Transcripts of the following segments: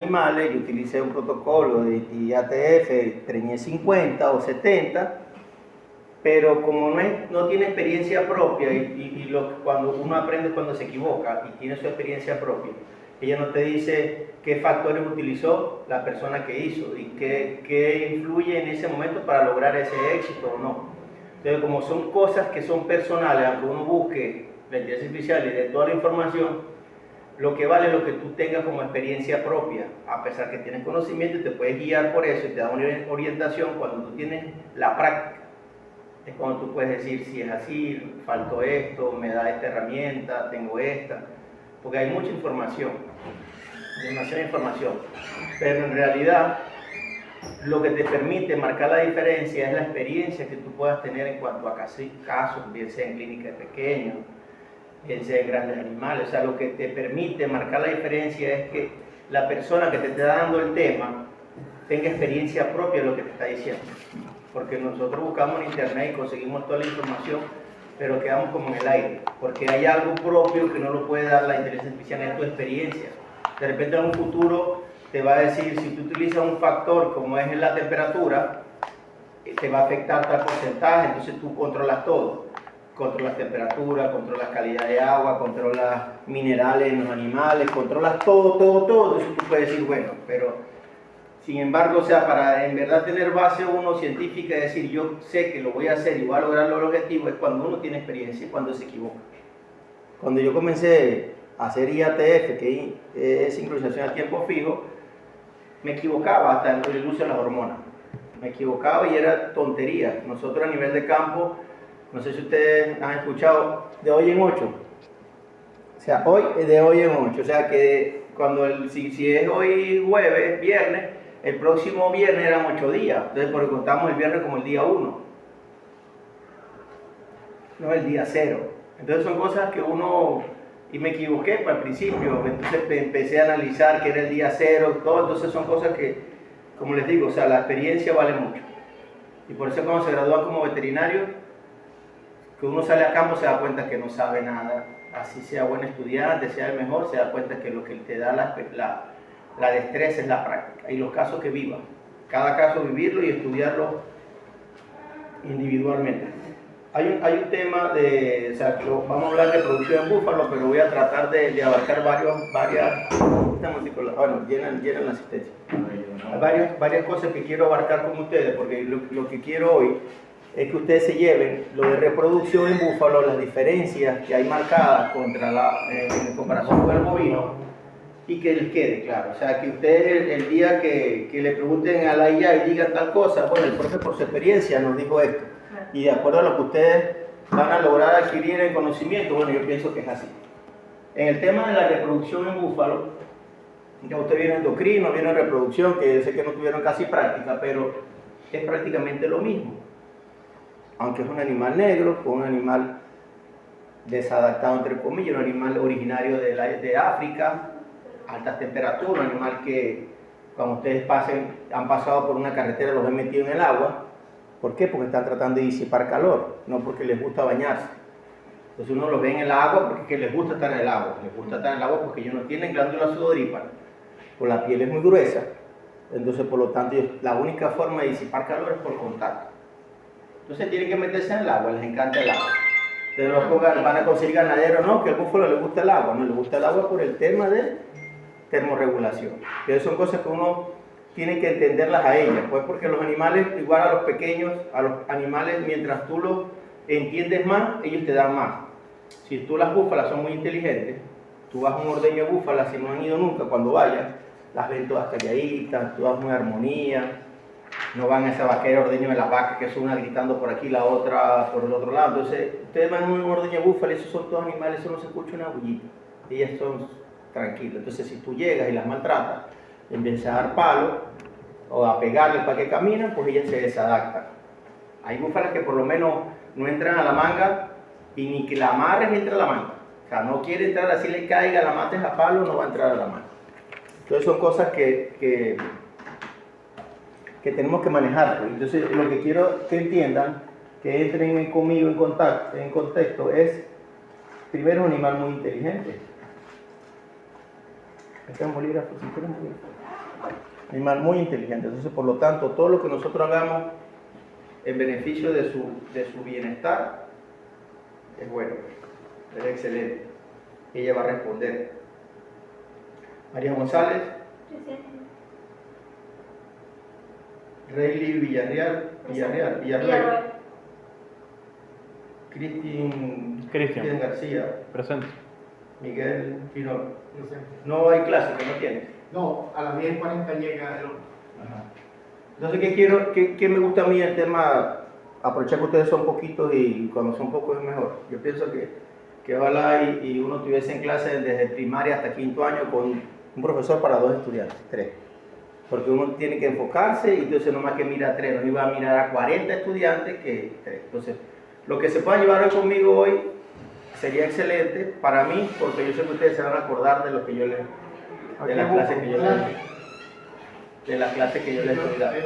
animales, yo utilicé un protocolo de IATF 350 o 70, pero como no tiene experiencia propia cuando uno aprende cuando se equivoca y tiene su experiencia propia, ella no te dice qué factores utilizó la persona que hizo y qué influye en ese momento para lograr ese éxito o no. Entonces, como son cosas que son personales, aunque uno busque la inteligencia artificial y de toda la información, lo que vale es lo que tú tengas como experiencia propia, a pesar que tienes conocimiento y te puedes guiar por eso y te da una orientación. Cuando tú tienes la práctica, es cuando tú puedes decir si es así, faltó esto, me da esta herramienta, tengo esta, porque hay mucha información, demasiada información, pero en realidad lo que te permite marcar la diferencia es la experiencia que tú puedas tener en cuanto a casos, bien sea en clínicas pequeñas, bien sea en grandes animales. O sea, lo que te permite marcar la diferencia es que la persona que te está dando el tema tenga experiencia propia de lo que te está diciendo. Porque nosotros buscamos en internet y conseguimos toda la información, pero quedamos como en el aire, porque hay algo propio que no lo puede dar la inteligencia artificial, es tu experiencia. De repente en un futuro te va a decir, si tú utilizas un factor como es la temperatura, te va a afectar tal porcentaje, entonces tú controlas todo. Controlas temperatura, controlas calidad de agua, controlas minerales en los animales, controlas todo. Entonces tú puedes decir, bueno, pero sin embargo, o sea, para en verdad tener base uno científica y decir, yo sé que lo voy a hacer y voy a lograr el objetivo, es cuando uno tiene experiencia y cuando se equivoca. Cuando yo comencé a hacer IATF, que es sincronización a tiempo fijo, me equivocaba hasta en el uso de las hormonas. Me equivocaba y era tontería. Nosotros a nivel de campo, no sé si ustedes han escuchado, de hoy en 8. O sea, de hoy en 8. O sea, que si es hoy jueves, viernes, el próximo viernes eran 8 días. Entonces, porque contamos el viernes como el día 1. No el día 0. Entonces son cosas que uno... Y me equivoqué para el principio. Entonces empecé a analizar que era el día 0, todo. Entonces son cosas que, como les digo, o sea, la experiencia vale mucho. Y por eso cuando se gradúan como veterinario, que uno sale a campo se da cuenta que no sabe nada, así sea buen estudiante, sea el mejor, se da cuenta que lo que te da la destreza es la práctica y los casos que vivan, cada caso vivirlo y estudiarlo individualmente. Hay un tema o sea, vamos a hablar de producción en búfalo, pero voy a tratar de abarcar bueno, llenan la asistencia. Hay varias cosas que quiero abarcar con ustedes, porque lo que quiero hoy es que ustedes se lleven lo de reproducción en búfalo, las diferencias que hay marcadas en comparación con el bovino, y que les quede claro. O sea, que ustedes el día que le pregunten a la IA y digan tal cosa, bueno, el profe por su experiencia nos dijo esto, y de acuerdo a lo que ustedes van a lograr adquirir en conocimiento, bueno, yo pienso que es así. En el tema de la reproducción en búfalo, ya usted viene endocrino, viene en reproducción, que sé que no tuvieron casi práctica, pero es prácticamente lo mismo. Aunque es un animal negro, con un animal desadaptado entre comillas, un animal originario de África, altas temperaturas, un animal que cuando ustedes han pasado por una carretera los han metido en el agua. ¿Por qué? Porque están tratando de disipar calor, no porque les gusta bañarse. Entonces uno los ve en el agua porque les gusta estar en el agua, porque ellos no tienen glándulas sudoríparas, pues la piel es muy gruesa, entonces por lo tanto la única forma de disipar calor es por contacto. Entonces tienen que meterse en el agua, les encanta el agua. Entonces van a conseguir ganaderos, no, que al búfalo le gusta el agua, no le gusta el agua por el tema de termorregulación. Entonces son cosas que uno tiene que entenderlas a ellas, pues porque los animales, igual a los pequeños, a los animales, mientras tú los entiendes más, ellos te dan más. Si tú las búfalas son muy inteligentes, tú vas a un ordeño de búfalas, si no han ido nunca, cuando vayan, las ven todas calladitas, todas muy armonía. No van a esa vaquera ordeño de las vacas, que es una gritando por aquí, la otra por el otro lado. Entonces, ustedes van a un ordeño de búfalo, esos son todos animales, eso no se escucha una bullita. Ellas son tranquilas. Entonces, si tú llegas y las maltratas, empiezas a dar palo o a pegarles para que caminen, pues ellas se desadaptan. Hay búfalas que por lo menos no entran a la manga y ni que la amarres entra a la manga. O sea, no quiere entrar así, le caiga, la mates a palo, no va a entrar a la manga. Entonces, son cosas que tenemos que manejar. Entonces, lo que quiero que entiendan, que entren conmigo en contexto, es, primero, un animal muy inteligente. Este es un bolígrafo, si quieren un bolígrafo. animal muy inteligente. Entonces, por lo tanto, todo lo que nosotros hagamos en beneficio de su bienestar es bueno, es excelente. Ella va a responder. María González. Rayleigh Villarreal. Cristian García. Presente. Miguel Pino. No hay clase, que no tiene. No, a las 10:40 llega el otro. Entonces, ¿qué me gusta a mí el tema? Aprovechar que ustedes son poquitos y cuando son pocos es mejor. Yo pienso que ojalá y uno estuviese en clase desde primaria hasta quinto año con un profesor para 2 estudiantes, 3. Porque uno tiene que enfocarse y entonces no más que mira a 3, no iba a mirar a 40 estudiantes que 3. Entonces, lo que se pueda llevar hoy conmigo hoy sería excelente para mí, porque yo sé que ustedes se van a acordar de lo que yo les, de la clase que yo les, de la clase que yo les estoy dando.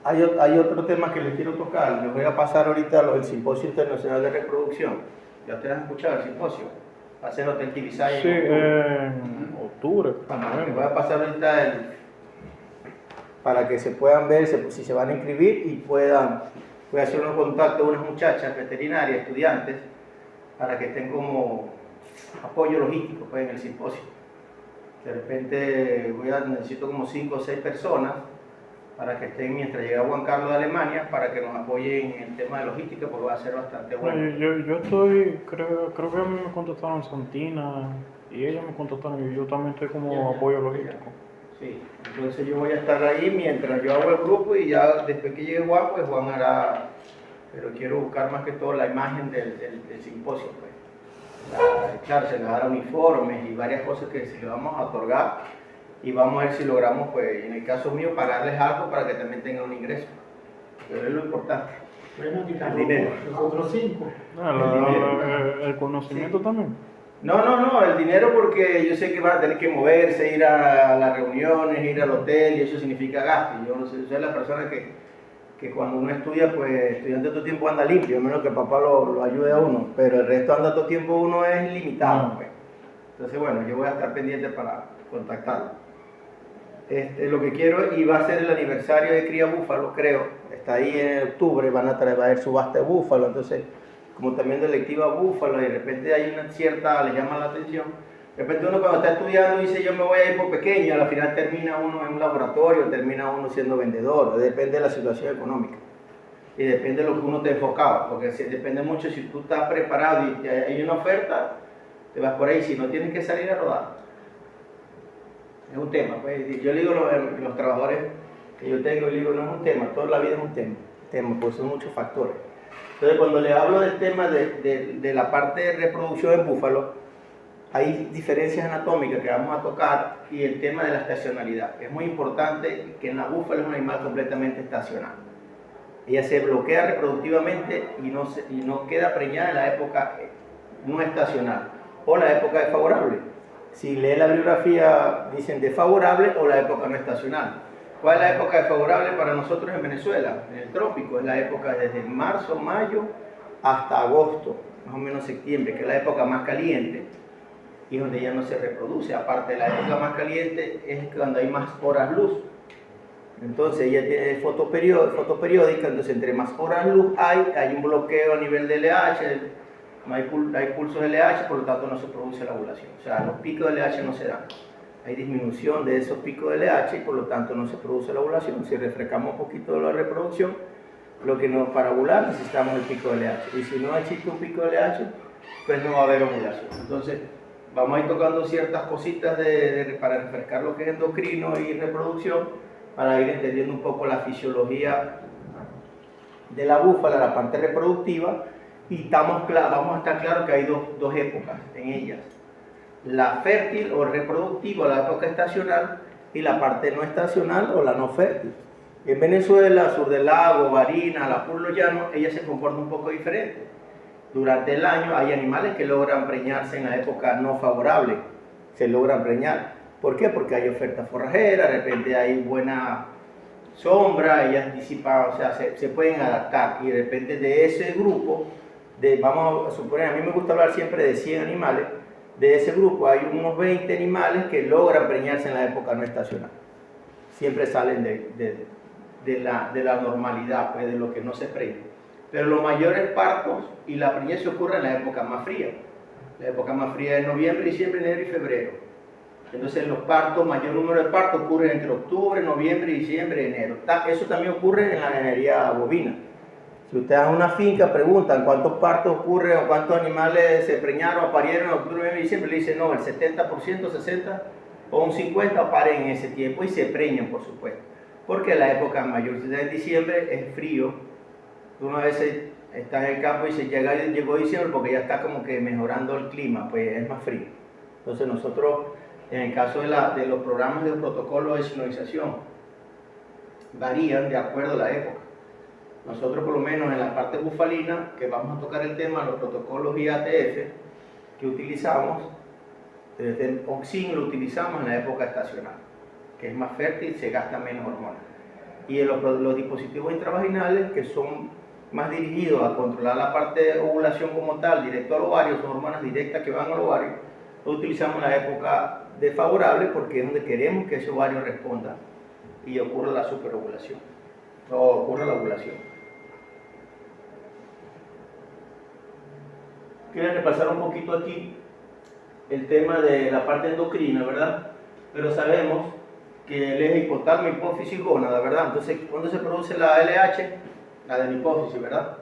Hay otro tema que les quiero tocar. Les voy a pasar ahorita el Simposio Internacional de Reproducción. ¿Ya ustedes han escuchado el simposio? Va a ser en Hotel Tibisay. Sí, en octubre. Les voy a pasar ahorita para que se puedan ver si se van a inscribir y voy a hacer unos contactos de unas muchachas veterinarias, estudiantes, para que estén como apoyo logístico pues, en el simposio. De repente necesito como 5 o 6 personas para que estén mientras llega Juan Carlos de Alemania, para que nos apoyen en el tema de logística, porque va a ser bastante bueno. Yo estoy, creo que a mí me contestaron Santina y ella me contestaron y yo también estoy como apoyo logístico. Sí, entonces yo voy a estar ahí mientras yo hago el grupo y ya después que llegue Juan, pues Juan hará, pero quiero buscar más que todo la imagen del simposio. Pues. Claro, se les dará uniformes y varias cosas que se le vamos a otorgar. Y vamos a ver si logramos, pues, en el caso mío, pagarles algo para que también tengan un ingreso. Pero es lo importante. Bueno, el dinero. Los otros 5. El conocimiento sí. También. No, el dinero porque yo sé que van a tener que moverse, ir a las reuniones, ir al hotel y eso significa gasto. Yo no sé, soy la persona que cuando uno estudia, pues estudiante todo el tiempo anda limpio, a menos que papá lo ayude a uno, pero el resto anda todo el tiempo uno es limitado. Pues. Entonces, bueno, yo voy a estar pendiente para contactarlo. Lo que quiero, y va a ser el aniversario de Cría Búfalo, creo, está ahí en octubre, va a haber subasta de búfalo, entonces, como también de electiva búfalo, y de repente hay una cierta, le llama la atención, de repente uno cuando está estudiando dice yo me voy a ir por pequeño, al final termina uno en un laboratorio, termina uno siendo vendedor, depende de la situación económica, y depende de lo que uno te enfocaba, porque depende mucho si tú estás preparado y hay una oferta, te vas por ahí, si no tienes que salir a rodar. Es un tema, pues yo le digo a los trabajadores que yo tengo, le digo, no es un tema, toda la vida es un tema, pues son muchos factores. Entonces cuando le hablo del tema de la parte de reproducción en búfalo, hay diferencias anatómicas que vamos a tocar y el tema de la estacionalidad. Es muy importante que en la búfala es un animal completamente estacional. Ella se bloquea reproductivamente y no queda preñada en la época no estacional o la época desfavorable. Si lee la bibliografía, dicen desfavorable o la época no estacional. ¿Cuál es la época desfavorable para nosotros en Venezuela? En el trópico es la época desde marzo, mayo hasta agosto, más o menos septiembre, que es la época más caliente y donde ya no se reproduce. Aparte, la época más caliente es cuando hay más horas luz. Entonces ella tiene fotoperiódica, entonces entre más horas luz hay un bloqueo a nivel de LH, no hay pulsos de LH, por lo tanto no se produce la ovulación. O sea, los picos de LH no se dan. Hay disminución de esos picos de LH y por lo tanto no se produce la ovulación. Si refrescamos un poquito de la reproducción, para ovular necesitamos el pico de LH. Y si no existe un pico de LH, pues no va a haber ovulación. Entonces, vamos a ir tocando ciertas cositas para refrescar lo que es endocrino y reproducción, para ir entendiendo un poco la fisiología de la búfala, la parte reproductiva. Y vamos a estar claros que hay dos épocas en ellas. La fértil o reproductiva, la época estacional, y la parte no estacional o la no fértil. En Venezuela, sur del lago, Barinas, la Pueblo Llano, ella se comporta un poco diferente. Durante el año hay animales que logran preñarse en la época no favorable, se logran preñar. ¿Por qué? Porque hay oferta forrajera, de repente hay buena sombra, ellas disipan, o sea, se pueden adaptar, y de repente de ese grupo vamos a suponer, a mí me gusta hablar siempre de 100 animales, de ese grupo hay unos 20 animales que logran preñarse en la época no estacional. Siempre salen de la normalidad, pues de lo que no se preña. Pero los mayores partos y la preñez se ocurre en la época más fría. La época más fría es noviembre, diciembre, enero y febrero. Entonces los partos, mayor número de partos ocurren entre octubre, noviembre, diciembre, enero. Eso también ocurre en la ganadería bovina. Si ustedes en una finca preguntan cuántos partos ocurren o cuántos animales se preñaron o parieron en octubre, noviembre y diciembre, le dicen no, el 70%, 60% o un 50% paren en ese tiempo y se preñan, por supuesto. Porque la época mayor de diciembre es frío. Uno a veces está en el campo y se llegó diciembre porque ya está como que mejorando el clima, pues es más frío. Entonces nosotros, en el caso de los programas de protocolo de sinonización, varían de acuerdo a la época. Nosotros por lo menos en la parte bufalina, que vamos a tocar el tema, los protocolos IATF que utilizamos, desde el Oxin lo utilizamos en la época estacional, que es más fértil, se gasta menos hormonas. Y los dispositivos intravaginales, que son más dirigidos a controlar la parte de ovulación como tal, directo al ovario, son hormonas directas que van al ovario, lo utilizamos en la época desfavorable porque es donde queremos que ese ovario responda y ocurra la superovulación, o ocurra la ovulación. Quiero repasar un poquito aquí el tema de la parte endocrina, ¿verdad? Pero sabemos que el eje hipotálamo, hipófisis y gónada, ¿verdad? Entonces, ¿cuándo se produce la LH? La de la hipófisis, ¿verdad?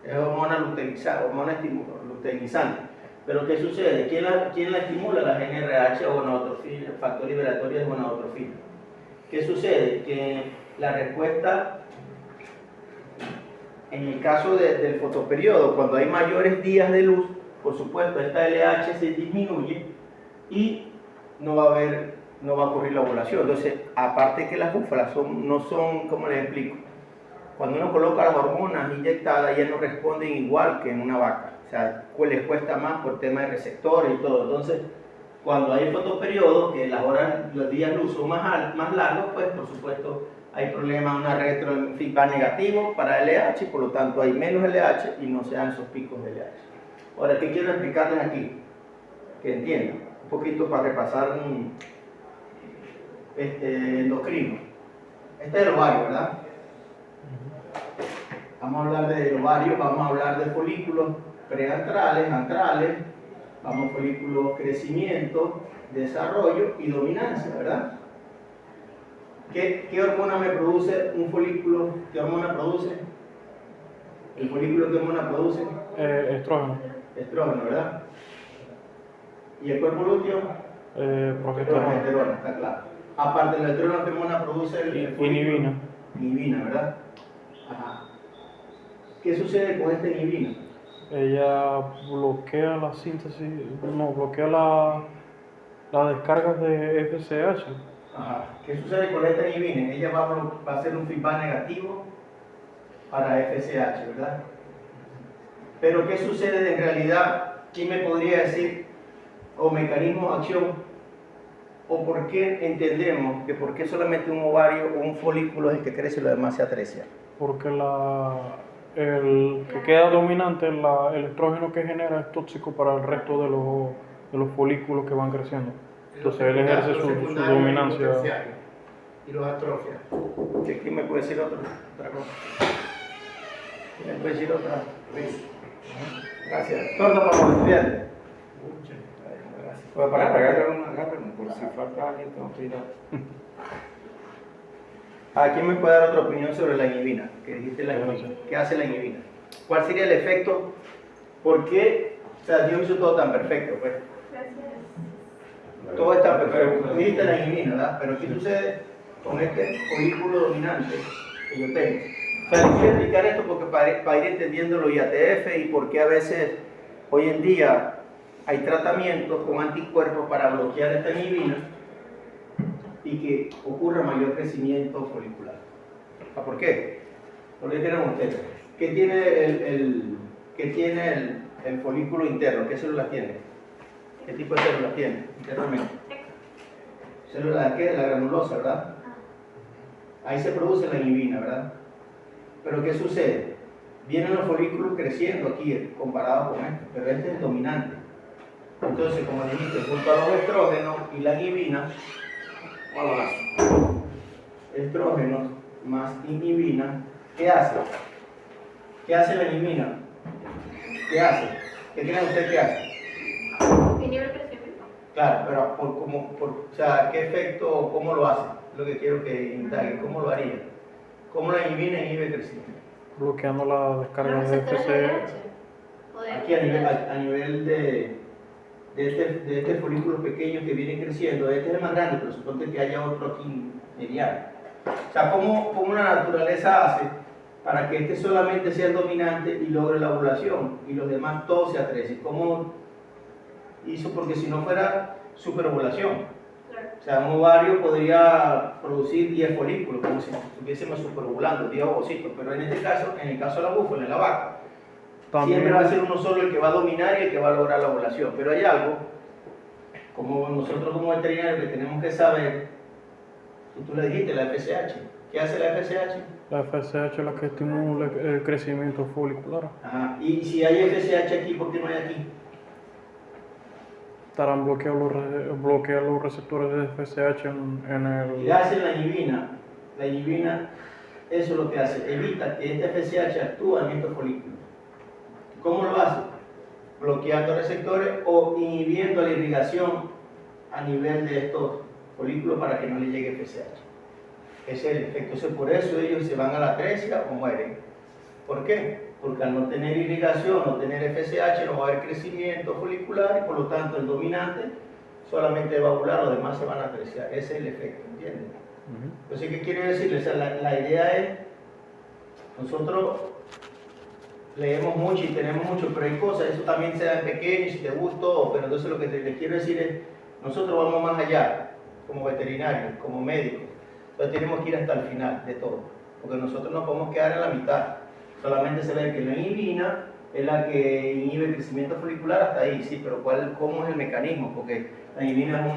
Es hormona luteinizante. Pero ¿qué sucede? ¿Quién la estimula? La GnRH o gonadotrofina, el factor liberatorio de gonadotrofina. ¿Qué sucede? Que la respuesta, en el caso del fotoperiodo, cuando hay mayores días de luz, por supuesto, esta LH se disminuye y no va a ocurrir la ovulación. Entonces, aparte que las búfalas no son, ¿cómo les explico? Cuando uno coloca las hormonas inyectadas, ellas no responden igual que en una vaca. O sea, les cuesta más por tema de receptores y todo. Entonces, cuando hay fotoperiodo, que los días luz son más largos, pues por supuesto hay problemas, una feedback negativo para LH, por lo tanto hay menos LH y no se dan esos picos de LH. Ahora, ¿qué quiero explicarles aquí? Que entiendan, un poquito para repasar endocrino. Este es el ovario, ¿verdad? Vamos a hablar del ovario, vamos a hablar de folículos preantrales, antrales, vamos a folículos crecimiento, desarrollo y dominancia, ¿verdad? ¿Qué hormona me produce un folículo? ¿Qué hormona produce? ¿El folículo qué hormona produce? Estrógeno. Estrógeno, ¿verdad? ¿Y el cuerpo lúteo? Progesterona. Está claro. Aparte del estrógeno, ¿qué hormona produce el folículo? Inhibina. Inhibina, ¿verdad? Ajá. ¿Qué sucede con esta inhibina? Ella bloquea la síntesis, bloquea la descarga de FSH. Ajá. ¿Qué sucede con esta inhibina? Ella va a hacer un feedback negativo para FSH, ¿verdad? Pero ¿qué sucede en realidad? ¿Quién me podría decir? O mecanismo de acción, o por qué entendemos que por qué solamente un ovario o un folículo es el que crece y lo demás se atresia. Porque el que queda dominante, el estrógeno que genera es tóxico para el resto de los folículos que van creciendo. Entonces él ejerce su dominancia. Y los atrofias. ¿Quién me puede decir otra cosa? ¿Quién me puede decir otra? Gracias. Torta para los estudiantes. Gracias. Pues para agárrenme, por si falta alguien, tengo que ir a... ¿Quién me puede dar otra opinión sobre la inhibina? Que dijiste la inhibina. ¿Qué hace la inhibina? ¿Cuál sería el efecto? ¿Por qué? O sea, Dios hizo todo tan perfecto, pues. Todo está perfecto. Dijiste la inhibina, ¿verdad? Pero ¿qué sucede con este folículo dominante que yo tengo? O sea, quiero explicar esto porque para ir entendiendo los IATF y por qué a veces hoy en día hay tratamientos con anticuerpos para bloquear esta inhibina y que ocurra mayor crecimiento folicular. ¿Por qué? Porque tienen ustedes. ¿Qué tiene el folículo interno? ¿Qué células tiene? ¿Qué tipo de células tiene internamente? ¿Células de qué? La granulosa, ¿verdad? Ahí se produce la inhibina, ¿verdad? Pero ¿qué sucede? vienen los folículos creciendo aquí comparados con este, pero este es el dominante. Entonces, como dijiste, junto a los estrógenos y la inhibina, estrógenos más inhibina, ¿qué hace? ¿Qué hace la inhibina? ¿Qué hace? ¿Qué creen ustedes que hace? Inhibe el crecimiento. Claro, pero o sea, ¿qué efecto, cómo lo hace? Lo que quiero que indague, ¿cómo lo haría? ¿Cómo la inhibina inhibe el crecimiento? Bloqueando la descarga Los de receptores de FCE. LH. O de Aquí a nivel de este folículo pequeño que viene creciendo, este es el más grande, pero suponte que haya otro aquí mediano. O sea, ¿cómo la naturaleza hace para que este solamente sea el dominante y logre la ovulación y los demás todos se atrecen? ¿Cómo hizo? Porque si no fuera superovulación. Claro. O sea, un ovario podría producir 10 folículos, como si estuviésemos superovulando, 10 ovocitos, pero en este caso, en el caso de la búfala, en la vaca, siempre va a ser uno solo el que va a dominar y el que va a lograr la ovulación. Pero hay algo, como nosotros como veterinarios, que tenemos que saber, y tú le dijiste, la FSH. ¿Qué hace la FSH? La FSH es la que estimula el crecimiento folicular. Ajá. Y si hay FSH aquí, ¿por qué no hay aquí? Estarán bloquear los receptores de FSH en el... ¿Qué hace la inhibina? La inhibina, eso es lo que hace, evita que este FSH actúe en estos folículos. ¿Cómo lo hace? Bloqueando receptores o inhibiendo la irrigación a nivel de estos folículos para que no le llegue FSH. Ese es el efecto. Entonces, por eso ellos se van a la atresia o mueren. ¿Por qué? Porque al no tener irrigación, no tener FSH, no va a haber crecimiento folicular y por lo tanto el dominante solamente va a ovular, los demás se van a atresiar. Ese es el efecto, ¿entienden? Entonces, ¿qué quiero decirles? O sea, la idea es, nosotros leemos mucho y tenemos mucho, pero hay cosas, eso también se da en pequeño, si te gustó, pero entonces lo que les quiero decir es, nosotros vamos más allá, como veterinarios, como médicos, entonces tenemos que ir hasta el final de todo, porque nosotros no podemos quedar en la mitad, solamente se ve que la inhibina es la que inhibe el crecimiento folicular hasta ahí, sí, pero ¿cómo es el mecanismo? Porque la inhibina es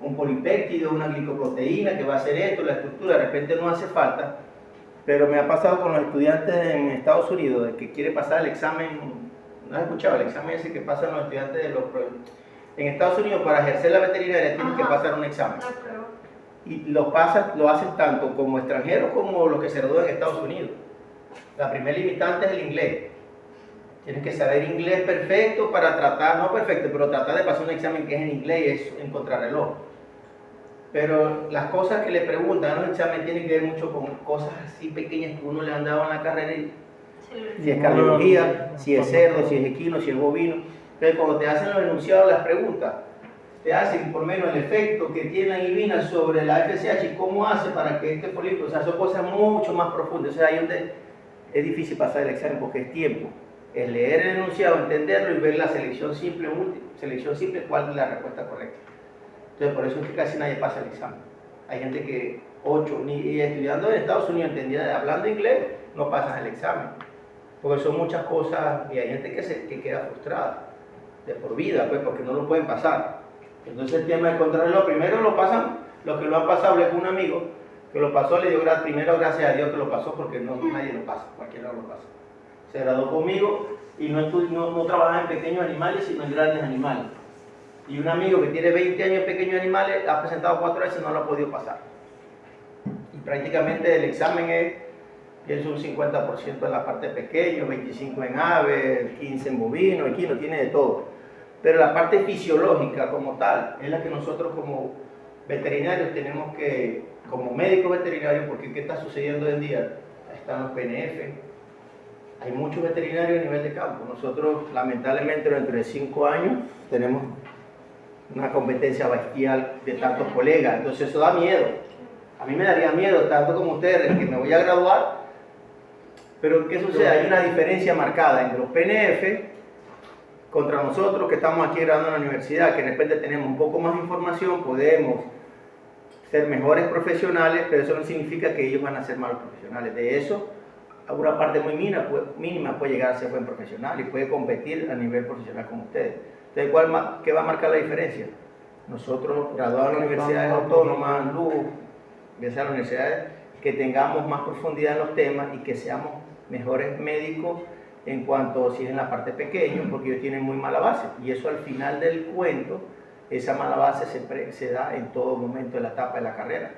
un polipéptido, una glicoproteína que va a hacer esto, la estructura, de repente no hace falta. Pero me ha pasado con los estudiantes en Estados Unidos, de que quiere pasar el examen, ¿no has escuchado? El examen ese que pasan los estudiantes de los... En Estados Unidos, para ejercer la veterinaria, tienen que pasar un examen. La prueba. Y lo hacen tanto como extranjeros como los que se gradúan en Estados Unidos. La primera limitante es el inglés. Tienes que saber inglés perfecto para tratar, no perfecto, pero tratar de pasar un examen que es en inglés y es en contrarreloj. Pero las cosas que le preguntan en los exámenes tienen que ver mucho con cosas así pequeñas que uno le han dado en la carrera, si es cardiología, si es cerdo, si es equino, si es bovino. Entonces cuando te hacen los enunciados, las preguntas, te hacen por menos el efecto que tiene la inhibina sobre la FSH y cómo hace para que este folículo, o sea, son cosas mucho más profundas. O sea, ahí donde es difícil pasar el examen porque es tiempo. Es leer el enunciado, entenderlo y ver la selección simple, cuál es la respuesta correcta. Entonces, por eso es que casi nadie pasa el examen. Hay gente que y estudiando en Estados Unidos, hablando inglés, no pasan el examen. Porque son muchas cosas y hay gente que queda frustrada de por vida, pues, porque no lo pueden pasar. Entonces, el tema de contrarreloj, primero lo pasan, los que lo han pasado, hablé con un amigo que lo pasó, le dio primero gracias a Dios que lo pasó, porque nadie lo pasa, cualquiera lo pasa. Se graduó conmigo y no trabaja en pequeños animales, sino en grandes animales. Y un amigo que tiene 20 años en pequeños animales ha presentado 4 veces y no lo ha podido pasar. Y prácticamente el examen es un 50% en la parte pequeña, 25% en aves, 15% en bovino, equino, tiene de todo. Pero la parte fisiológica como tal es la que nosotros como veterinarios tenemos que, como médicos veterinarios, porque ¿qué está sucediendo hoy en día? Están los PNF, hay muchos veterinarios a nivel de campo. Nosotros lamentablemente dentro de 5 años tenemos una competencia bestial de tantos colegas, entonces eso da miedo. A mí me daría miedo, tanto como ustedes, que me voy a graduar, pero ¿qué sucede? Hay una diferencia marcada entre los PNF contra nosotros que estamos aquí graduando en la universidad, que de repente tenemos un poco más de información, podemos ser mejores profesionales, pero eso no significa que ellos van a ser malos profesionales. De eso, a una parte muy mínima puede llegar a ser buen profesional y puede competir a nivel profesional como ustedes. Entonces, ¿qué va a marcar la diferencia? Nosotros, graduados en las universidades autónomas, que sean universidades, que tengamos más profundidad en los temas y que seamos mejores médicos en cuanto si es en la parte pequeña, porque ellos tienen muy mala base. Y eso al final del cuento, esa mala base se da en todo momento de la etapa de la carrera.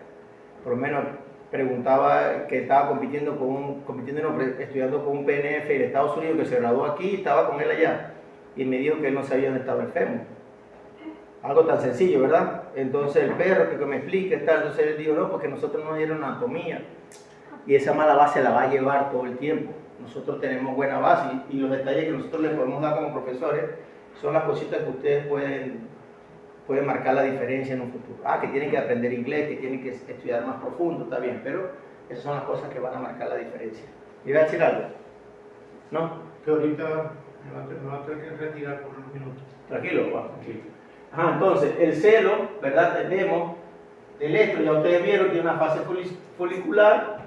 Por lo menos preguntaba que estaba estudiando con un PNF de Estados Unidos que se graduó aquí y estaba con él allá. Y me dijo que él no sabía dónde estaba el fémur. Algo tan sencillo, ¿verdad? Entonces el perro que me explica, entonces él dijo, no, porque nosotros no dieron anatomía. Y esa mala base la va a llevar todo el tiempo. Nosotros tenemos buena base y los detalles que nosotros les podemos dar como profesores son las cositas que ustedes pueden marcar la diferencia en un futuro. Que tienen que aprender inglés, que tienen que estudiar más profundo, está bien, pero esas son las cosas que van a marcar la diferencia. ¿Iba a decir algo? ¿No? Que ahorita me va a tener que retirar por unos minutos. Tranquilo, Juan, tranquilo. Entonces, el celo, ¿verdad? Tenemos el estro, ya ustedes vieron, tiene una fase folicular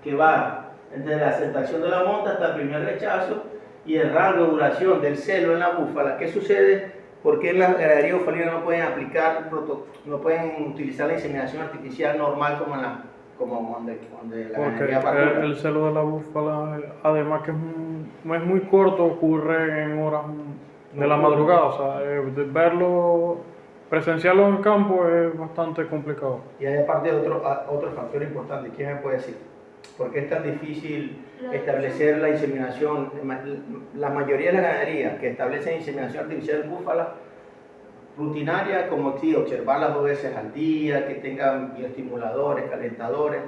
que va desde la aceptación de la monta hasta el primer rechazo y el rango de duración del celo en la búfala. ¿Qué sucede? ¿Por qué en la ganadería bufalina no no pueden utilizar la inseminación artificial normal como donde la ganadería Porque vacuna? el celo de la búfala, además que no es muy corto, ocurre en horas de la madrugada. O sea, verlo, presenciarlo en campo es bastante complicado. Y hay aparte otro factor importante, ¿quién me puede decir? ¿Por qué es tan difícil establecer la inseminación? La mayoría de las ganaderías que establecen inseminación artificial en búfala rutinaria, como si observarlas 2 veces al día, que tengan bioestimuladores, calentadores,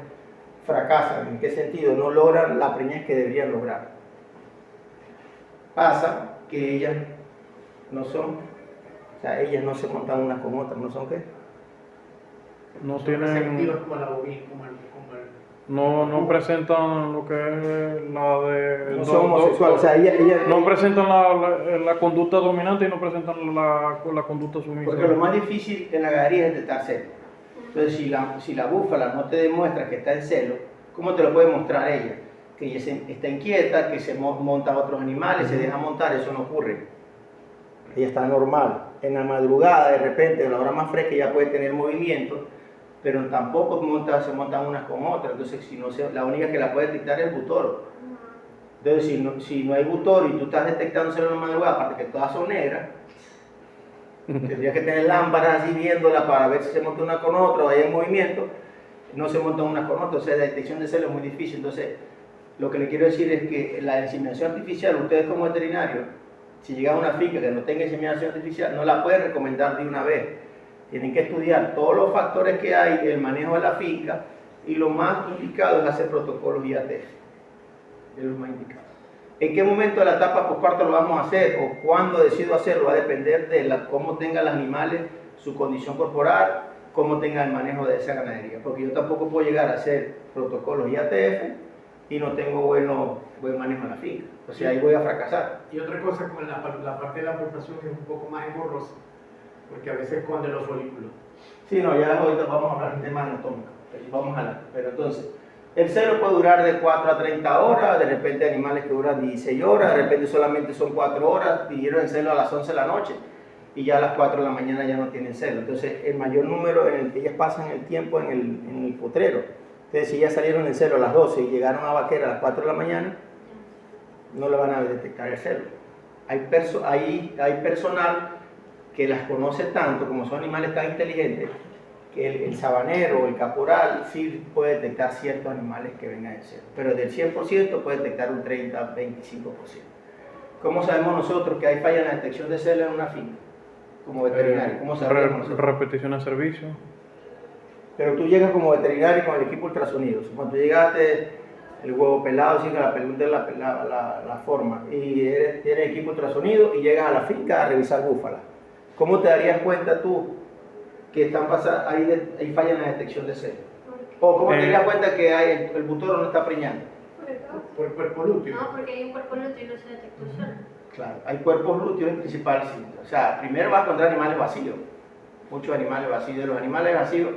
fracasan. ¿En qué sentido? No logran la preñez que deberían lograr. Pasa que ellas no se montan unas con otras, ¿no son qué? No Son tienen, receptivas como la bovina, no presentan lo que es la de... No son homosexuales, o sea, ella no presentan la conducta dominante y no presentan la conducta sumisa. porque lo más difícil en la ganadería es detectar celo. Entonces, si la búfala no te demuestra que está en celo, ¿cómo te lo puede mostrar ella? Que ella está inquieta, que se monta a otros animales, se deja montar, eso no ocurre. Ella está normal. En la madrugada, de repente, a la hora más fresca, ella puede tener movimiento, pero tampoco se montan unas con otras. Entonces, la única que la puede detectar es el butoro. Entonces, si no hay butoro y tú estás detectando celo en la madrugada, aparte que todas son negras, tendrías que tener lámparas así viéndola para ver si se monta una con otra o hay en movimiento. No se montan unas con otras, o sea, la detección de celo es muy difícil. Entonces, lo que le quiero decir es que la inseminación artificial, ustedes como veterinarios, si llegan a una finca que no tenga inseminación artificial, no la pueden recomendar de una vez. Tienen que estudiar todos los factores que hay, el manejo de la finca, y lo más indicado es hacer protocolos IATF. Es lo más indicado. ¿En qué momento de la etapa postparto lo vamos a hacer o cuándo decido hacerlo? Va a depender de cómo tengan los animales, su condición corporal, cómo tenga el manejo de esa ganadería. Porque yo tampoco puedo llegar a hacer protocolos IATF y no tengo buen manejo en la finca. O sea, ahí voy a fracasar. Y otra cosa, con la parte de la palpación es un poco más engorrosa, porque a veces esconde los folículos. Sí, no, ya ahorita vamos a hablar de temas anatómicos. Vamos a hablar. Pero entonces, el celo puede durar de 4 a 30 horas, de repente hay animales que duran 16 horas, de repente solamente son 4 horas, pidieron el celo a las 11 de la noche y ya a las 4 de la mañana ya no tienen celo. Entonces, el mayor número en el que ellas pasan el tiempo en el potrero. Entonces, si ya salieron en celo a las 12 y llegaron a vaquera a las 4 de la mañana, no le van a detectar el celo. Hay personal que las conoce tanto, como son animales tan inteligentes, que el sabanero o el caporal sí puede detectar ciertos animales que vengan en celo, pero del 100% puede detectar un 30-25%. ¿Cómo sabemos nosotros que hay falla en la detección de celo en una finca? Como veterinario, ¿cómo sabemos nosotros? Repetición de servicio. Pero tú llegas como veterinario con el equipo ultrasonido. Cuando tú llegaste, el huevo pelado, sin que la pregunta es la forma, y tienes equipo ultrasonido y llegas a la finca a revisar búfalas. ¿Cómo te darías cuenta tú que hay falla en la detección de celo? ¿O cómo te darías cuenta que el butoro no está preñando? Por el cuerpo lúteo. No, porque hay un cuerpo lúteo y no se detectó solo. Claro, hay cuerpos lúteos en principal síntoma. O sea, primero vas a encontrar animales vacíos, muchos animales vacíos. De los animales vacíos,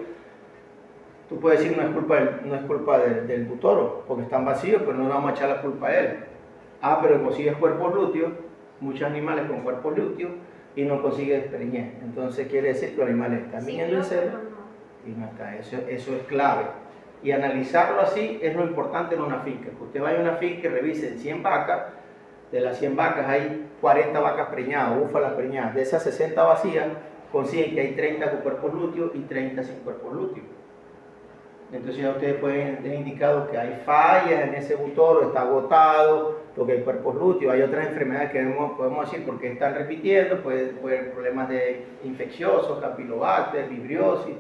tú puedes decir no es culpa del butoro, porque están vacíos, pero no le vamos a echar la culpa a él. Pero consigues cuerpos lúteos, muchos animales con cuerpos lúteos, y no consigues preñez. Entonces quiere decir que los animales están bien en el celo y no está. Eso es clave. Y analizarlo así es lo importante en una finca. Que usted vaya a una finca y revise 100 vacas, de las 100 vacas hay 40 vacas preñadas, búfalas preñadas. De esas 60 vacías, consiguen que hay 30 con cuerpos lúteos y 30 sin cuerpos lúteos. Entonces ya ustedes pueden tener indicado que hay fallas en ese butoro, está agotado, porque hay cuerpos lúteos, hay otras enfermedades que podemos decir porque están repitiendo, puede haber problemas de infecciosos, campylobacter, vibriosis,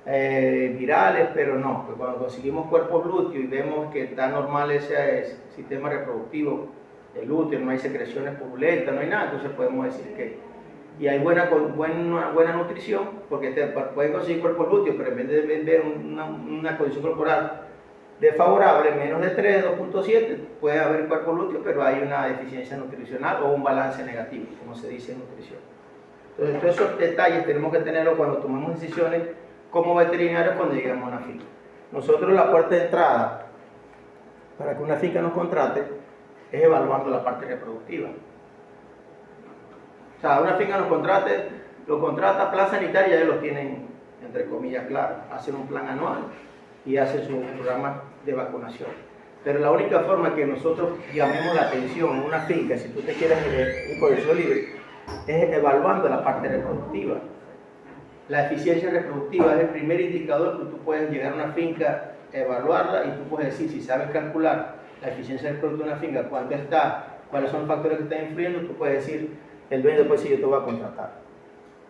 virales, pero no, pues cuando conseguimos cuerpos lúteos y vemos que está normal ese sistema reproductivo del útero, no hay secreciones purulentas, no hay nada, entonces podemos decir que y hay buena nutrición, porque pueden conseguir cuerpos lúteos, pero en vez de ver una condición corporal desfavorable, menos de 3, 2.7, puede haber cuerpos lúteos, pero hay una deficiencia nutricional o un balance negativo, como se dice en nutrición. Entonces, todos esos detalles tenemos que tenerlos cuando tomamos decisiones como veterinarios cuando llegamos a una finca. Nosotros la puerta de entrada para que una finca nos contrate es evaluando la parte reproductiva. O sea, una finca lo contrata, plan sanitario, ya los tienen, entre comillas, claro. Hacen un plan anual y hacen su programa de vacunación. Pero la única forma que nosotros llamemos la atención en una finca, si tú te quieres ir por eso libre, es evaluando la parte reproductiva. La eficiencia reproductiva es el primer indicador que tú puedes llegar a una finca, evaluarla y tú puedes decir, si sabes calcular la eficiencia reproductiva de una finca, cuánto está, cuáles son los factores que están influyendo, tú puedes decir, el dueño después si yo te voy a contratar.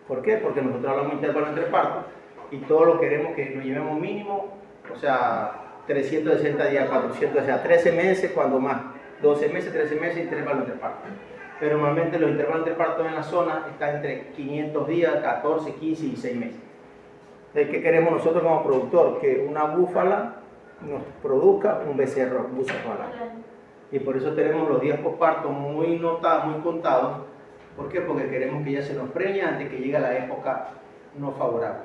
¿Por qué? Porque nosotros hablamos de intervalo entre partos y todos lo queremos que nos llevemos mínimo, o sea, 360 días, 400, o sea, 13 meses cuando más, 12 meses, 13 meses intervalo entre partos. Pero normalmente los intervalos entre partos en la zona están entre 500 días, 14, 15 y 6 meses. Entonces, ¿qué queremos nosotros como productor? Que una búfala nos produzca un becerro al año. Y por eso tenemos los días posparto muy notados, muy contados. ¿Por qué? Porque queremos que ella se nos preñe antes que llegue la época no favorable.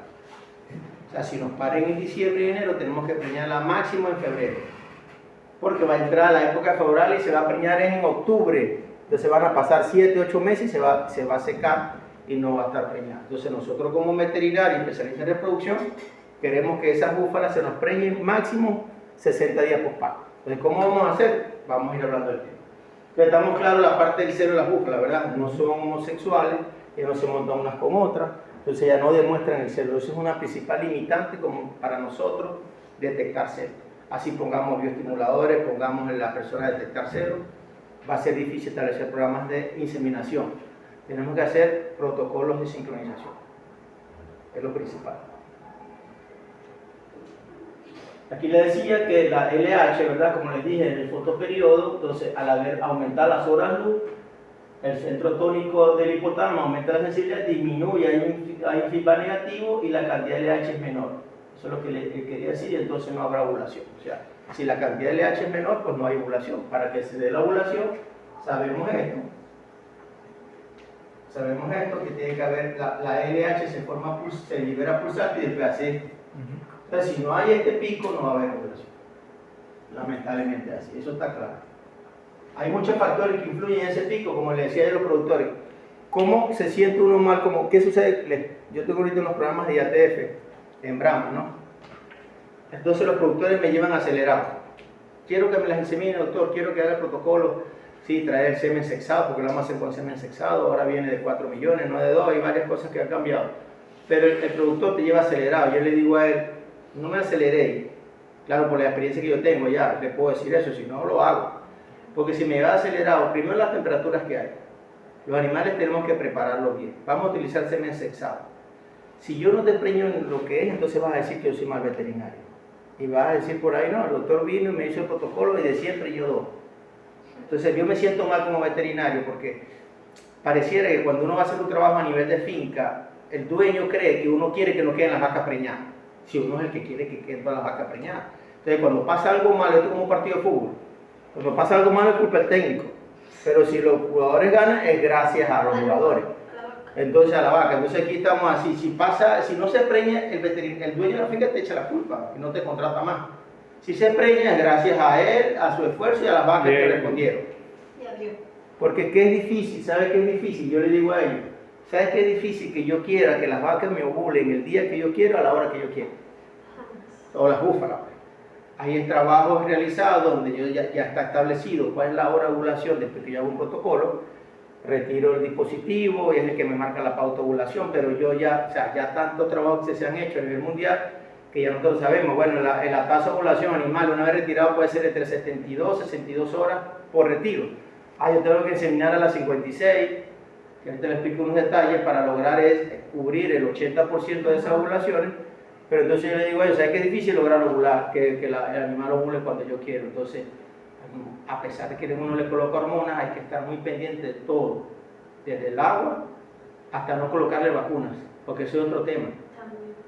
O sea, si nos paren en diciembre y enero, tenemos que preñarla máximo en febrero. Porque va a entrar la época favorable y se va a preñar en octubre. Entonces van a pasar 7, 8 meses y se va a secar y no va a estar preñada. Entonces nosotros como veterinarios y especialistas en reproducción, queremos que esas búfalas se nos preñen máximo 60 días posparto. Entonces, ¿cómo vamos a hacer? Vamos a ir hablando del tema. Estamos claros la parte del celo de las búfalas, ¿verdad? No son homosexuales, ellas no se montan unas con otras, entonces ya no demuestran el celo. Eso es una principal limitante como para nosotros detectar celo. Así pongamos bioestimuladores, pongamos en la persona a detectar celo, va a ser difícil establecer programas de inseminación. Tenemos que hacer protocolos de sincronización. Es lo principal. Aquí le decía que la LH, ¿verdad? Como les dije en el fotoperiodo, entonces al haber aumentar las horas luz, el centro tónico del hipotálamo aumenta la sensibilidad, disminuye, hay un feedback negativo y la cantidad de LH es menor. Eso es lo que le quería decir, y entonces no habrá ovulación. O sea, si la cantidad de LH es menor, pues no hay ovulación. Para que se dé la ovulación, sabemos esto. Sabemos esto, que tiene que haber, la LH se libera pulsátil y después hace esto. Entonces, si no hay este pico, no va a haber ovulación. Lamentablemente así, eso está claro. Hay muchos factores que influyen en ese pico, como les decía a los productores. ¿Cómo se siente uno mal? ¿Qué sucede? Yo tengo ahorita unos programas de IATF en Brahma, ¿no? Entonces los productores me llevan acelerado. Quiero que me las insemine, doctor, quiero que haga el protocolo. Sí, traer el semen sexado, porque lo vamos a hacer con semen sexado. Ahora viene de 4 millones, no de 2, hay varias cosas que han cambiado. Pero el productor te lleva acelerado. Yo le digo a él, no me aceleré. Claro, por la experiencia que yo tengo ya, le puedo decir eso, si no lo hago. Porque si me va acelerado, primero las temperaturas que hay. Los animales tenemos que prepararlos bien. Vamos a utilizar semen sexado. Si yo no te preño en lo que es, entonces vas a decir que yo soy mal veterinario. Y vas a decir por ahí, no, el doctor vino y me hizo el protocolo y de siempre yo doy. Entonces yo me siento mal como veterinario porque pareciera que cuando uno va a hacer un trabajo a nivel de finca, el dueño cree que uno quiere que no queden las vacas preñadas. Si uno es el que quiere que queden todas las vacas preñadas. Entonces cuando pasa algo malo, esto es como un partido de fútbol. Cuando pasa algo malo es culpa del técnico. Pero si los jugadores ganan es gracias a los jugadores. Entonces a la vaca. Entonces aquí estamos así. Si no se preña, el dueño de la finca te echa la culpa y no te contrata más. Si se preña es gracias a él, a su esfuerzo y a las vacas que respondieron. Porque ¿qué es difícil? ¿Sabes qué es difícil? Yo le digo a ellos, ¿sabes qué es difícil? Que yo quiera que las vacas me ovulen el día que yo quiero, a la hora que yo quiero. O las búfalas. Hay trabajos realizados donde ya está establecido cuál es la hora de ovulación después que yo hago un protocolo, retiro el dispositivo y es el que me marca la pauta de ovulación, pero yo ya, o sea, ya tantos trabajos que se han hecho a nivel mundial que ya nosotros sabemos, bueno, la tasa de ovulación animal una vez retirado puede ser entre 72 y 62 horas por retiro. Yo tengo que inseminar a las 56, que ahorita les explico unos detalles para lograr cubrir el 80% de esas ovulaciones, pero entonces yo le digo a ellos, ¿sabes qué es difícil lograr ovular? Que el animal ovule cuando yo quiero, entonces a pesar de que uno le coloca hormonas, hay que estar muy pendiente de todo, desde el agua hasta no colocarle vacunas, porque eso es otro tema.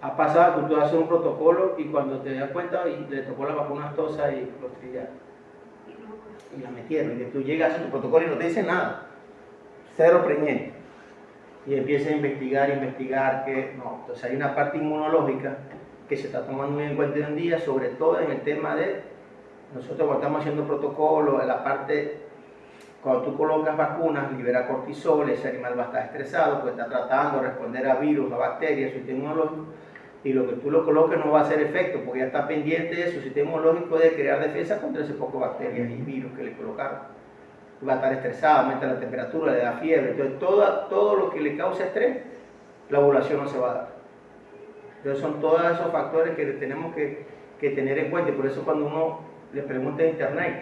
Ha pasado que tú haces un protocolo y cuando te das cuenta y le tocó la vacuna tosa y clostridial y la metieron, y tú llegas a tu protocolo y no te dicen nada, cero preñé, y empiezas a investigar que no. Entonces hay una parte inmunológica que se está tomando muy en cuenta hoy en día, sobre todo en el tema de nosotros cuando estamos haciendo protocolo, en la parte cuando tú colocas vacunas libera cortisol, ese animal va a estar estresado porque está tratando de responder a virus, a bacterias, su sistema inmunológico, y lo que tú lo coloques no va a hacer efecto porque ya está pendiente de su sistema inmunológico de crear defensa contra ese poco bacterias y virus que le colocaron. Va a estar estresado, aumenta la temperatura, le da fiebre, entonces todo lo que le causa estrés, la ovulación no se va a dar. Entonces son todos esos factores que tenemos que tener en cuenta, y por eso cuando uno le pregunta en internet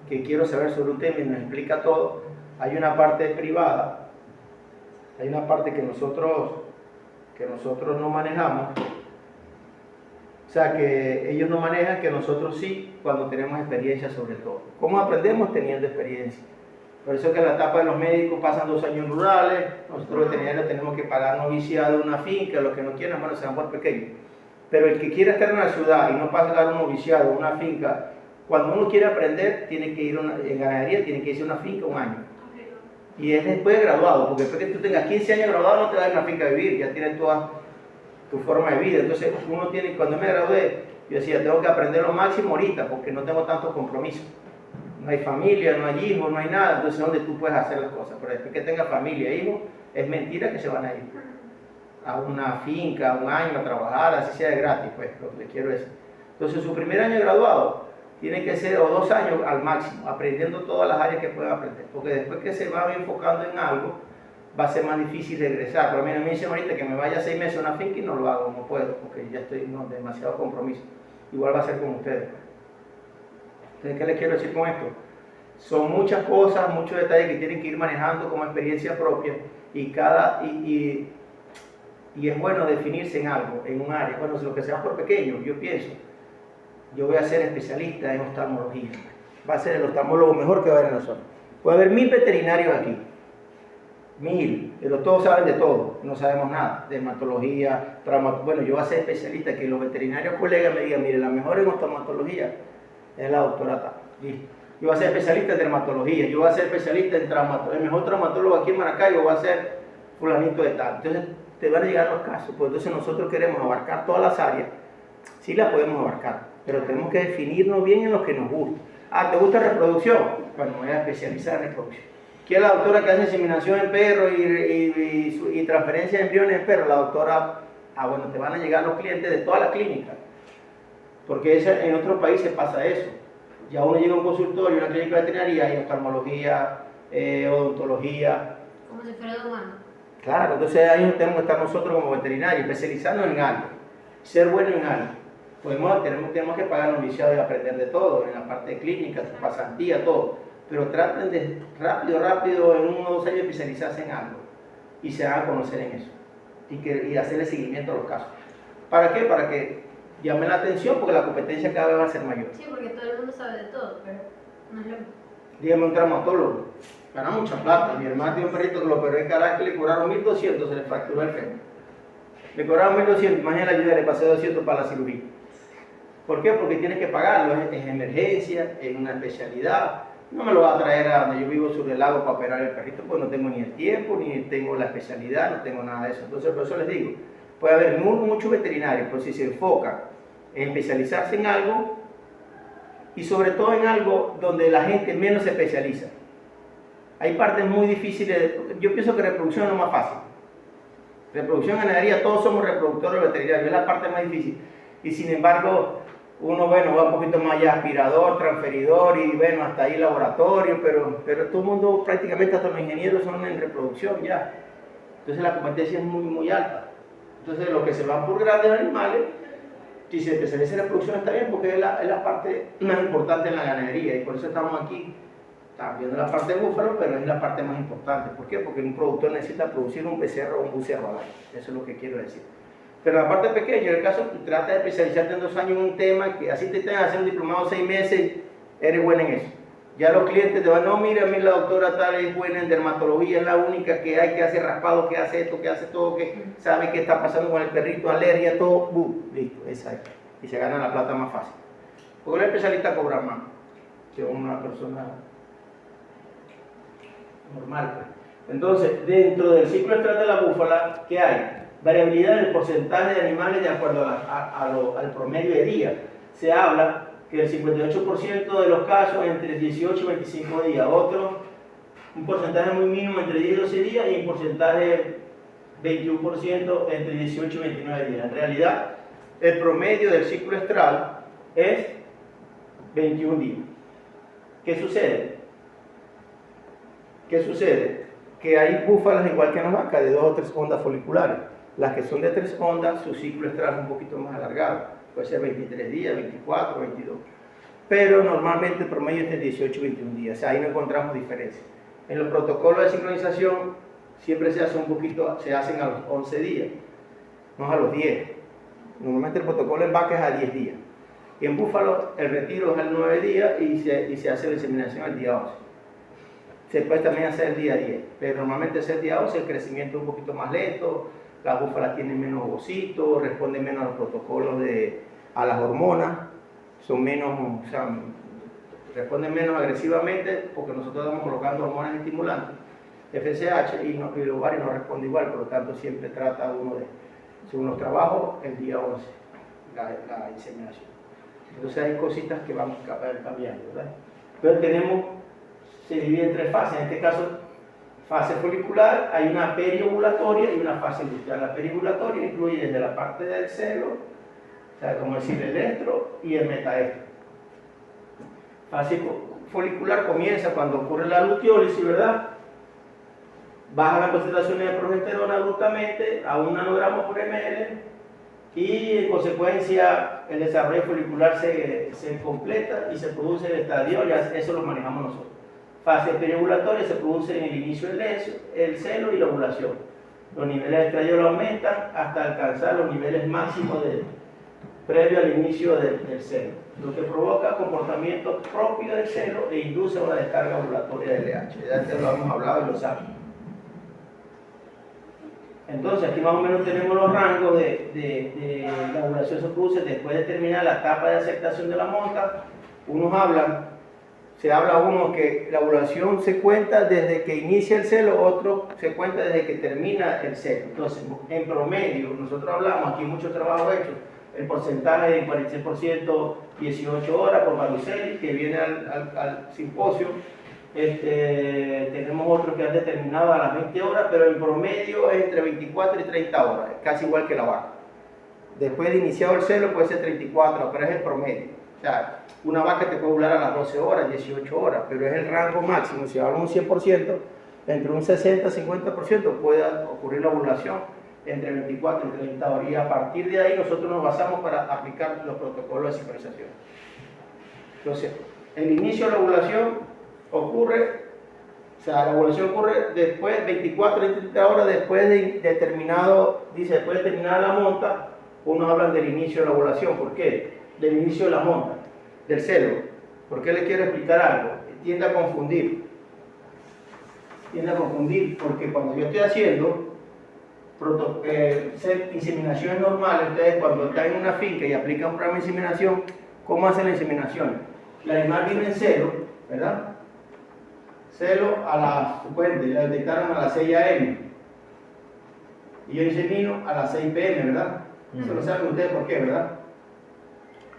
que quiero saber sobre un tema y nos explica todo, hay una parte privada, hay una parte que nosotros no manejamos, o sea que ellos no manejan, que nosotros sí, cuando tenemos experiencia sobre todo. ¿Cómo aprendemos? Teniendo experiencia. Por eso que en la etapa de los médicos pasan 2 años rurales, nosotros veterinarios tenemos que pagar noviciado de una finca, los que no quieran, bueno, se van por pequeños. Pero el que quiera estar en la ciudad y no pagar un noviciado, una finca, cuando uno quiere aprender, tiene que ir en ganadería, tiene que irse a una finca 1 año. Y es después de graduado, porque después que tú tengas 15 años graduado no te vas a ir a una finca a vivir, ya tienes toda tu forma de vida. Entonces uno tiene, cuando me gradué, yo decía, tengo que aprender lo máximo ahorita, porque no tengo tantos compromisos. No hay familia, no hay hijos, no hay nada, entonces ¿dónde tú puedes hacer las cosas? Pero después que tengas familia e hijos, es mentira que se van a ir a una finca, 1 año a trabajar, así sea de gratis, pues, lo que les quiero decir. Entonces su primer año de graduado tiene que ser, o 2 años al máximo, aprendiendo todas las áreas que puedan aprender, porque después que se va enfocando en algo, va a ser más difícil regresar. Pero mira, me dicen ahorita que me vaya 6 meses a una finca y no lo hago, no puedo, porque ya estoy demasiado compromiso. Igual va a ser con ustedes. Entonces, ¿qué les quiero decir con esto? Son muchas cosas, muchos detalles que tienen que ir manejando como experiencia propia, y es bueno definirse en algo, en un área. Bueno, lo que sea por pequeño, yo pienso, yo voy a ser especialista en oftalmología. Va a ser el oftalmólogo mejor que va a haber en nosotros. Puede haber 1000 veterinarios aquí. 1000, pero todos saben de todo, no sabemos nada, dermatología, bueno, yo voy a ser especialista, que los veterinarios colegas me digan, mire, la mejor en oftalmatología es la doctora Tata. Yo voy a ser especialista en dermatología, yo voy a ser especialista en traumatología, el mejor traumatólogo aquí en Maracaibo va a ser fulanito de tal. Entonces te van a llegar los casos, pues entonces nosotros queremos abarcar todas las áreas, sí las podemos abarcar, pero tenemos que definirnos bien en lo que nos gusta. ¿Te gusta reproducción? Bueno, me voy a especializar en reproducción. ¿Quién es la doctora que hace inseminación en perros y transferencia de embriones en perros? La doctora, bueno, te van a llegar los clientes de todas las clínicas, porque en otros países pasa eso. Ya uno llega a un consultorio, una clínica veterinaria, hay oftalmología, odontología. Como si fuera de humano. Claro, entonces ahí tenemos que estar nosotros como veterinarios, especializarnos en algo, ser bueno en algo. Tenemos que pagar noviciado y aprender de todo, en la parte de clínica, pasantía, todo. Pero traten de rápido, en 1 o 2 años especializarse en algo y se hagan a conocer en eso y hacerle seguimiento a los casos. ¿Para qué? Para que llamen la atención, porque la competencia cada vez va a ser mayor. Sí, porque todo el mundo sabe de todo, pero no es lo mismo. Dígame un traumatólogo, gana mucha plata. Mi hermano tiene un perrito que lo operó en Caracas y le cobraron 1.200, se le fracturó el fémur. Le cobraron 1.200, imagínate la ayuda, le pasé 200 para la cirugía. ¿Por qué? Porque tienes que pagarlo, es emergencia, es una especialidad. No me lo va a traer a donde yo vivo sobre el lago para operar el perrito, porque no tengo ni el tiempo, ni tengo la especialidad, no tengo nada de eso. Entonces, por eso les digo, puede haber muchos veterinarios, pero si se enfocan en especializarse en algo, y sobre todo en algo donde la gente menos se especializa. Hay partes muy difíciles, yo pienso que reproducción es lo más fácil. Reproducción, ganadería, todos somos reproductores veterinarios, es la parte más difícil. Y sin embargo, Uno, bueno, va un poquito más allá, aspirador, transferidor y bueno, hasta ahí laboratorio, pero todo el mundo, prácticamente hasta los ingenieros son en reproducción ya. Entonces la competencia es muy, muy alta. Entonces los que se van por grandes animales, si se especializa en reproducción está bien porque es la parte más importante en la ganadería y por eso estamos aquí. Estamos viendo la parte de búfalo, pero es la parte más importante. ¿Por qué? Porque un productor necesita producir un becerro o un bucerro al año. Eso es lo que quiero decir. Pero la parte pequeña, en el caso, tú tratas de especializarte en 2 años en un tema que así te estén haciendo un diplomado 6 meses, eres buena en eso. Ya los clientes te van, no, mira, a mí la doctora tal es buena en dermatología, es la única que hay, que hace raspado, que hace esto, que hace todo, que sabe qué está pasando con el perrito, alergia, todo, listo, esa es. Y se gana la plata más fácil. Porque el especialista cobra más que una persona normal. Pues. Entonces, dentro del ciclo estral de la búfala, ¿qué hay? Variabilidad en el porcentaje de animales de acuerdo al promedio de día. Se habla que el 58% de los casos entre 18 y 25 días, otro, un porcentaje muy mínimo entre 10 y 12 días y un porcentaje 21% entre 18 y 29 días. En realidad, el promedio del ciclo estral es 21 días. ¿Qué sucede? ¿Qué sucede? Que hay búfalas igual que en las vacas de 2 o 3 ondas foliculares. Las que son de 3 ondas, su ciclo estral es un poquito más alargado. Puede ser 23 días, 24, 22. Pero normalmente el promedio es de 18 y 21 días. O sea, ahí no encontramos diferencia. En los protocolos de sincronización siempre se hace un poquito, se hacen a los 11 días, no a los 10. Normalmente el protocolo en vaca es a 10 días. Y en búfalo el retiro es al 9 días y se hace la inseminación al día 11. Se puede también hacer el día 10, pero normalmente es el día 11, el crecimiento es un poquito más lento, las búfalas tienen menos ovocitos, responden menos a los protocolos a las hormonas, son menos, o sea, responden menos agresivamente porque nosotros estamos colocando hormonas estimulantes, FSH, y el ovario no responde igual, por lo tanto siempre trata uno de, según los trabajos, el día 11, la inseminación. Entonces hay cositas que van cambiando, ¿verdad? Entonces se divide en 3 fases, en este caso fase folicular, hay una periovulatoria y una fase industrial. La periovulatoria incluye desde la parte del celo, o sea, como decir el estro y el metaestro. Fase folicular comienza cuando ocurre la luteólisis, ¿verdad? Baja la concentración de progesterona abruptamente a 1 nanogramo por ml y en consecuencia el desarrollo folicular se completa y se produce el estradiol, ya eso lo manejamos nosotros. Fase periovulatoria se produce en el inicio del celo y la ovulación. Los niveles de estradiol aumentan hasta alcanzar los niveles máximos previo al inicio del celo, lo que provoca comportamiento propio del celo e induce una descarga ovulatoria de LH. Ya te lo hemos hablado y lo saben. Entonces aquí más o menos tenemos los rangos de la ovulación se produce después de terminar la etapa de aceptación de la monta. Se habla uno que la ovulación se cuenta desde que inicia el celo, otro se cuenta desde que termina el celo. Entonces, en promedio, nosotros hablamos, aquí hay mucho trabajo hecho, el porcentaje de 46%, 18 horas por Baruselli, que viene al simposio. Tenemos otros que han determinado a las 20 horas, pero en promedio es entre 24 y 30 horas, casi igual que la vaca. Después de iniciado el celo puede ser 34, pero es el promedio. O sea, una vaca te puede ovular a las 12 horas, 18 horas, pero es el rango máximo. Si hablamos un 100%, entre un 60 y 50% puede ocurrir la ovulación entre 24 y 30 horas. Y a partir de ahí nosotros nos basamos para aplicar los protocolos de sincronización. Entonces, el inicio de la ovulación ocurre, la ovulación ocurre después, 24 y 30 horas después después de terminar la monta. Unos hablan del inicio de la ovulación. ¿Por qué? Del inicio de la monta, del celo. ¿Por qué le quiero explicar algo? Tiende a confundir porque cuando yo estoy haciendo inseminaciones normales, ustedes cuando están en una finca y aplican un programa de inseminación, ¿cómo hacen la inseminación? El animal vive en celo, ¿verdad? Celo la detectaron a las 6 a.m. y yo insemino a las 6 p.m., ¿verdad? Eso lo saben ustedes por qué, ¿verdad?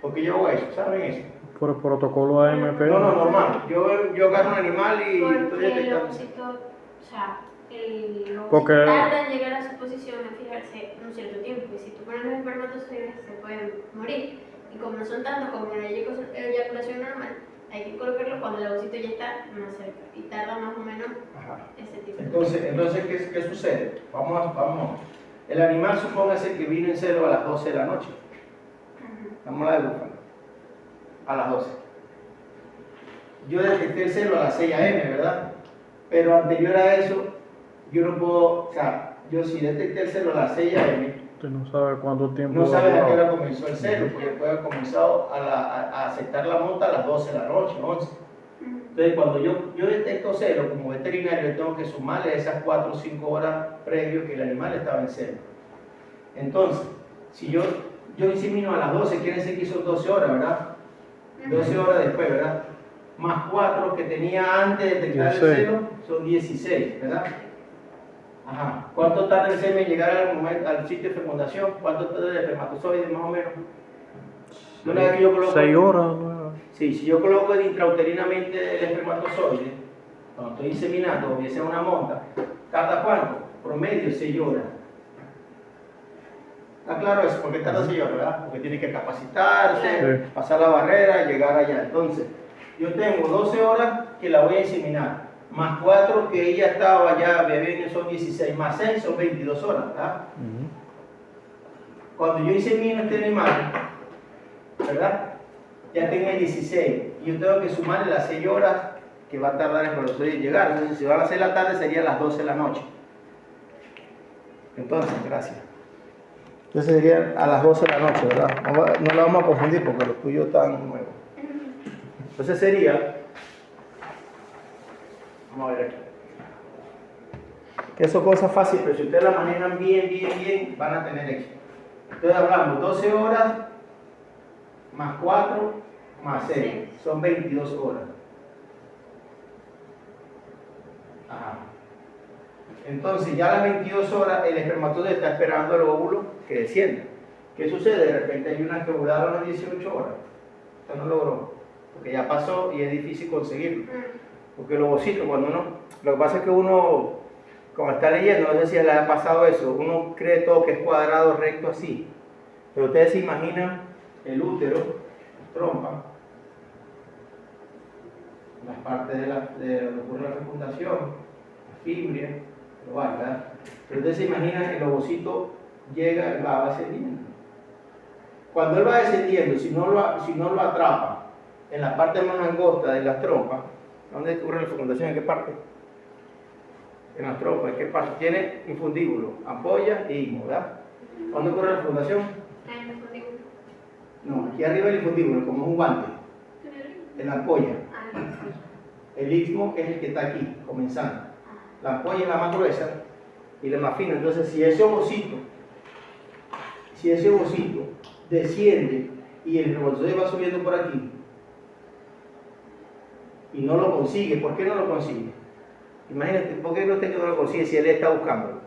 Porque yo hago eso, ¿saben eso? Por el protocolo AMP. No, normal. Yo agarro un animal y Porque estoy el detectando. ovocito, o sea, el ovocito Porque- tarda en llegar a su posición, a fijarse un cierto tiempo. Y si tú pones los espermatozoides, se pueden morir. Y como no son tantos como en la eyaculación normal, hay que colocarlos cuando el ovocito ya está más cerca. Y tarda más o menos Ajá. ese tipo de Entonces ¿qué sucede? Vamos. El animal, supóngase que vino en celo a las 12 de la noche. Vamos a la de búfalo. A las 12. Yo detecté el celo a las 6 a.m., ¿verdad? Pero anterior a eso, yo no puedo, o sea, yo si detecté el celo a las 6 a.m., Usted no sabe cuánto tiempo no sabes a qué durado. hora comenzó el celo, porque puede haber comenzado a aceptar la mota a las 12 de la noche, 11. Entonces, cuando yo detecto celo, como veterinario, tengo que sumarle esas 4 o 5 horas previos que el animal estaba en celo. Entonces, si yo insemino a las 12, quiere decir que hizo 12 horas, ¿verdad? 12 horas después, ¿verdad? Más 4 que tenía antes de detectar el 16. celo, son 16, ¿verdad? Ajá. ¿Cuánto tarda el semen en llegar al sitio de fecundación? ¿Cuánto tarda el espermatozoide, más o menos? Una vez que yo coloco 6 horas, 9 horas. Sí, si yo coloco intrauterinamente el espermatozoide, cuando estoy inseminando, o bien sea una monta, ¿tarda cuánto? Promedio 6 horas. ¿Está claro eso? Porque tarda 6 horas, ¿verdad? Porque tiene que capacitarse, Sí. pasar la barrera y llegar allá. Entonces, yo tengo 12 horas que la voy a inseminar, más 4 que ella estaba ya bebiendo, son 16, más 6 son 22 horas, ¿verdad? Cuando yo insemino este animal, ¿verdad? Ya tengo 16 y yo tengo que sumarle las 6 horas que va a tardar el espermatozoide en llegar. Entonces, si van a ser la tarde, serían las 12 de la noche. Entonces, gracias. Entonces serían a las 12 de la noche, ¿verdad? No la vamos a confundir porque los tuyos están nuevos. Entonces sería, vamos a ver aquí. Que eso es cosa fácil, pero si ustedes la manejan bien, van a tener éxito. Entonces hablamos 12 horas más 4 más 6, son 22 horas. Ajá. Entonces ya a las 22 horas el espermatozoide está esperando el óvulo que descienda. ¿Qué sucede? De repente hay unas que ovularon a las 18 horas. Esto no logró, porque ya pasó y es difícil conseguirlo. Porque el ovocito, lo que pasa es que uno, como está leyendo, no sé si le ha pasado eso, uno cree todo que es cuadrado, recto, así. Pero ustedes se imaginan el útero, trompa, las partes de donde ocurre la fecundación, la fibria, global, ¿verdad? Pero ustedes se imaginan que el ovocito llega y va descendiendo. Cuando él va descendiendo, si no lo atrapa en la parte más angosta de las trompas, ¿dónde ocurre la fecundación? ¿En qué parte? En las trompas, ¿en qué parte? Tiene infundíbulo, ampolla y istmo, ¿verdad? ¿Dónde ocurre la fecundación? No, aquí arriba el infundíbulo, como un guante, en la ampolla. El istmo es el que está aquí, comenzando. La ampolla es la más gruesa y la más fina. Entonces, si ese ovocito desciende y el espermatozoide va subiendo por aquí y no lo consigue, ¿por qué no lo consigue? Imagínate, ¿por qué no lo consigue si él está buscándolo?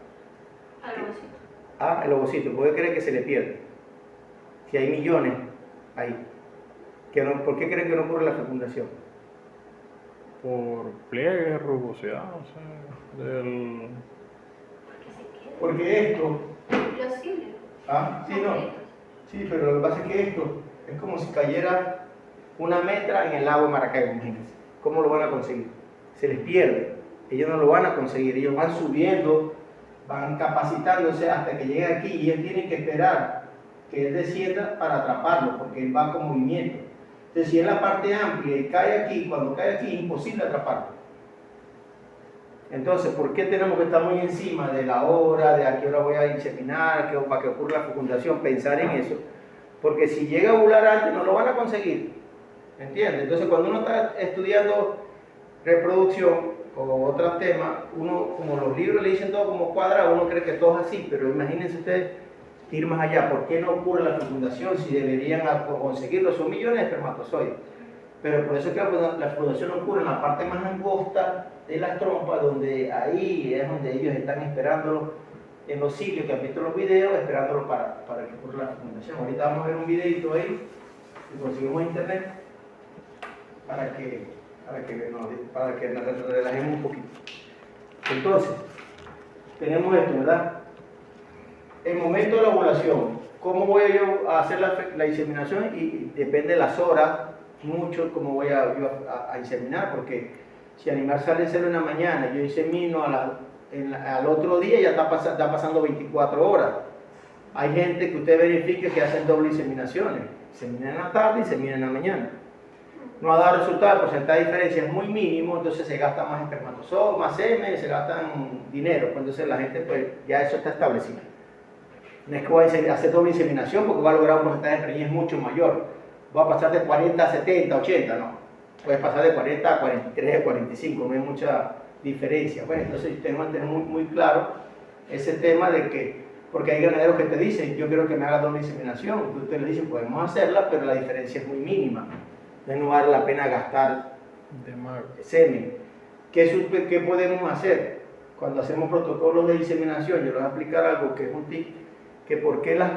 El ovocito, ¿por qué cree que se le pierde? Si hay millones ahí. ¿Por qué creen que no ocurre la fecundación? Por pliegue, rugosidad, no sé, Porque esto... Los cilios. Sí, no. Sí, pero lo que pasa es que esto es como si cayera una metra en el lago de Maracaibo, imagínense. ¿Cómo lo van a conseguir? Se les pierde. Ellos no lo van a conseguir. Ellos van subiendo, van capacitándose hasta que llegue aquí y ellos tienen que esperar que él descienda para atraparlo, porque él va con movimiento. Entonces, si es la parte amplia y cae aquí, cuando cae aquí es imposible atraparlo. Entonces, ¿por qué tenemos que estar muy encima de la hora, de a qué hora voy a inseminar, para que ocurra la fecundación? Pensar en eso. Porque si llega a ovular antes, no lo van a conseguir. ¿Entiendes? Entonces, cuando uno está estudiando reproducción o otros temas, uno, como los libros le dicen todo como cuadrado, uno cree que todo es así, pero imagínense ustedes ir más allá. ¿Por qué no ocurre la fecundación si deberían conseguirlo? Son millones de espermatozoides. Pero por eso es que la fecundación ocurre en la parte más angosta de las trompas, donde ahí es donde ellos están esperándolo en los sitios que han visto los videos, esperándolo para que ocurra la fecundación. Ahorita vamos a ver un videito ahí, que conseguimos en internet, para que nos relajemos un poquito. Entonces, tenemos esto, ¿verdad? el momento de la ovulación, ¿cómo voy yo a hacer la inseminación? Y depende de las horas, mucho cómo voy yo a inseminar, porque si el animal sale cero en la mañana y yo insemino al otro día, ya está pasando 24 horas. Hay gente que usted verifique que hacen doble inseminaciones, inseminan en la tarde y inseminan en la mañana. No ha dado resultado, el porcentaje de diferencia es muy mínimo, entonces se gasta más espermatozoides, más semen, se gastan dinero, entonces la gente, pues ya eso está establecido. No es que voy a hacer doble inseminación porque va a lograr un porcentaje de preñez mucho mayor. Va a pasar de 40 a 70, 80, no. Puede pasar de 40 a 43, a 45, no hay mucha diferencia. Bueno, entonces tenemos que tener muy claro ese tema de que, porque hay ganaderos que te dicen, yo quiero que me haga doble inseminación. Usted le dice, podemos hacerla, pero la diferencia es muy mínima. No vale la pena gastar semen. ¿Qué podemos hacer? Cuando hacemos protocolos de inseminación, yo les voy a explicar algo que es un tip, que por qué los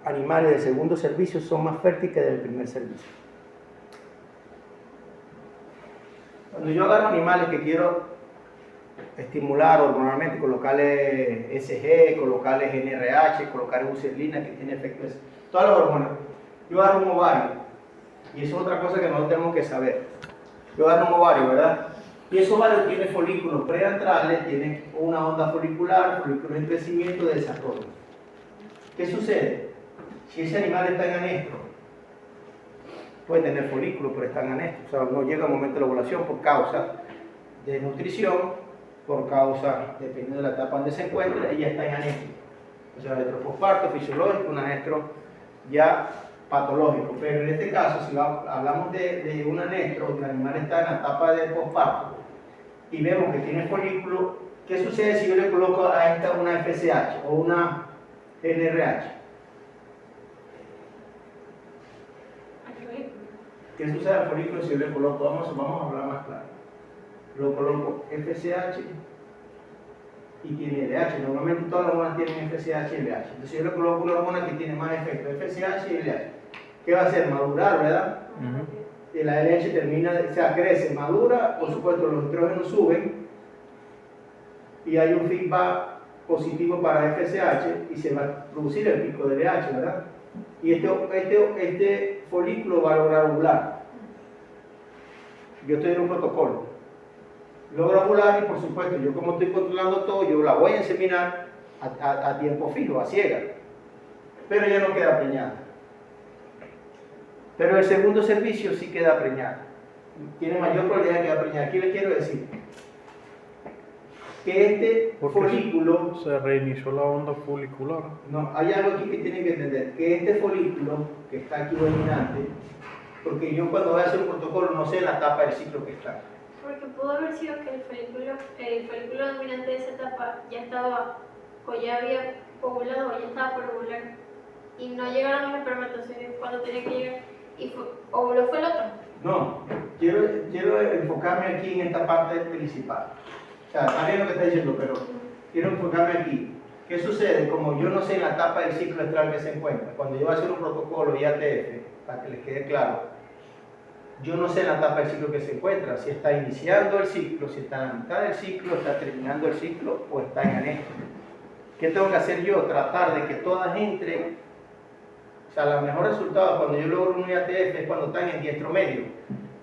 animales del segundo servicio son más fértiles que del primer servicio. Cuando yo agarro animales que quiero estimular hormonalmente, colocarle SG, colocarle NRH, colocarle userlina que tiene efectos, todas las hormonas, yo agarro un ovario. Y eso es otra cosa que nosotros tenemos que saber. Yo agarro un ovario, ¿verdad? Y ese ovario tiene folículos preantrales, tiene una onda folicular, folículos en crecimiento, de desarrollo. ¿Qué sucede? Si ese animal está en anestro, puede tener folículos, pero está en anestro. O sea, no llega el momento de la ovulación por causa de nutrición, por causa, dependiendo de la etapa donde se encuentra, ella está en anestro. O sea, anestro posparto, fisiológico, un anestro ya patológico, pero en este caso, si hablamos de un anestro, donde el animal está en la etapa de posparto y vemos que tiene folículo, ¿qué sucede si yo le coloco a esta una FSH o una NRH? ¿Qué sucede al folículo si yo le coloco? Vamos a hablar más claro. Lo coloco FSH y tiene LH. Normalmente todas las hormonas tienen FSH y LH. Entonces yo le coloco una hormona que tiene más efecto, FSH y LH. ¿Qué va a hacer? Madurar, ¿verdad? Y la LH termina, o sea, crece, madura, por supuesto los estrógenos suben y hay un feedback positivo para FSH y se va a producir el pico de LH, ¿verdad? Y este folículo va a lograr ovular. Yo estoy en un protocolo. Logra ovular y por supuesto, yo como estoy controlando todo, yo la voy a inseminar a tiempo fijo, a ciega. Pero ya no queda preñada. Pero el segundo servicio sí queda preñada. Tiene mayor probabilidad de quedar preñada. ¿Qué les quiero decir? Que este folículo... Se reinició la onda folicular. No, hay algo aquí que tienen que entender. Que este folículo que está aquí dominante, porque yo cuando voy a hacer un protocolo no sé la etapa del ciclo que está. Porque pudo haber sido que el folículo dominante de esa etapa ya estaba, o ya había ovulado, o ya estaba por ovular, y no llegaron los espermatozoides cuando tenía que llegar, y ovuló fue el otro. No, quiero enfocarme aquí en esta parte principal. O sea, está bien lo que está diciendo, pero quiero enfocarme aquí. ¿Qué sucede? Como yo no sé en la etapa del ciclo estral que se encuentra, cuando yo voy a hacer un protocolo IATF, para que les quede claro, yo no sé en la etapa del ciclo que se encuentra, si está iniciando el ciclo, si está en la mitad del ciclo, está terminando el ciclo o está en anestro. ¿Qué tengo que hacer yo? Tratar de que todas entren. O sea, el mejor resultado cuando yo logro un IATF es cuando están en diestro medio.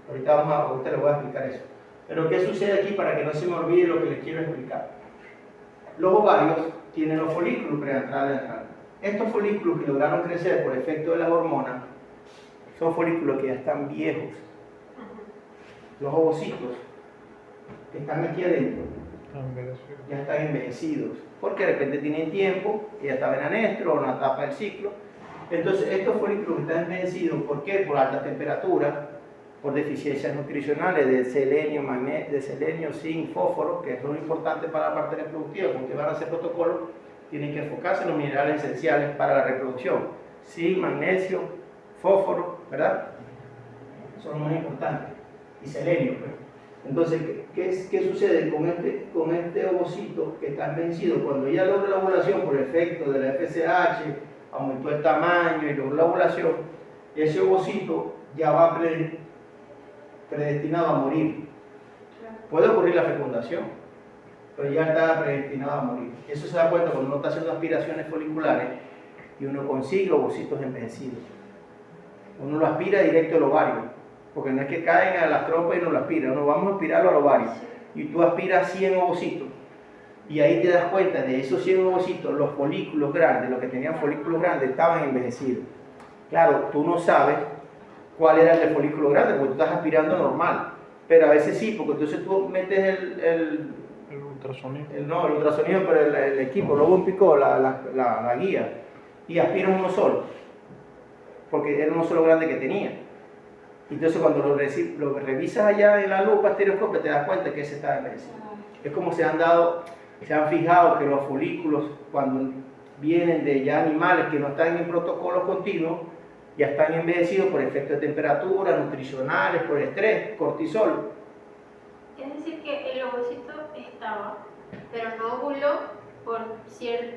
Ahorita les voy a explicar eso. Pero ¿qué sucede aquí para que no se me olvide lo que les quiero explicar? Los ovarios tienen los folículos preantrales y antrales. Estos folículos que lograron crecer por efecto de las hormonas son folículos que ya están viejos. Los ovocitos que están aquí adentro ya están envejecidos, porque de repente tienen tiempo, ya estaban en anestro o en una etapa del ciclo. Entonces estos folículos están envejecidos, ¿por qué? Por alta temperatura, por deficiencias nutricionales de selenio, zinc, fósforo, que son importantes para la parte reproductiva. Como ustedes van a hacer protocolos, tienen que enfocarse en los minerales esenciales para la reproducción: zinc, magnesio, fósforo, ¿verdad? Son muy importantes. Y selenio, pues. Entonces, ¿qué sucede con este ovocito que está vencido? Cuando ya logra la ovulación por efecto de la FSH, aumentó el tamaño y logró la ovulación, ese ovocito ya va predestinado a morir. Puede ocurrir la fecundación, pero ya está predestinado a morir. Eso se da cuenta cuando uno está haciendo aspiraciones foliculares y uno consigue ovocitos envejecidos. Uno lo aspira directo al ovario, porque no es que caen a las trompas y uno lo aspira, no, vamos a aspirarlo al ovario. Y tú aspiras 100 ovocitos, y ahí te das cuenta de esos 100 ovocitos, los folículos grandes, los que tenían folículos grandes, estaban envejecidos. Claro, tú no sabes cuál era el de folículo grande, porque tú estás aspirando normal, pero a veces sí, porque entonces tú metes El ultrasonido. el ultrasonido, pero el equipo, luego un pico, la guía, y aspiras uno solo, porque era uno solo grande que tenía. Entonces cuando lo revisas allá en la lupa estereoscópica te das cuenta que ese está envejecido. Es como se han fijado que los folículos cuando vienen de ya animales que no están en protocolos continuos, ya están envejecidos por efectos de temperatura, nutricionales, por estrés, cortisol. Es decir, que el ovocito estaba, pero no ovuló por cierto...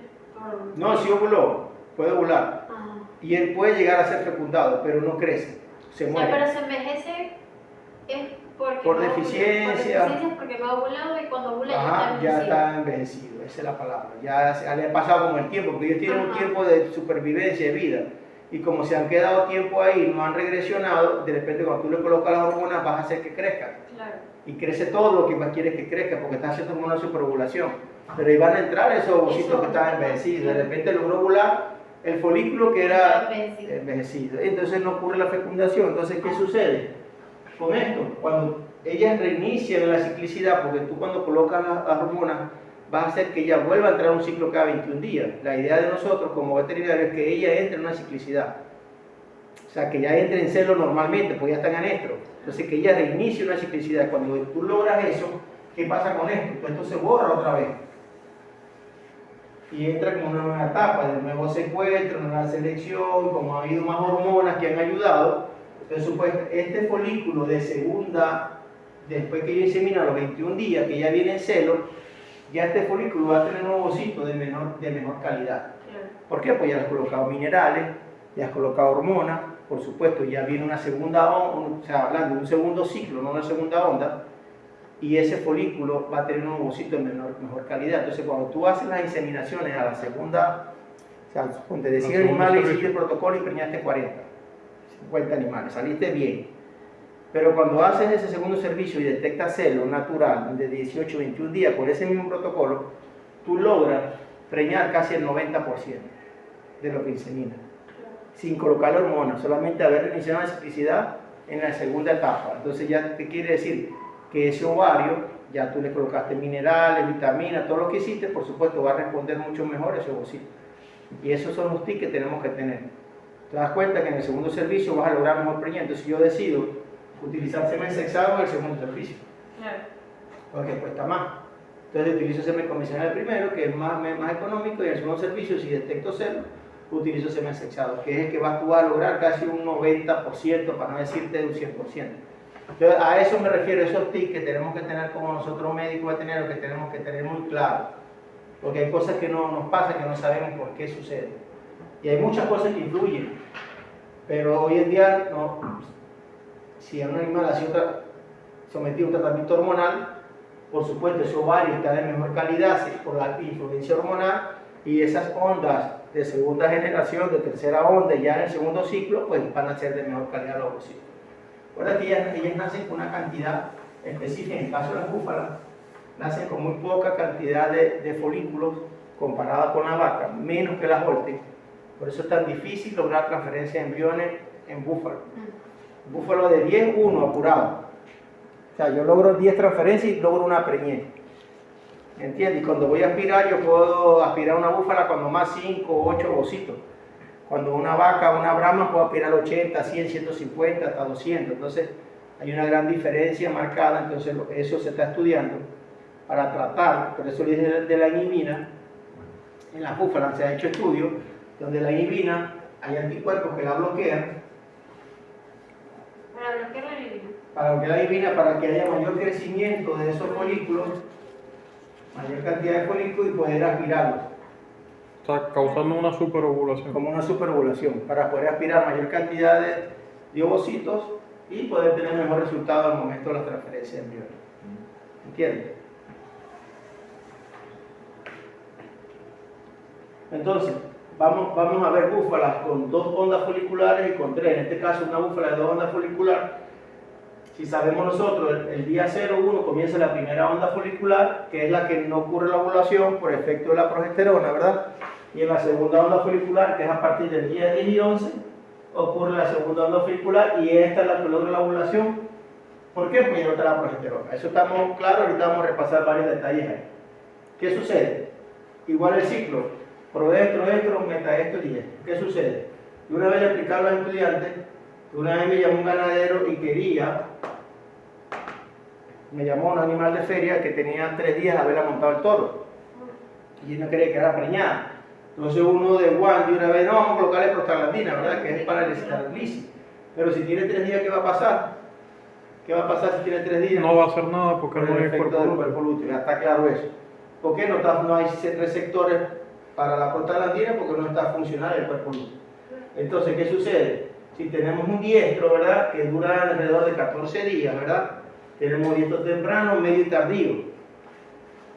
No, sí ovuló, puede ovular. Ajá. Y él puede llegar a ser fecundado, pero no crece, se O sea, muere. pero se envejece es porque Por no ovuló, deficiencia. por deficiencias porque no ha ovulado y cuando ovula Ajá, ya ya está está envejecido, esa es la palabra. Ya le ha pasado como el tiempo, porque ellos tienen un tiempo de supervivencia, de vida. Y como se han quedado tiempo ahí, no han regresionado, de repente cuando tú le colocas las hormonas vas a hacer que crezcan. Claro. Y crece todo lo que más quieres que crezca, porque estás haciendo como una superovulación. Pero ahí van a entrar esos ovocitos que estaban envejecidos. De repente logró ovular el folículo que era envejecido. Entonces no ocurre la fecundación. Entonces, ¿qué sucede con esto? Cuando ellas reinician la ciclicidad, porque tú cuando colocas las hormonas vas a hacer que ella vuelva a entrar a un ciclo cada 21 días. La idea de nosotros como veterinarios es que ella entre en una ciclicidad. O sea, que ya entre en celo normalmente, porque ya están en estro. Entonces, que ella reinicie una ciclicidad. Cuando tú logras eso, ¿qué pasa con esto? Pues esto se borra otra vez. Y entra como una nueva etapa, de nuevo secuestro, nueva selección, como ha habido más hormonas que han ayudado. Entonces, pues, este folículo de segunda, después que ella insemina a los 21 días, que ya viene en celo, ya este folículo va a tener un ovocito de mejor calidad. Claro. ¿Por qué? Pues ya has colocado minerales, ya has colocado hormonas, por supuesto, ya viene una segunda onda, o sea, hablando de un segundo ciclo, no una segunda onda, y ese folículo va a tener un ovocito de mejor calidad. Entonces, cuando tú haces las inseminaciones a la segunda, o sea, ponte de 100 animales, hiciste el protocolo y preñaste 40, 50 animales, saliste bien. Pero cuando haces ese segundo servicio y detectas celo natural de 18 21 días por ese mismo protocolo, tú logras preñar casi el 90% de lo que inseminas, sin colocar hormonas, solamente haber iniciado la ciclicidad en la segunda etapa. Entonces, ya te quiere decir que ese ovario, ya tú le colocaste minerales, vitaminas, todo lo que hiciste, por supuesto va a responder mucho mejor ese ovocito. Y esos son los tips que tenemos que tener. Te das cuenta que en el segundo servicio vas a lograr mejor preñar. Entonces, yo decido utilizar semen sexado en el segundo servicio, Claro. porque cuesta más. Entonces utilizo semen convencional primero, que es más económico, y en el segundo servicio, si detecto celo, utilizo semen sexado, que es el que tú vas a lograr casi un 90%, para no decirte un 100%. Entonces, a eso me refiero, esos tips que tenemos que tener como nosotros médicos veterinarios, que tenemos que tener muy claro, porque hay cosas que no nos pasan, que no sabemos por qué sucede. Y hay muchas cosas que influyen, pero hoy en día no. Si a un animal ha sido sometido a un tratamiento hormonal, por supuesto ese ovario está de mejor calidad por la influencia hormonal, y esas ondas de segunda generación, de tercera onda, ya en el segundo ciclo, pues van a ser de mejor calidad los ovocitos. Recuerda que ellas nacen con una cantidad específica, en el caso de las búfalas, nacen con muy poca cantidad de folículos comparada con la vaca, menos que las holten. Por eso es tan difícil lograr transferencia de embriones en búfalos. Búfalo de 10, 1 apurado. O sea, yo logro 10 transferencias y logro una preñez. ¿Entiendes? Y cuando voy a aspirar, yo puedo aspirar una búfala cuando más 5 o 8 ovocitos. Cuando una vaca, una brahma, puedo aspirar 80, 100, 150, hasta 200. Entonces, hay una gran diferencia marcada. Entonces, eso se está estudiando para tratar. Por eso le dije de la inhibina. En las búfalas se ha hecho estudios donde la inhibina, hay anticuerpos que la bloquean. Para bloquear la inhibina. Para bloquear la inhibina, para que haya mayor crecimiento de esos folículos, mayor cantidad de folículos, y poder aspirarlos. Está causando una superovulación. Como una superovulación, para poder aspirar mayor cantidad de ovocitos y poder tener mejor resultado al momento de la transferencia de embriones. ¿Entiendes? Entonces, vamos a ver búfalas con 2 ondas foliculares y con 3. En este caso, una búfala de 2 ondas foliculares. Si sabemos nosotros, el día 0-1 comienza la primera onda folicular, que es la que no ocurre la ovulación por efecto de la progesterona, ¿verdad? Y en la segunda onda folicular, que es a partir del día 10 y 11, ocurre la segunda onda folicular y esta es la que logra la ovulación. ¿Por qué? Porque ya no está la progesterona. Eso estamos claros, ahorita vamos a repasar varios detalles ahí. ¿Qué sucede? Igual el ciclo, proestro, metaestro y estro. ¿Qué sucede? Y una vez le explicaron a los estudiantes, una vez me llamó un ganadero y me llamó un animal de feria que tenía 3 días de haberla montado el toro. Y él no quería que era preñada. Entonces uno de Juan de una vez, no, vamos a colocarle prostaglandina, ¿verdad? Que es para el establici. Pero si tiene 3 días, ¿qué va a pasar? ¿Qué va a pasar si tiene 3 días? No va a hacer nada porque Por no el hay efecto cuerpo del lúteo. cuerpo lúteo, ya está claro eso. ¿Por qué no hay receptores para la prostaglandina? Porque no está funcional el cuerpo lúteo. Entonces, ¿qué sucede? Si tenemos un diestro, ¿verdad? Que dura alrededor de 14 días, ¿verdad? Tenemos diestro temprano, medio y tardío.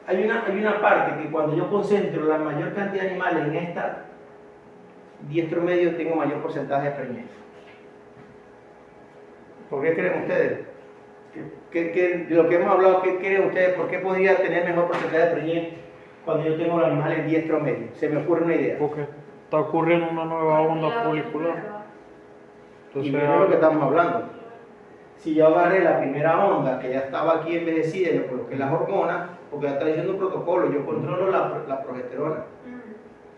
Hay una parte que cuando yo concentro la mayor cantidad de animales en esta diestro medio, tengo mayor porcentaje de preñez. ¿Por qué creen ustedes? De lo que hemos hablado, ¿qué creen ustedes? ¿Por qué podría tener mejor porcentaje de preñez cuando yo tengo los animales en diestro medio? Se me ocurre una idea. Porque está ocurriendo una nueva onda folicular. Y Entonces, miren lo que estamos hablando. Si yo agarré la primera onda que ya estaba aquí envejecida y le coloqué las hormonas, porque ya está diciendo un protocolo, yo controlo la progesterona,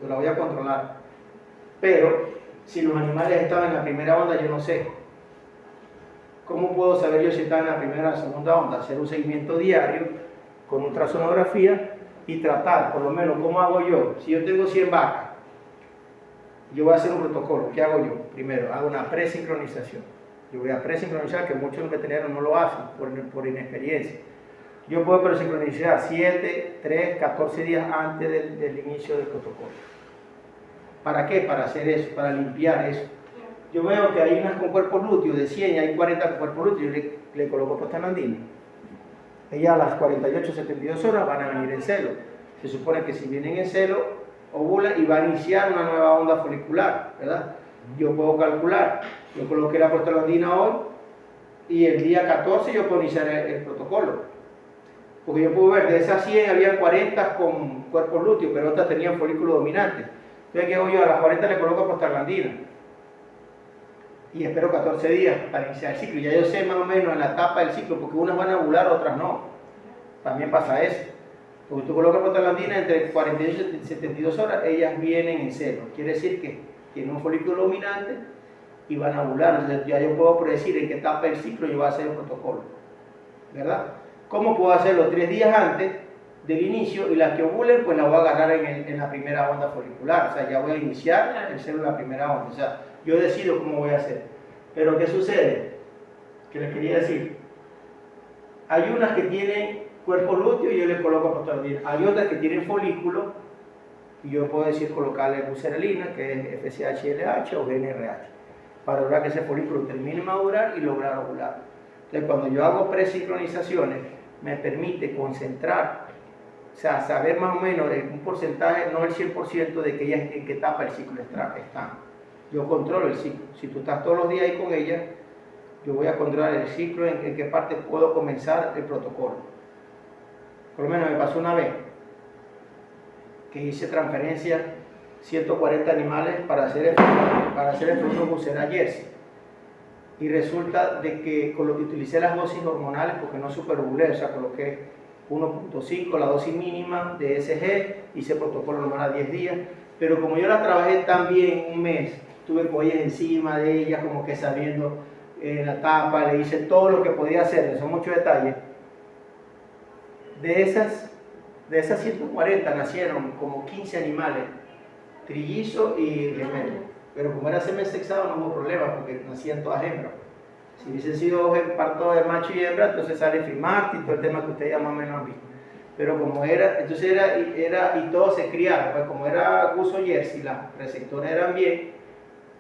yo la voy a controlar. Pero si los animales estaban en la primera onda, yo no sé. ¿Cómo puedo saber yo si están en la primera o la segunda onda? Hacer un seguimiento diario con ultrasonografía y tratar, por lo menos, ¿cómo hago yo? Si yo tengo 100 vacas, yo voy a hacer un protocolo. ¿Qué hago yo? Primero, hago una presincronización. Yo voy a presincronizar, que muchos veterinarios no lo hacen por inexperiencia. Yo puedo presincronizar 7, 3, 14 días antes del inicio del protocolo. ¿Para qué? Para hacer eso, para limpiar eso. Yo veo que hay unas con cuerpo lúteo de 100 y hay 40 con cuerpo lúteo, yo le coloco prostaglandina. Ellas a las 48, 72 horas van a venir en celo. Se supone que si vienen en celo, ovula y va a iniciar una nueva onda folicular, ¿verdad? Yo puedo calcular, yo coloqué la prostaglandina hoy y el día 14 yo puedo iniciar el protocolo. Porque yo puedo ver, de esas 100 había 40 con cuerpo lúteo, pero otras tenían folículo dominante. Entonces, ¿qué hago yo? A las 40 le coloco prostaglandina. Y espero 14 días para iniciar el ciclo. Ya yo sé más o menos en la etapa del ciclo, porque unas van a ovular, otras no. También pasa eso. Porque tú colocas prostaglandina entre 48 y 72 horas, ellas vienen en celo. Quiere decir que tienen un folículo dominante y van a ovular. Entonces ya yo puedo predecir en qué etapa del ciclo yo voy a hacer el protocolo. ¿Verdad? ¿Cómo puedo hacerlo? 3 días antes del inicio, y las que ovulen pues las voy a agarrar en la primera onda folicular. O sea, ya voy a iniciar el celo en la primera onda. O sea, yo decido cómo voy a hacer. Pero ¿qué sucede? Que les quería decir, hay unas que tienen cuerpo lúteo y yo les coloco prostaglandina. Hay otras que tienen folículo y yo puedo decir colocarle buserelina, que es FSH-LH o GnRH, para lograr que ese folículo termine de madurar y lograr ovular. Entonces, cuando yo hago presincronizaciones, me permite concentrar, o sea, saber más o menos un porcentaje, no el 100% de que ellas en qué etapa del ciclo están. Yo controlo el ciclo. Si tú estás todos los días ahí con ella, yo voy a controlar el ciclo en qué parte puedo comenzar el protocolo. Por lo menos me pasó una vez que hice transferencia 140 animales para hacer el fruto bucera jersey. Y resulta de que utilicé las dosis hormonales porque no superovulé, o sea, coloqué 1.5, la dosis mínima de ESG, hice protocolo normal a 10 días, pero como yo la trabajé tan bien un mes, tuve collas encima de ella, como que sabiendo la tapa, le hice todo lo que podía hacer, son muchos detalles. De esas 140 nacieron como 15 animales, trillizos y gemelos. Pero como era semesexado no hubo problema porque nacían todas hembras. Si hubiese sido parto de macho y hembra, entonces sale Frimart y todo el tema que ustedes ya más o menos han visto. Pero como era, entonces y todos se criaron, pues como era Guso Jersey, las receptores eran bien,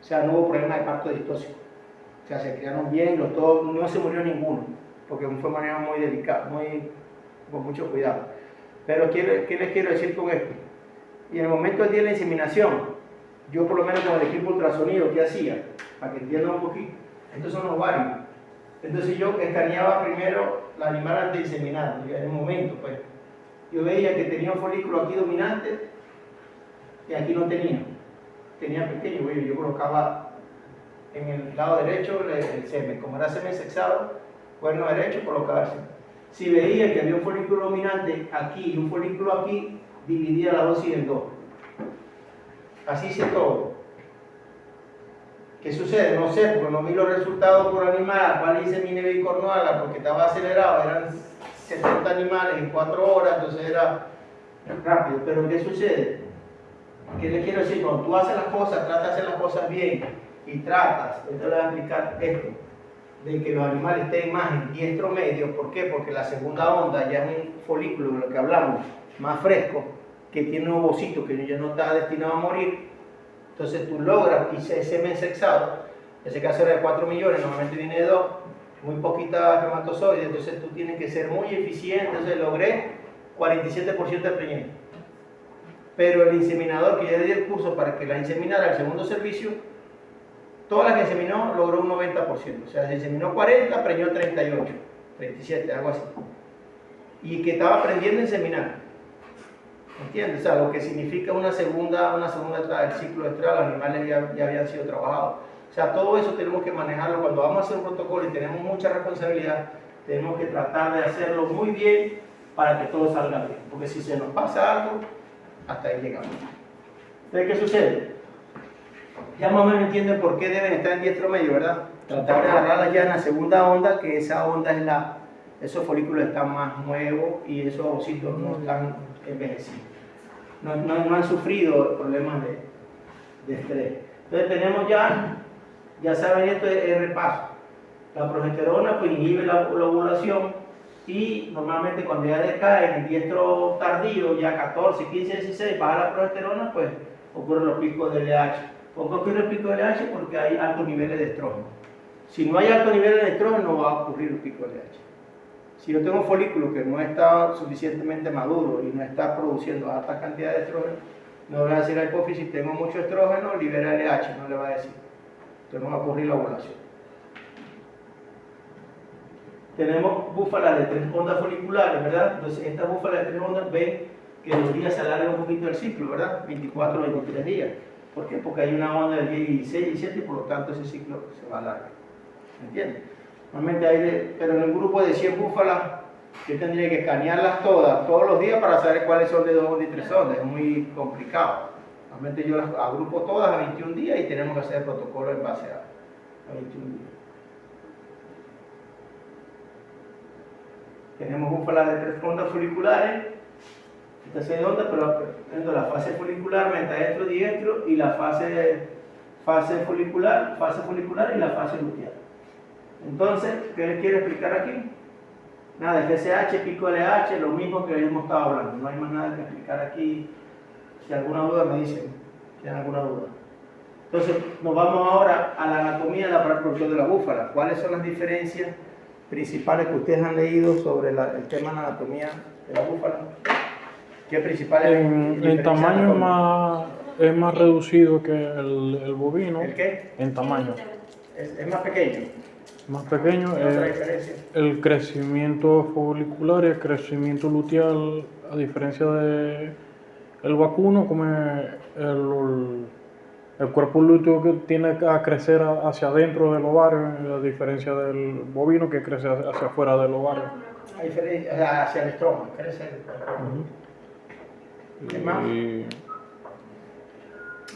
o sea, no hubo problema de parto distóxico. O sea, se criaron bien, no se murió ninguno, porque fue una manera muy delicada, con mucho cuidado. Pero ¿qué les quiero decir con esto? Y en el momento del día de la inseminación, yo por lo menos con el equipo ultrasonido, ¿qué hacía? Para que entiendan un poquito, estos son los ovarios. Entonces yo escaneaba primero la animal antes de inseminar, en el momento, pues. Yo veía que tenía un folículo aquí dominante y aquí no tenía. Tenía pequeño, bueno, yo colocaba en el lado derecho el semen. Como era semen sexado, cuerno derecho, colocaba el semen. Si veía que había un folículo dominante aquí y un folículo aquí, dividía la dosis en dos. Así hice todo. ¿Qué sucede? No sé, porque no vi los resultados por animal, cuál hice mi bicornuaga, porque estaba acelerado, eran 70 animales en 4 horas, entonces era rápido. Pero ¿qué sucede? ¿Qué les quiero decir? Cuando tú haces las cosas, tratas de hacer las cosas bien y tratas, esto le voy a explicar esto, de que los animales estén más en diestro medio. ¿Por qué? Porque la segunda onda ya es un folículo de lo que hablamos, más fresco, que tiene un ovocito que ya no está destinado a morir. Entonces tú logras, y ese semen sexado, ese caso era de 4 millones, normalmente viene de 2, muy poquita espermatozoides, entonces tú tienes que ser muy eficiente. Entonces logré 47% de preñez. Pero el inseminador que ya le di el curso para que la inseminara el segundo servicio, todas las que inseminó logró un 90%. O sea, se inseminó 40, preñó 38, 37, algo así. Y que estaba aprendiendo a inseminar. ¿Entiendes? O sea, lo que significa una segunda etapa del ciclo estral, los animales ya habían sido trabajados. O sea, todo eso tenemos que manejarlo. Cuando vamos a hacer un protocolo y tenemos mucha responsabilidad, tenemos que tratar de hacerlo muy bien para que todo salga bien. Porque si se nos pasa algo, hasta ahí llegamos. Entonces, ¿qué sucede? Ya más o menos entienden por qué deben estar en diestro medio, ¿verdad? Tratar de agarrarlas ya en la segunda onda, que esa onda es esos folículos están más nuevos y esos ovocitos no están envejecidos. No han sufrido problemas de estrés. Entonces tenemos ya saben, esto es el repaso. La progesterona pues inhibe la ovulación y normalmente cuando ya decae en el diestro tardío, ya 14, 15, 16, baja la progesterona, pues ocurren los picos de LH. ¿Por qué ocurre el pico de LH? Porque hay altos niveles de estrógeno. Si no hay altos niveles de estrógeno, no va a ocurrir el pico de LH. Si yo tengo un folículo que no está suficientemente maduro y no está produciendo alta cantidad de estrógeno, no le va a decir a la hipófisis, tengo mucho estrógeno, libera LH, no le va a decir. Entonces no va a ocurrir la ovulación. Tenemos búfalas de 3 ondas foliculares, ¿verdad? Entonces estas búfalas de 3 ondas ven que los días se alargan un poquito el ciclo, ¿verdad? 24, 23 días. ¿Por qué? Porque hay una onda del día 16, 17 y por lo tanto ese ciclo se va a alargar. ¿Me entiendes? Normalmente pero en un grupo de 100 búfalas, yo tendría que escanearlas todos los días para saber cuáles son de 2 ondas y 3 ondas. Es muy complicado. Normalmente yo las agrupo todas a 21 días y tenemos que hacer el protocolo en base a 21 días. Tenemos búfalas de 3 ondas foliculares. Esta 6 ondas, pero la fase folicular, metaestro, diestro y la fase folicular y la fase luteal. Entonces, ¿qué les quiero explicar aquí? Nada, FSH, pico LH, lo mismo que hemos estado hablando. No hay más nada que explicar aquí. Si alguna duda me dicen, si tienen alguna duda. Entonces, nos vamos ahora a la anatomía del aparato reproductor de la búfala. ¿Cuáles son las diferencias principales que ustedes han leído sobre el tema de la anatomía de la búfala? ¿Qué principales en tamaño es más reducido que el bovino. ¿El qué? En tamaño. Es más pequeño. Más pequeño. Otra diferencia. El crecimiento folicular y el crecimiento luteal, a diferencia de el vacuno, como el cuerpo lúteo que tiene que crecer hacia adentro del ovario, a diferencia del bovino que crece hacia afuera del ovario. A diferencia, o sea, hacia el estómago, crece el ¿Qué más?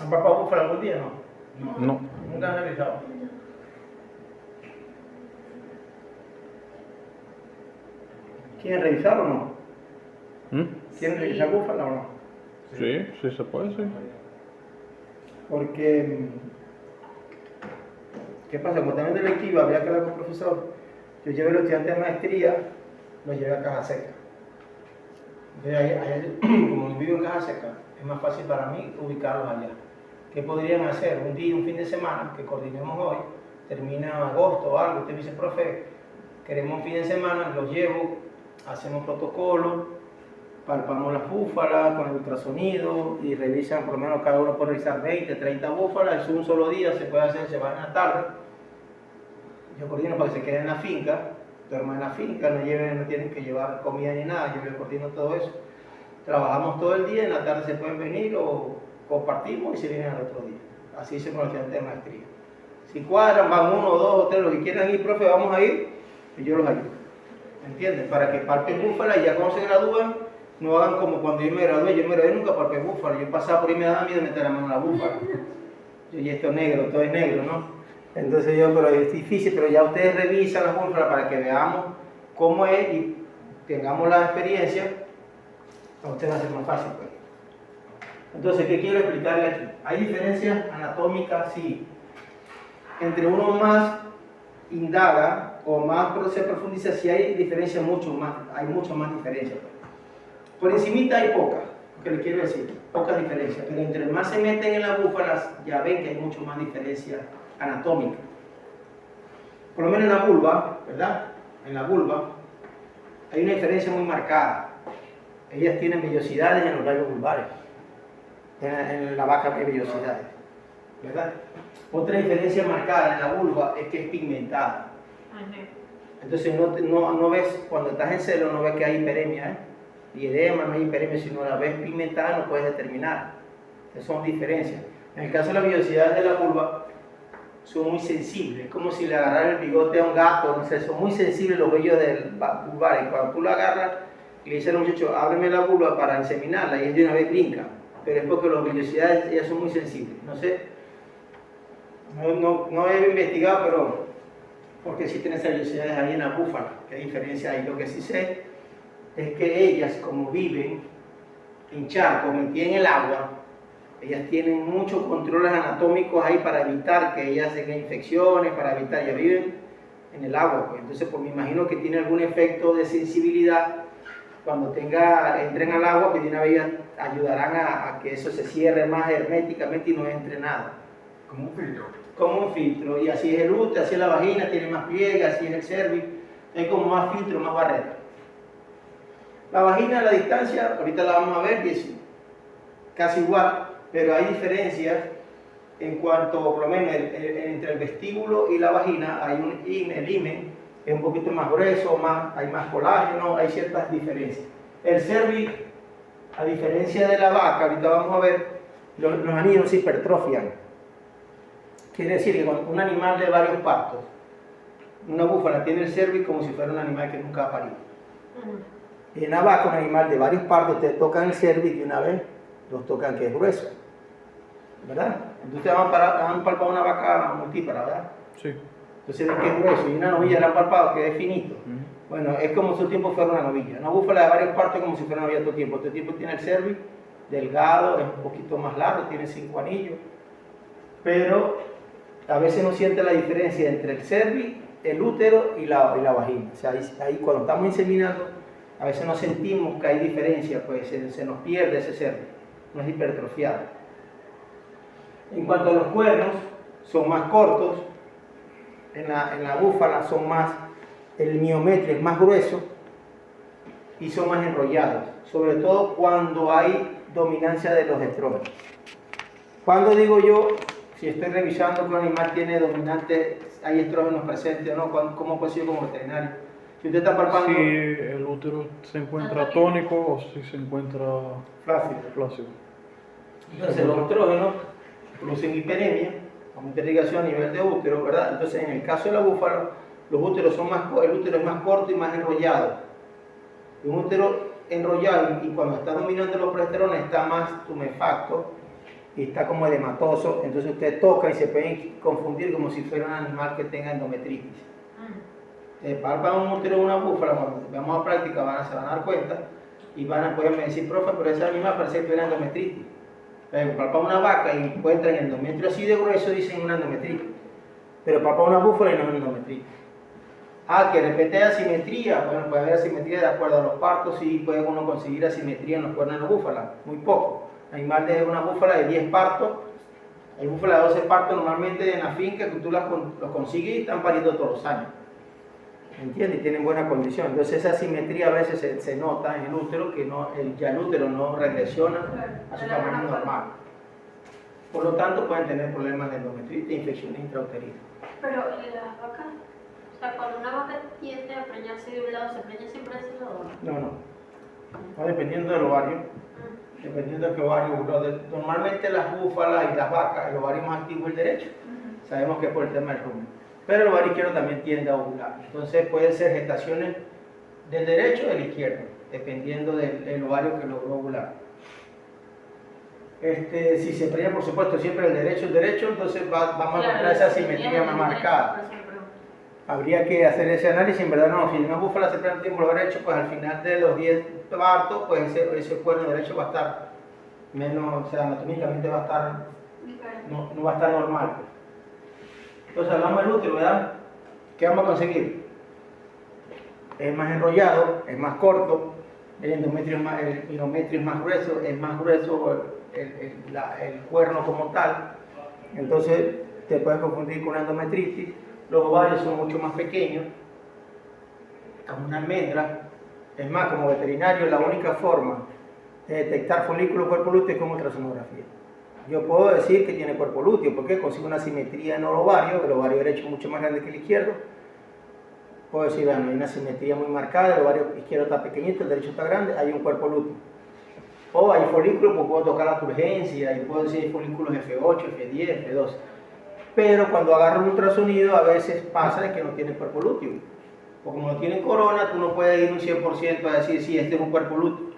¿Han papado búfala algún día? No. Nunca han realizado. ¿Quieren revisar o no? ¿Quieren revisar búfala o no? Sí, sí se puede, sí. Porque, ¿qué pasa? Como también de electiva, había que hablar con el profesor. Yo llevé a los estudiantes de maestría, los llevé a Caja Seca. Entonces, como vivo en Caja Seca, es más fácil para mí ubicarlos allá. ¿Qué podrían hacer? Un día, un fin de semana, que coordinemos hoy, termina agosto o algo, usted me dice, profe, queremos un fin de semana, los llevo, hacemos protocolo, palpamos las búfalas con el ultrasonido y revisan, por lo menos cada uno puede revisar 20, 30 búfalas, es un solo día, se puede hacer, se va en la tarde. Yo coordino para que se queden en la finca, duerman en la finca, no tienen que llevar comida ni nada, yo les coordino todo eso. Trabajamos todo el día, en la tarde se pueden venir o compartimos y se vienen al otro día. Así se con los estudiantes de maestría. Si cuadran, van 1, 2 o 3, los que quieran ir, profe, vamos a ir, y yo los ayudo. ¿Entiendes? Para que palpen búfalas y ya cuando se gradúan, no hagan como cuando yo me gradué nunca palpé búfalas, yo pasaba por ahí y me daba miedo meter la mano en la búfala. Y esto es negro, todo es negro, ¿no? Entonces pero es difícil, pero ya ustedes revisan las búfalas para que veamos cómo es y tengamos la experiencia, a ustedes va a ser más fácil, pues. Entonces, ¿qué quiero explicarle aquí? ¿Hay diferencias anatómicas? Sí. Entre uno más indaga o más se profundiza, sí hay diferencias hay mucho más diferencias. Por encimita hay pocas, lo que les quiero decir, pocas diferencias, pero entre más se meten en las búfalas, ya ven que hay mucho más diferencias anatómicas. Por lo menos en la vulva, ¿verdad? En la vulva hay una diferencia muy marcada. Ellas tienen vellosidades en los labios vulvares. En la vaca hay vellosidades, ¿verdad? Otra diferencia marcada en la vulva es que es pigmentada. Entonces no ves, cuando estás en celo no ves que hay hiperemia, ¿eh? Y edema, no hay hiperemia, si no la ves pigmentada no puedes determinar. Esas son diferencias. En el caso de las vellosidades de la vulva son muy sensibles, es como si le agarraran el bigote a un gato, no sé, son muy sensibles los vellos del vulvar, y cuando tú lo agarras y le dices al muchacho, ábreme la vulva para inseminarla, y él de una vez brinca. Pero es porque las vellosidades ellas son muy sensibles. No sé, no he investigado, pero porque existen esas vellosidades ahí en la búfala, qué diferencia hay. Lo que sí sé es que ellas, como viven en charcos, metidas en el agua, ellas tienen muchos controles anatómicos ahí para evitar que ellas tengan infecciones, para evitar, ellas viven en el agua, pues. Entonces pues me imagino que tiene algún efecto de sensibilidad. Cuando entren al agua, que de una vez ayudarán a que eso se cierre más herméticamente y no entre nada. Como un filtro. Como un filtro. Y así es el útero, así es la vagina, tiene más pliegue, así es el cervix. Hay como más filtro, más barrera. La vagina a la distancia, ahorita la vamos a ver, y es casi igual, pero hay diferencias en cuanto, por lo menos, entre el vestíbulo y la vagina, el himen es un poquito más grueso, hay más colágeno, hay ciertas diferencias. El cervix, a diferencia de la vaca, ahorita vamos a ver, los anillos se hipertrofian. Quiere decir que cuando un animal de varios partos, una búfala tiene el cervix como si fuera un animal que nunca ha parido. Y en la vaca, un animal de varios partos, te tocan el cervix y una vez los tocan que es grueso, ¿verdad? Entonces ustedes han palpado una vaca multípara, ¿verdad? Sí. Entonces ven que es grueso y una novilla la han palpado que es finito. Bueno, es como si todo el tiempo fuera una novilla. Una búfala de varias partes como si fuera una novilla todo el tiempo. Todo el tiempo tiene el cervix delgado, es un poquito más largo, tiene 5 anillos. Pero a veces no siente la diferencia entre el cervix, el útero y la vagina. O sea, ahí cuando estamos inseminando, a veces no sentimos que hay diferencia, pues se nos pierde ese cervix, no es hipertrofiado. En cuanto a los cuernos, son más cortos. En la búfala son el miometrio es más grueso y son más enrollados, sobre todo cuando hay dominancia de los estrógenos. Cuando digo yo, si estoy revisando que un animal tiene dominante, hay estrógenos presentes o no, ¿cómo puedo decir como veterinario? Si usted está palpando... Si el útero se encuentra tónico o si se encuentra flácido. Entonces los estrógenos producen hiperemia, aumenta la irrigación a nivel de útero, ¿verdad? Entonces en el caso de la búfala, el útero es más corto y más enrollado. Y un útero enrollado y cuando está dominando los progesterones está más tumefacto y está como edematoso, entonces usted toca y se pueden confundir como si fuera un animal que tenga endometritis. Palpan un útero de una búfala, cuando vamos a práctica se van a dar cuenta y pueden decir, profe, pero ese animal parece que tiene endometritis. Palpan una vaca y encuentran endometrio así de grueso, dicen una endometritis. Pero palpan una búfala y no es endometritis. Que de repente hay asimetría, bueno, puede haber asimetría de acuerdo a los partos y puede uno conseguir asimetría en los cuernos de la búfala, muy poco. Animal de una búfala de 10 partos, hay búfalas de 12 partos normalmente en la finca que tú los consigues y están pariendo todos los años. ¿entiendes? Y tienen buena condición. Entonces esa simetría a veces se nota en el útero, que ya el útero no regresiona a su tamaño normal. Por lo tanto pueden tener problemas de endometritis e infecciones intrauterinas. Pero las vacas, o sea, cuando una vaca tiende a preñarse de un lado, ¿se preña siempre de ese lado? No, dependiendo del ovario. Dependiendo de qué ovario. Normalmente las búfalas y las vacas, el ovario más activo es el derecho. Sabemos que es por el tema del rumen. Pero el ovario izquierdo también tiende a ovular. Entonces pueden ser gestaciones del derecho o del izquierdo, dependiendo del ovario que logró ovular. Si se preña, por supuesto, siempre el derecho, entonces vamos a encontrar esa simetría más marcada. Habría que hacer ese análisis, en verdad no, si una búfala se preña tiempo lo derecho, pues al final de los 10 partos, pues ese cuerno derecho va a estar menos, o sea, anatómicamente va a estar, no va a estar normal. Entonces hablamos del útero, ¿verdad? ¿Qué vamos a conseguir? Es más enrollado, es más corto, el endometrio es más grueso, es más grueso el cuerno como tal. Entonces te puedes confundir con una endometritis. Los ovarios son mucho más pequeños, como una almendra. Es más, como veterinario, la única forma de detectar folículo cuerpo lúteo es con ultrasonografía. Yo puedo decir que tiene cuerpo lúteo porque consigo una simetría en el ovario derecho es mucho más grande que el izquierdo. Puedo decir, bueno, hay una simetría muy marcada, el ovario izquierdo está pequeñito, el derecho está grande, hay un cuerpo lúteo. O hay folículos, pues puedo tocar la turgencia y puedo decir hay folículos F8, F10, F12. Pero cuando agarro un ultrasonido a veces pasa de que no tiene cuerpo lúteo. O como no tiene corona, tú no puedes ir un 100% a decir si este es un cuerpo lúteo.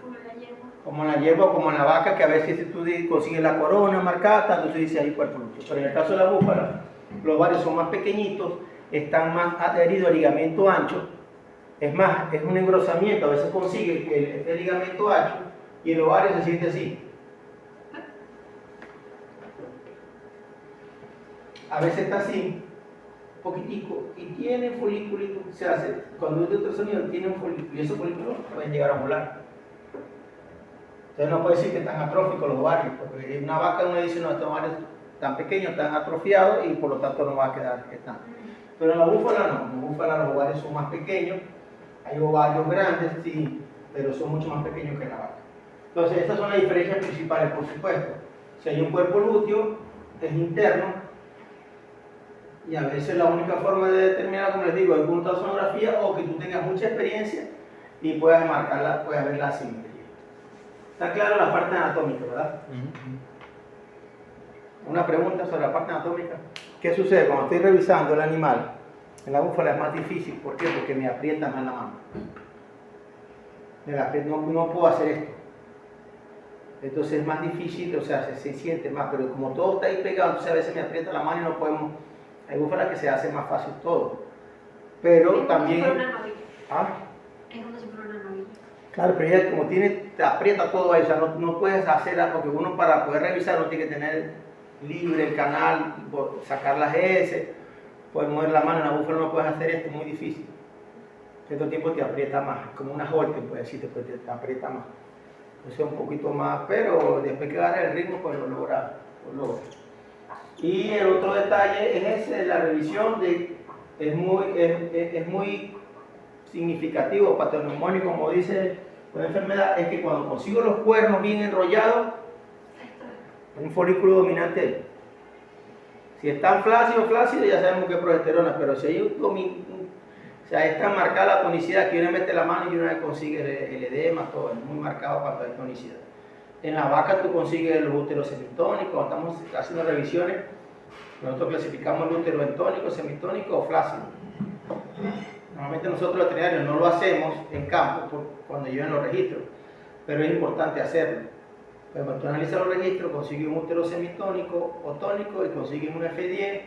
Como en la yegua o como en la vaca, que a veces si tú consigues la corona marcada, entonces dices hay cuerpo lúteo. Pero en el caso de la búfala, los ovarios son más pequeñitos, están más adheridos al ligamento ancho. Es más, es un engrosamiento, a veces consigue el ligamento ancho y el ovario se siente así. A veces está así, poquitico, y tiene folículo, se hace, cuando es de ultrasonido tiene un folículo, y esos folículos pueden llegar a volar. Entonces no puede decir que están atróficos los ovarios, porque en una vaca uno dice, no, estos ovarios tan pequeños, están atrofiados, y por lo tanto no va a quedar que están. Pero en la búfala no, en la búfala los ovarios son más pequeños, hay ovarios grandes, sí, pero son mucho más pequeños que en la vaca. Entonces estas son las diferencias principales, por supuesto. Si hay un cuerpo lúteo, es interno, y a veces la única forma de determinar, como les digo, es con ultrasonografía o que tú tengas mucha experiencia y puedas marcarla, puedas ver la simetría. Está claro la parte anatómica, ¿verdad? Una pregunta sobre la parte anatómica. ¿Qué sucede cuando estoy revisando el animal? En la búfala es más difícil, ¿por qué? Porque me aprieta más la mano. No puedo hacer esto. Entonces es más difícil, o sea, se siente más, pero como todo está ahí pegado, entonces a veces me aprieta la mano y no podemos. Hay búfalas que se hace más fácil todo. Pero es también. Como si fuera una novilla. ¿Ah? Es como si fuera una novilla. Claro, pero ella como te aprieta todo ahí, o sea, no puedes hacerla, porque uno para poder revisar no tiene que tener libre el canal, sacar las S, puedes mover la mano, en la búfala no puedes hacer esto, es muy difícil. Cierto tiempo te aprieta más, como una holter, puedes decir, te aprieta más. Entonces un poquito más, pero después que agarra el ritmo, pues lo logra. Y el otro detalle es ese, la revisión es muy significativo, patognomónico, como dice una enfermedad, es que cuando consigo los cuernos bien enrollados, un folículo dominante. Si están flácidos, ya sabemos que es progesterona, pero si hay o sea, es tan marcada la tonicidad que uno mete la mano y uno consigue el edema, todo, es muy marcado cuando hay tonicidad. En la vaca tú consigues los úteros semitónicos, cuando estamos haciendo revisiones, nosotros clasificamos el útero en tónico, semitónico o flácido. Normalmente nosotros los veterinarios no lo hacemos en campo cuando llevan los registros, pero es importante hacerlo. Cuando tú analizas los registros, consigues un útero semitónico o tónico y consigues un F10,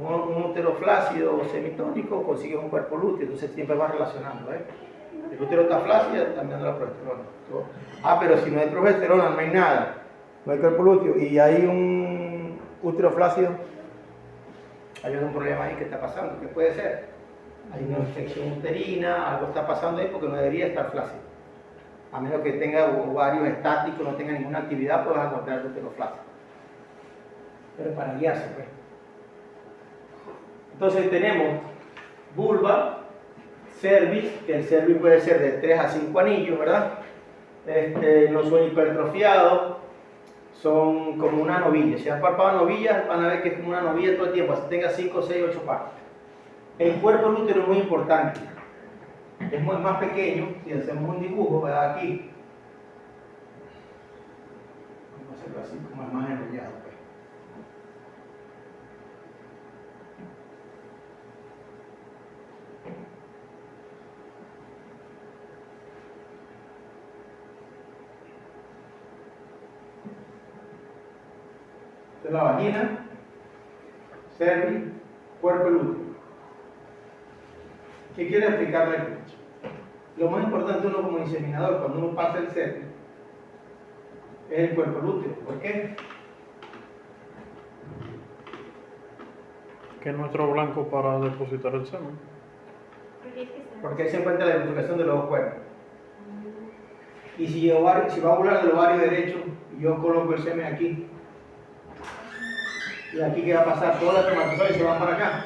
un útero flácido o semitónico, consigues un cuerpo lúteo, entonces siempre vas relacionando. El útero está flácido, también anda la progesterona. Pero si no hay progesterona, no hay nada, no hay cuerpo lúteo y hay un útero flácido, hay algún problema ahí que está pasando. ¿Qué puede ser? Hay una infección uterina, algo está pasando ahí porque no debería estar flácido. A menos que tenga ovarios estáticos, no tenga ninguna actividad, pues vas a encontrar el útero flácido. Pero para guiarse, pues. Entonces tenemos vulva, cervix, que el cervix puede ser de 3 a 5 anillos, ¿verdad? No son hipertrofiados, son como una novilla. Si han palpado novillas, van a ver que es como una novilla todo el tiempo, así tenga 5, 6, 8 partes. El cuerpo del útero es muy importante, es más pequeño. Si hacemos un dibujo, ¿verdad? Aquí, vamos a hacerlo así como es más enrollado, pues. Esta es la vagina, cervix, cuerpo del útero. ¿Qué quiero explicarle aquí? Lo más importante uno como inseminador, cuando uno pasa el cervix, es el cuerpo del útero. ¿Por qué? Que es nuestro blanco para depositar el semen. Porque ahí se encuentra la identificación de los dos cuerpos. Y si va a ovular del ovario derecho, yo coloco el semen aquí. Y aquí que va a pasar toda la espermatozoides y se van para acá.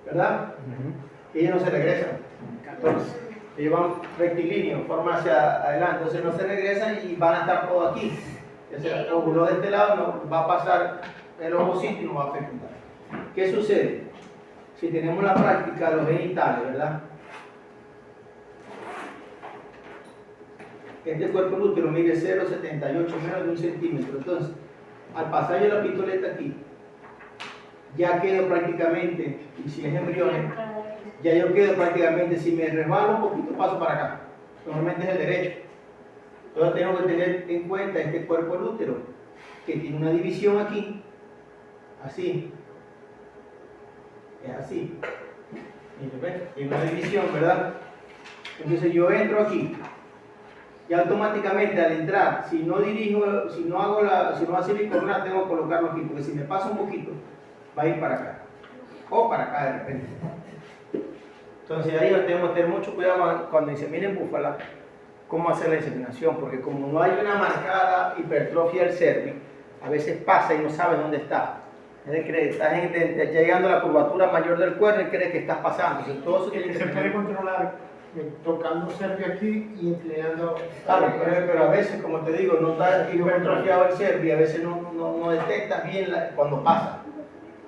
¿Verdad? Y ellos no se regresan. Entonces, ellos van rectilíneos, forma hacia adelante. Entonces no se regresan y van a estar todos aquí. O sea, el óvulo de este lado no, va a pasar el ovocito y no va a fecundar. ¿Qué sucede? Si tenemos la práctica de los genitales, ¿verdad? Este cuerpo del útero mide 0,78, menos de 1 centímetro. Entonces, al pasar yo la pistoleta aquí, ya quedo prácticamente, y si es embriones, ya yo quedo prácticamente, si me resbalo un poquito, paso para acá. Normalmente es el derecho. Entonces tengo que tener en cuenta este cuerpo del útero, que tiene una división aquí, así. Es así. Tiene una división, ¿verdad? Entonces yo entro aquí. Y automáticamente al entrar, si no dirijo, si no hago bicornual, tengo que colocarlo aquí, porque si me pasa un poquito, va a ir para acá, o para acá de repente. Entonces ahí tenemos que tener mucho cuidado cuando inseminen búfala, cómo hacer la inseminación, porque como no hay una marcada hipertrofia del cervix, a veces pasa y no sabe dónde está. Él cree que estás llegando a la curvatura mayor del cuerno y cree que estás pasando. Entonces, todo eso tiene que Se puede controlar tocando cervix aquí y inclinando. Claro, pero a veces, como te digo, no está hipertrofiado el cervix y a veces no detectas bien cuando pasa.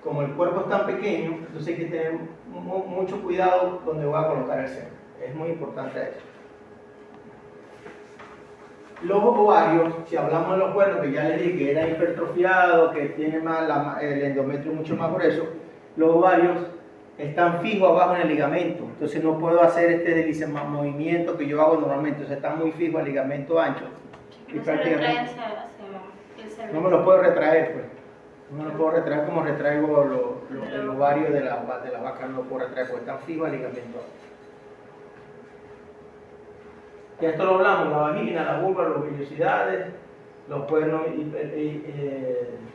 Como el cuerpo es tan pequeño, entonces hay que tener mucho cuidado donde voy a colocar el cervix. Es muy importante eso. Los ovarios, si hablamos de los cuernos, que ya les dije que era hipertrofiado, que tiene más el endometrio mucho más grueso, los ovarios están fijos abajo en el ligamento, entonces no puedo hacer este movimiento que yo hago normalmente, o sea, están muy fijos al ligamento ancho. Y No se retrae hacia el cervix. no me lo puedo retraer, pues. No me lo puedo retraer como retraigo el ovario de la vaca, no lo puedo retraer porque están fijos al ligamento. Ya esto lo hablamos, la vagina, la vulva, las vellosidades, los cuernos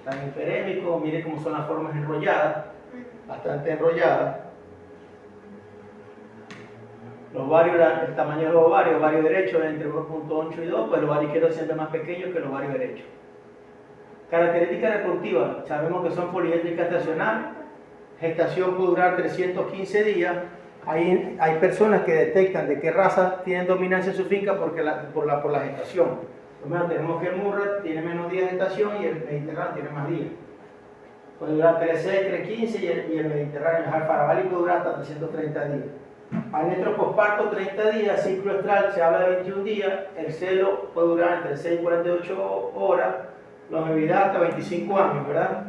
tan hiperémicos, mire cómo son las formas enrolladas, bastante enrolladas. Los ovarios, el tamaño de los ovarios, ovario derecho entre 1.8 y 2, pues el ovario izquierdo siempre más pequeño que el ovario derecho. Características reproductivas, sabemos que son poliédrica estacional, gestación puede durar 315 días. Hay personas que detectan de qué raza tienen dominancia en su finca por la gestación. Primero tenemos que el Murray tiene menos días de gestación y el Mediterráneo tiene más días. Puede durar 3,6, 3,15 y el Mediterráneo, el Alfarabali puede durar hasta 330 días. Al nuestro posparto 30 días, ciclo estral se habla de 21 días, el celo puede durar entre 6 y 48 horas, longevidad hasta 25 años, ¿verdad?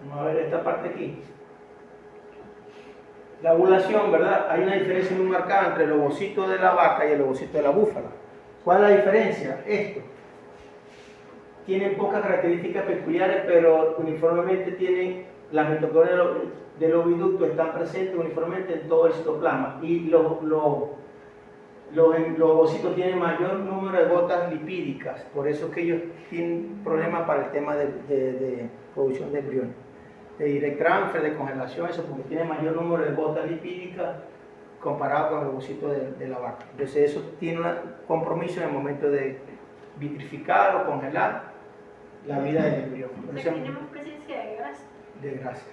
Vamos a ver esta parte aquí. La ovulación, ¿verdad? Hay una diferencia muy marcada entre el ovocito de la vaca y el ovocito de la búfala. ¿Cuál es la diferencia? Esto. Tienen pocas características peculiares, pero uniformemente tienen las mitocondrias del oviducto están presentes uniformemente en todo el citoplasma. Y los ovocitos tienen mayor número de gotas lipídicas, por eso es que ellos tienen problemas para el tema de producción de embriones. De direct transfer, de congelación, eso porque tiene mayor número de gotas lipídicas comparado con el ovocito de la vaca. Entonces eso tiene un compromiso en el momento de vitrificar o congelar la vida del embrión. Tenemos presencia de grasa. De grasa.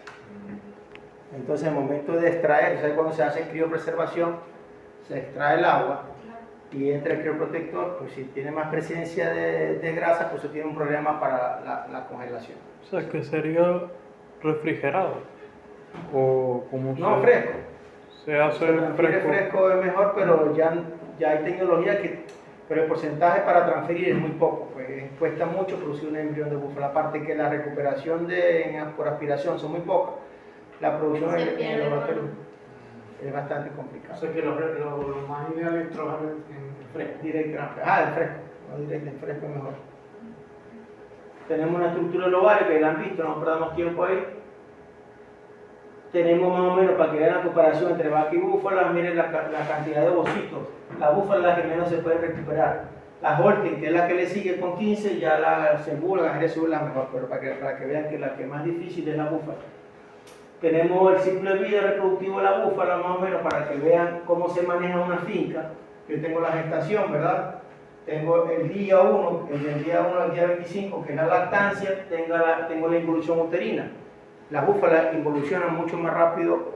Entonces, al momento de extraer, ¿sabes? Cuando se hace criopreservación, se extrae el agua y entra el crioprotector, pues si tiene más presencia de grasa, pues eso tiene un problema para la congelación. O sea, que sería refrigerado. O como No, fresco. se hace Fresco. Fresco es mejor, pero ya hay tecnología pero el porcentaje para transferir es muy poco, pues cuesta mucho producir un embrión de búfalo, aparte que la recuperación por aspiración son muy pocas, la producción en el laboratorio es bastante complicada. O sea que lo más ideal es trabajar en fresco. Directo, en fresco, no directo, en fresco es mejor. Tenemos una estructura del ovario que la han visto, no perdamos tiempo ahí. Tenemos más o menos, para que vean la comparación entre vaca y búfala, miren la cantidad de ovocitos. La búfala es la que menos se puede recuperar. La Holstein, que es la que le sigue con 15, ya la segura, la Jerez es la mejor, pero para que vean que la que más difícil es la búfala. Tenemos el ciclo de vida reproductivo de la búfala, más o menos, para que vean cómo se maneja una finca. Yo tengo la gestación, ¿verdad? Tengo el día 1, del día 1 al día 25, que es la lactancia, tengo la involución uterina. Las búfalas involucionan mucho más rápido,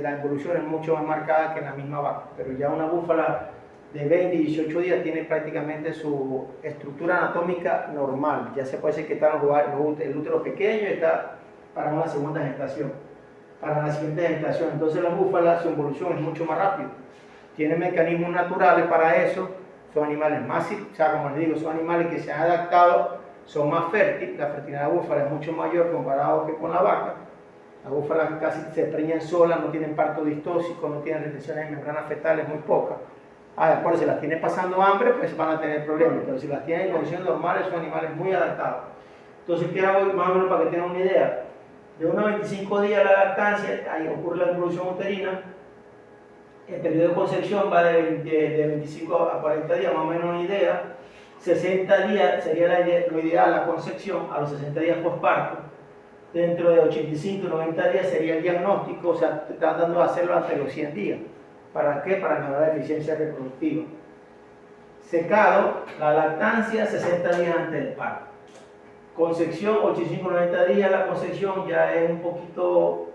la involución es mucho más marcada que en la misma vaca, pero ya una búfala de 20 y 18 días tiene prácticamente su estructura anatómica normal. Ya se puede decir que está el útero pequeño y está para una segunda gestación, para la siguiente gestación. Entonces las búfalas, su evolución es mucho más rápido. Tienen mecanismos naturales para eso, son animales más, como les digo, son animales que se han adaptado, son más fértiles, la fertilidad de la búfala es mucho mayor comparado que con la vaca. Las búfalas casi se preñan solas, no tienen parto distóxico, no tienen retenciones de membranas fetales, muy pocas. De acuerdo, si las tienen pasando hambre, pues van a tener problemas, pero si las tienen en condiciones normales, son animales muy adaptados. Entonces, ¿qué hago más o menos para que tengan una idea? De unos 25 días la lactancia, ahí ocurre la involución uterina. El periodo de concepción va de 25 a 40 días, más o menos una idea. 60 días sería lo ideal, la concepción, a los 60 días posparto. Dentro de 85 y 90 días sería el diagnóstico, o sea, tratando de hacerlo hasta los 100 días. ¿Para qué? Para mejorar la eficiencia reproductiva. Secado, la lactancia 60 días antes del parto. Concepción, 85-90 días, la concepción ya es un poquito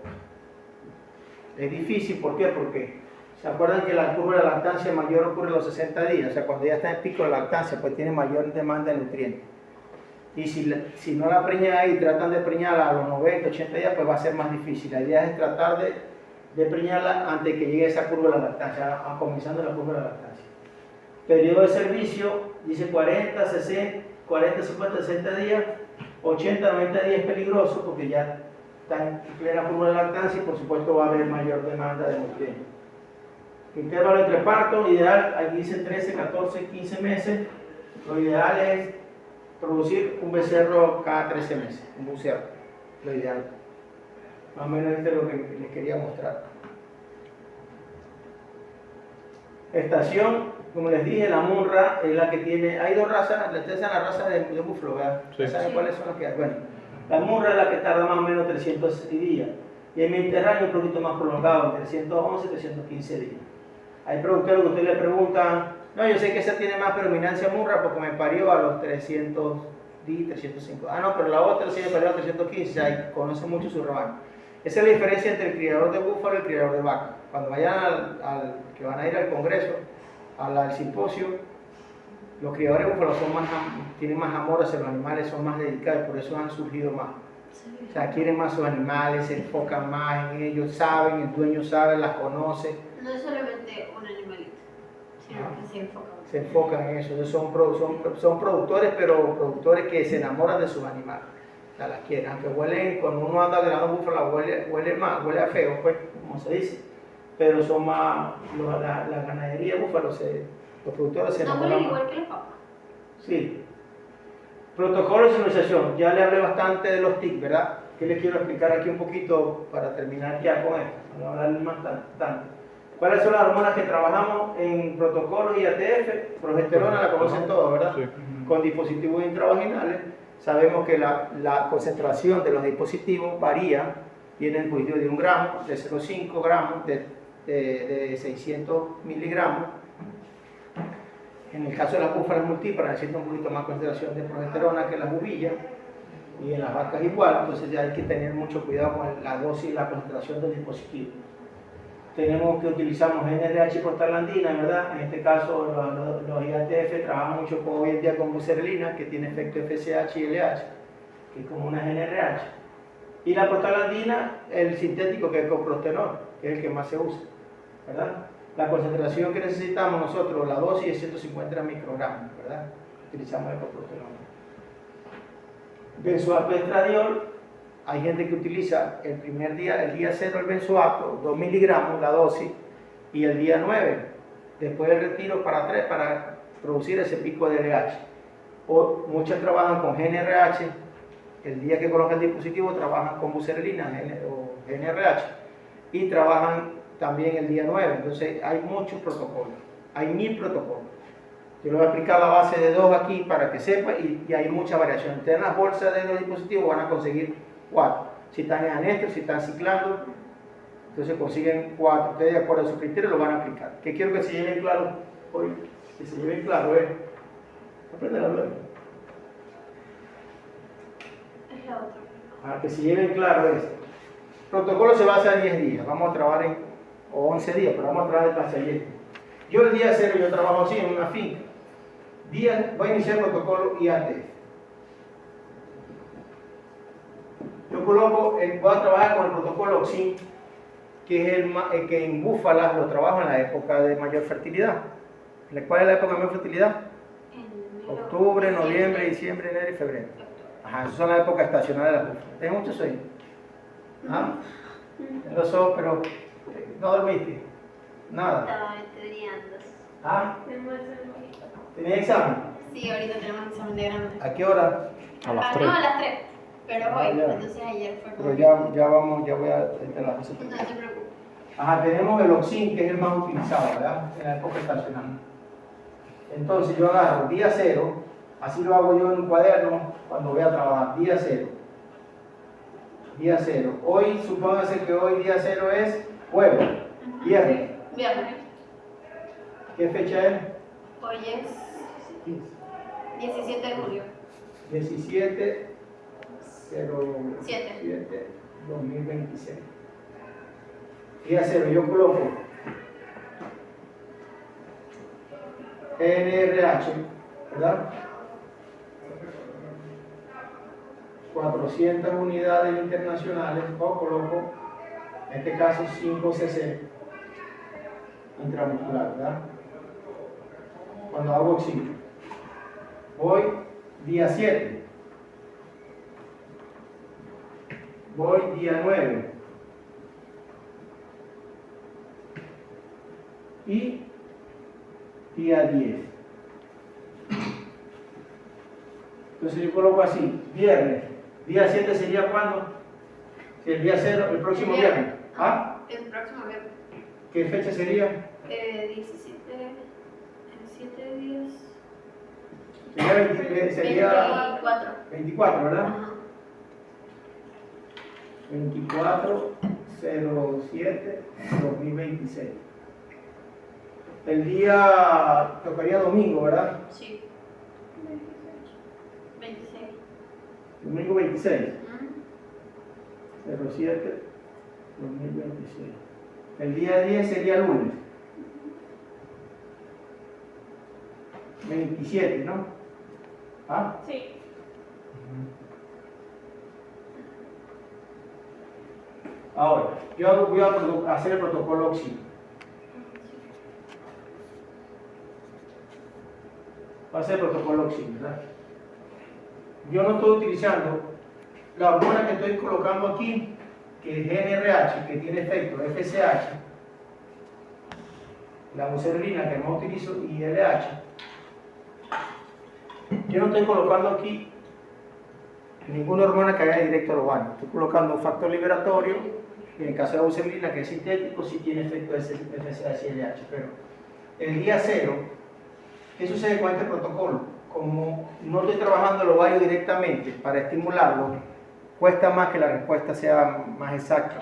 difícil. ¿Por qué? Porque se acuerdan que la curva de la lactancia mayor ocurre a los 60 días, o sea, cuando ya está en pico de lactancia, pues tiene mayor demanda de nutrientes. Y si no la preñan ahí, tratan de preñarla a los 90-80 días, pues va a ser más difícil. La idea es tratar de preñarla antes que llegue esa curva de la lactancia, comenzando la curva de la lactancia. Periodo de servicio, dice 40, 50, 60 días, 80, 90 días es peligroso porque ya está en plena curva de lactancia y por supuesto va a haber mayor demanda de nutrientes. Intervalo entre partos, ideal, aquí dice 13, 14, 15 meses. Lo ideal es producir un becerro cada 13 meses, un buceado, lo ideal. Más o menos esto es lo que les quería mostrar. Estación, como les dije, la Munra es la que tiene, hay dos razas, ustedes saben la raza de búfalo, ¿verdad? Sí. ¿Saben cuáles son las que hay? Bueno, la Munra es la que tarda más o menos 300 días. Y el Mediterráneo un poquito más prolongado, 311, 315 días. Hay productores que ustedes le preguntan, no, yo sé que esa tiene más predominancia Munra porque me parió a los 300 días, 305. No, pero la otra sí me parió a 315, o sea, conoce mucho su rebaño. Esa es la diferencia entre el criador de búfalo y el criador de vaca. Cuando vayan que van a ir al congreso, al simposio, los criadores de búfalo tienen más amor hacia los animales, son más dedicados, por eso han surgido más. O sea, quieren más sus animales, se enfocan más en ellos, saben, el dueño sabe, las conoce. No es solamente un animalito, sino que se enfoca mucho. Se enfocan en eso. Entonces son productores, pero productores que se enamoran de sus animales. O sea, las quieren. Aunque huelen, cuando uno anda ganando búfalo, huele a feo, pues, como se dice. Pero son más, la ganadería de búfalo, los productores se No enamoran huele más. igual que la papa. Sí. Protocolo de señalización. Ya le hablé bastante de los TIC, ¿verdad? Que les quiero explicar aquí un poquito para terminar ya con esto. No voy a hablar más tanto. ¿Cuáles son las hormonas que trabajamos en protocolos y ATF? Progesterona la conocen todos, ¿verdad? Sí. Con dispositivos intravaginales. Sabemos que la concentración de los dispositivos varía. Tiene el dispositivo de 1 gramo, de 0,5 gramos, de 600 miligramos. En el caso de las búfalas multíparas necesitan un poquito más concentración de progesterona que las bubillas. y en las vacas igual, entonces ya hay que tener mucho cuidado con la dosis y la concentración del dispositivo. Tenemos que utilizamos NRH y prostaglandina, ¿verdad? En este caso los IATF trabajan mucho hoy en día con buserelina, que tiene efecto FSH y LH, que es como una NRH. Y la prostaglandina, el sintético, que es el coprostenol, que es el que más se usa, ¿verdad? La concentración que necesitamos nosotros, la dosis es 150 microgramos, ¿verdad? Utilizamos el coprostenol. Benzoato estradiol, hay gente que utiliza el primer día, el día 0 el benzoato, 2 miligramos la dosis, y el día 9, después del retiro para producir ese pico de LH. O muchos trabajan con GnRH, el día que colocan el dispositivo trabajan con buserelina o GnRH, y trabajan también el día 9, entonces hay muchos protocolos, hay 1000 protocolos. Yo les voy a explicar la base de 2 aquí para que sepan y hay mucha variación. Ustedes en las bolsas de los dispositivos van a conseguir 4. Si están en anestro, si están ciclando, entonces consiguen 4. Ustedes de acuerdo a su criterio lo van a aplicar. ¿Qué quiero que se lleven claro hoy? Que se lleven claro es, aprenderlo luego. Es la otra. Que se lleven claro es, el protocolo se basa en 10 días, vamos a trabajar en, o 11 días, pero vamos a trabajar de clase 10. Yo el día 0 yo trabajo así en una finca. Voy a iniciar el protocolo IATF. Yo coloco, voy a trabajar con el protocolo OXIN, que es el que en búfalas lo trabajo en la época de mayor fertilidad. ¿Cuál es la época de mayor fertilidad? Octubre, noviembre, diciembre, enero y febrero. Ajá, esas son las épocas estacionales de las búfalas. ¿Tienes mucho sueño? ¿Ah? En los ojos, pero no dormiste. Nada. Estaba estudiando. ¿Ah? ¿Tenías examen? Sí, ahorita tenemos examen de grande. ¿A qué hora? A las Ah, 3. no, a las 3. Pero hoy, ya. entonces ayer fue Pero como... ya voy a entrar las cosas. No te preocupes. Ajá, tenemos el OXIN, que es el más utilizado, ¿verdad? En la época estacional. Entonces yo agarro día 0, así lo hago yo en un cuaderno cuando voy a trabajar. Día 0. Día 0. Hoy, supóngase que hoy día 0 es jueves, viernes. Viernes. ¿Qué fecha es? Hoy es 17 de julio. 17/07/2026. Día 0, yo coloco NRH, ¿verdad? 400 unidades internacionales, o coloco, en este caso 5 cc intramuscular, ¿verdad? Cuando hago oxígeno. Voy día 7. Voy día 9. Y día 10. Entonces yo coloco así, viernes. Día 7 sería cuando? Si el día 0, el próximo viernes. ¿Ah? El próximo viernes. ¿Qué fecha sería? 17, en 7 días. Sería 24. 24, ¿verdad? Ajá. 24/07/2026. El día tocaría domingo, ¿verdad? Sí. 26. Domingo 26. Ujú. 07/2026. El día 10 sería lunes. 27, ¿no? ¿Ah? Sí. Ahora, yo voy a hacer el protocolo oxígeno. Va a ser el protocolo oxígeno, ¿verdad? Yo no estoy utilizando la hormona que estoy colocando aquí, que es GnRH, que tiene efecto FSH, la buserelina que no utilizo y LH. Yo no estoy colocando aquí ninguna hormona que vaya directo al ovario. Estoy colocando un factor liberatorio, y en el caso de la buserelina, que es sintético, sí tiene efecto FSH y LH. Pero el día 0, ¿qué sucede con este protocolo? Como no estoy trabajando el ovario directamente para estimularlo, cuesta más que la respuesta sea más exacta.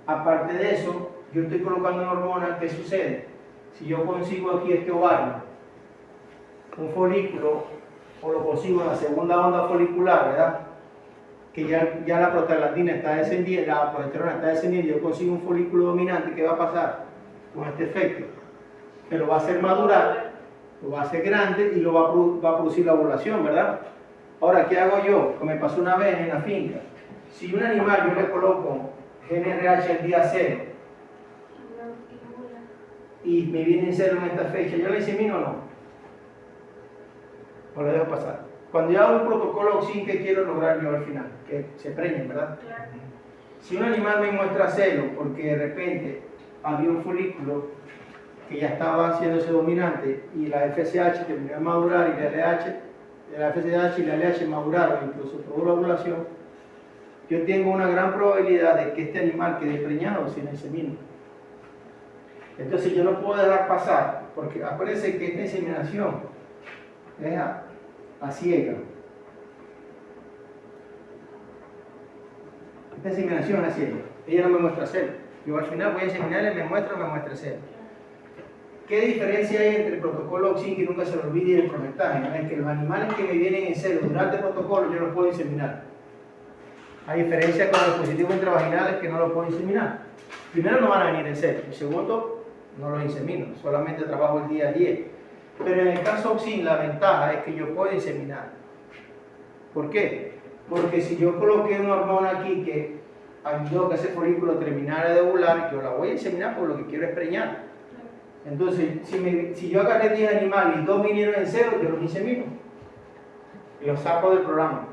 Aparte de eso, yo estoy colocando una hormona. ¿Qué sucede? Si yo consigo aquí este ovario, un folículo, o lo consigo en la segunda onda folicular, ¿verdad? que ya la prostaglandina está descendiendo, la progesterona está descendiendo, yo consigo un folículo dominante, ¿qué va a pasar con este efecto? Que lo va a hacer madurar, lo va a hacer grande y lo va a producir la ovulación, ¿verdad? Ahora, ¿qué hago yo? Como me pasó una vez en la finca. Si un animal yo le coloco GnRH el día 0 y me viene en 0 en esta fecha, ¿yo le insemino o no? ¿O lo dejo pasar? Cuando yo hago un protocolo OXIN, ¿qué quiero lograr yo al final? Que se preñen, ¿verdad? Si un animal me muestra celo porque de repente había un folículo que ya estaba haciéndose dominante y la FSH terminó de madurar y la FSH y la LH maduraron, incluso produjo la ovulación, yo tengo una gran probabilidad de que este animal quede preñado sin insemino. Entonces yo no puedo dejar pasar, porque acuérdense que esta inseminación es a ciega. Esta inseminación es a ciega. Ella no me muestra celo. Yo al final voy a inseminarle, me muestra celo. ¿Qué diferencia hay entre el protocolo OXIN, que nunca se lo olvide, y el prometaje? Es que los animales que me vienen en celo durante el protocolo yo los puedo inseminar. Hay diferencia con los dispositivos intravaginales que no los puedo inseminar. Primero, no van a venir en celo. Y segundo, no los insemino. Solamente trabajo el día 10. Pero en el caso OXIN, la ventaja es que yo puedo inseminar. ¿Por qué? Porque si yo coloqué una hormona aquí que ayudó a que ese folículo terminara de ovular, yo la voy a inseminar porque lo que quiero es preñar. Entonces, si yo agarré 10 animales y 2 vinieron en cero, yo los insemino. Y los saco del programa.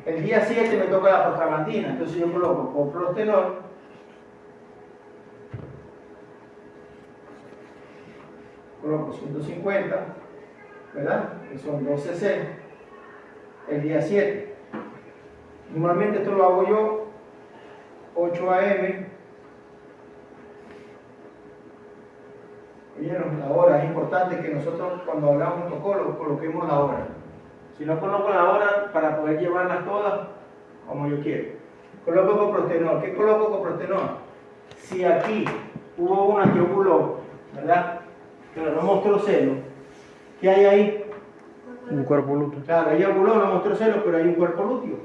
El día 7 me toca la prostaglandina, entonces yo coloco coprostenol, coloco 150, ¿verdad? Que son 12 cc, el día 7. Normalmente esto lo hago yo 8 AM. ¿Vieron? La hora es importante que nosotros cuando hablamos de protocolo coloquemos la hora. Si no coloco la hora para poder llevarlas todas como yo quiero. Coloco coprostenol. ¿Qué coloco coprostenol? Si aquí hubo una que ovuló, ¿verdad? Pero no mostró celo, ¿qué hay ahí? Un cuerpo lúteo. Claro, ella ovuló, no mostró celo, pero hay un cuerpo lúteo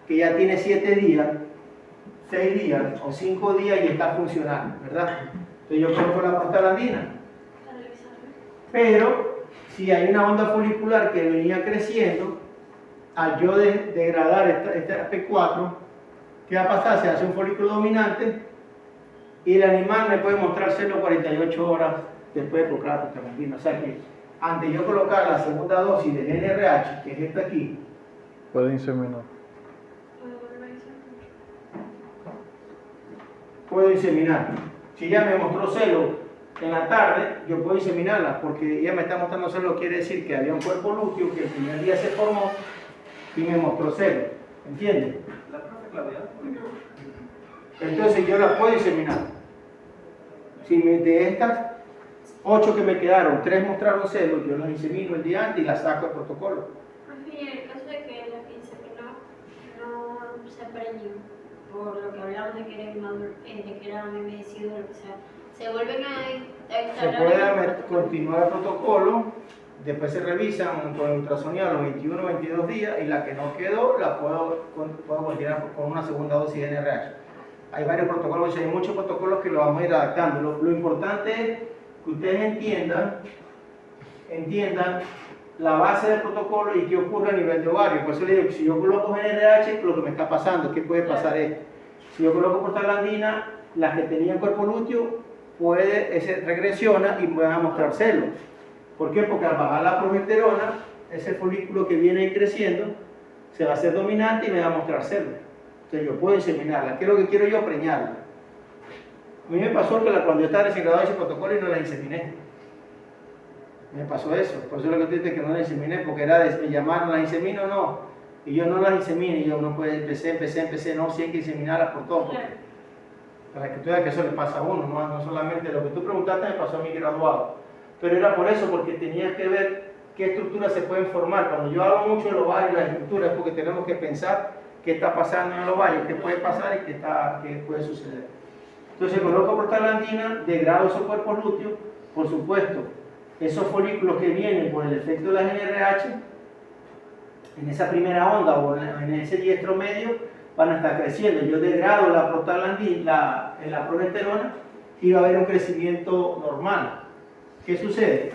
que ya tiene 7 días, 6 días o 5 días y está funcionando, ¿verdad? Entonces yo coloco la prostaglandina. Pero si hay una onda folicular que venía creciendo, al yo degradar esta P4, ¿qué va a pasar? Se hace un folículo dominante y el animal me puede mostrar celo 48 horas después de colocar la prostaglandina. O sea que antes de yo colocar la segunda dosis de GnRH, que es esta aquí, Puede inseminar. puedo inseminar. Si ella me mostró celo en la tarde, yo puedo inseminarla, porque ella me está mostrando celo, quiere decir que había un cuerpo lúteo que el primer día se formó y me mostró celo. ¿Entiendes? Entonces yo la puedo inseminar. Si de estas 8 que me quedaron, 3 mostraron celo, yo las insemino el día antes y las saco del protocolo. Y en el caso de que las que inseminó no se preñen, por lo que hablamos de que era bebecido o lo que sea, se vuelven a Se instalar puede continuar el protocolo, después se revisan con el ultrasonido a los 21 o 22 días y la que no quedó la puedo continuar con una segunda dosis de NRH. Hay varios protocolos, hay muchos protocolos que lo vamos a ir adaptando. Lo importante es que ustedes entiendan la base del protocolo y qué ocurre a nivel de ovario. Por eso les digo que si yo coloco GnRH, lo que me está pasando, ¿qué puede pasar esto? Si yo coloco prostaglandina, las que tenían cuerpo lúteo, regresiona y pueden mostrar celo. ¿Por qué? Porque al bajar la progesterona, ese folículo que viene creciendo, se va a hacer dominante y me va a mostrar celo. Entonces yo puedo inseminarla. ¿Qué es lo que quiero yo? Preñarla. A mí me pasó que cuando yo estaba recién graduado de ese protocolo y no la inseminé. Me pasó eso, por eso lo que tú dices que no la inseminé, porque me llamaron, ¿la insemino o no? Y yo no las insemino, y yo no puedo, empecé, no, sí hay que inseminarlas por todo. Para que tú veas que eso le pasa a uno, no solamente lo que tú preguntaste me pasó a mi graduado. Pero era por eso, porque tenías que ver qué estructuras se pueden formar. Cuando yo hablo mucho de los ovarios y las estructuras, es porque tenemos que pensar qué está pasando en el ovario, qué puede pasar y qué puede suceder. Entonces coloco prostaglandina, degrado esos cuerpos lúteos, por supuesto. Esos folículos que vienen por el efecto de la GnRH en esa primera onda o en ese diestro medio van a estar creciendo. Yo degrado la prostaglandina, la progesterona, y va a haber un crecimiento normal. ¿Qué sucede?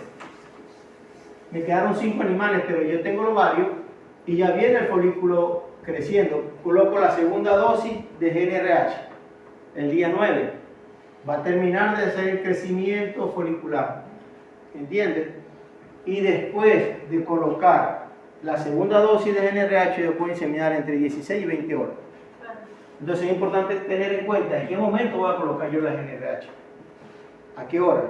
Me quedaron 5 animales, pero yo tengo el ovario y ya viene el folículo creciendo. Coloco la segunda dosis de GnRH el día 9. Va a terminar de hacer el crecimiento folicular. ¿Entiendes? Y después de colocar la segunda dosis de GnRH, yo puedo inseminar entre 16 y 20 horas. Entonces es importante tener en cuenta en qué momento voy a colocar yo la GnRH. ¿A qué hora?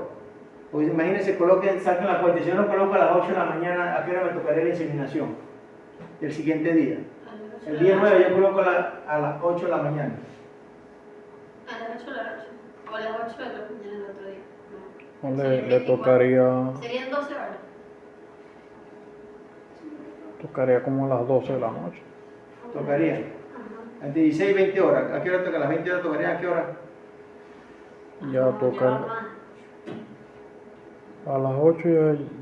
Pues imagínense, saquen la cuenta. Si yo lo coloco a las 8 de la mañana, ¿a qué hora me tocaría la inseminación? El siguiente día. El día 9 yo coloco a las 8 de la mañana. A las 8 de la noche. O a las 8 de la mañana el otro día. No. No, Serían le 24. tocaría, Serían 12 horas. tocaría como a las 12 de la noche. Tocaría. Ajá. Entre 16 y 20 horas. ¿A qué hora toca? A las 20 horas tocaría. ¿A qué hora? Ya toca a las 8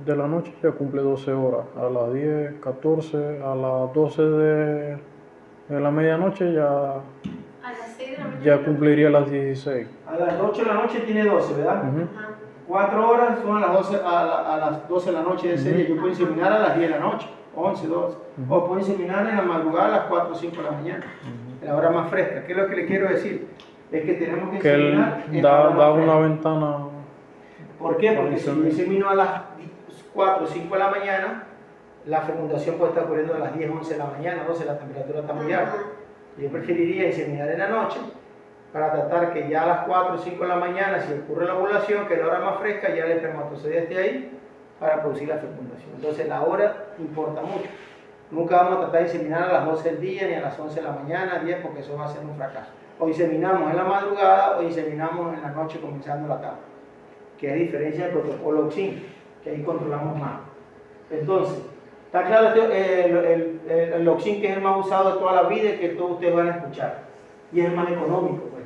de la noche ya cumple 12 horas. A las 10, 14, a las 12 de la medianoche ya, A las 6 de la mañana. ya cumpliría las 16. A las 8 de la noche tiene 12, ¿verdad? Ujú. Ajá. 4 horas son a las 12, a las 12 de la noche de ese día. Yo puedo inseminar a las 10 de la noche, 11, 12. O puedo inseminar en la madrugada a las 4 o 5 de la mañana, en la hora más fresca. ¿Qué es lo que le quiero decir? Es que tenemos que Que él inseminar en la hora da más una fresca. ventana. ¿Por qué? Porque si yo Adicional. insemino a las 4 o 5 de la mañana, la fecundación puede estar ocurriendo a las 10, 11 de la mañana, 12, la temperatura está muy alta. Yo preferiría inseminar en la noche para tratar que ya a las 4 o 5 de la mañana, si ocurre la ovulación, que es la hora más fresca, ya el espermatozoide esté ahí para producir la fecundación. Entonces la hora importa mucho. Nunca vamos a tratar de inseminar a las 12 del día, ni a las 11 de la mañana, 10, porque eso va a ser un fracaso. O inseminamos en la madrugada o inseminamos en la noche comenzando la tarde, que es diferencia del protocolo OXIN, que ahí controlamos más. Entonces, está claro el OXIN, que es el más usado de toda la vida y que todos ustedes van a escuchar. Y es el más económico, pues.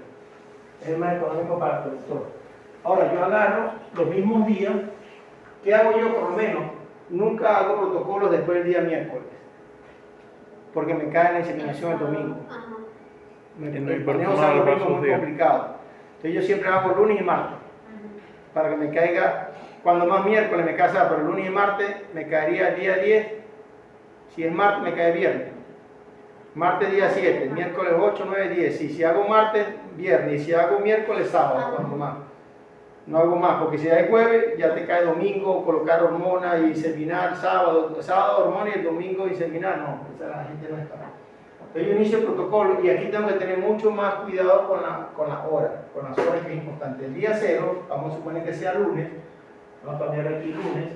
Es el más económico para el productor. Ahora, yo agarro los mismos días. ¿Qué hago yo por lo menos? Nunca hago protocolos después del día miércoles, porque me cae la inseminación el domingo. Ajá. Y no Me hay ponemos personal algo para esos muy días. complicado. Entonces yo siempre hago lunes y martes, para que me caiga, cuando más miércoles me casa, pero lunes y martes me caería el día 10. Si es martes me cae viernes. Martes día 7, miércoles 8, 9, 10. Si hago martes, viernes. Y si hago miércoles, sábado, cuando más. No hago más, porque si hay jueves, ya te cae domingo, colocar hormonas y inseminar sábado hormona y el domingo inseminar. No, esa la gente no está. Entonces yo inicio el protocolo y aquí tengo que tener mucho más cuidado con las horas, que es importante. El día 0, vamos a suponer que sea lunes, vamos a cambiar aquí lunes.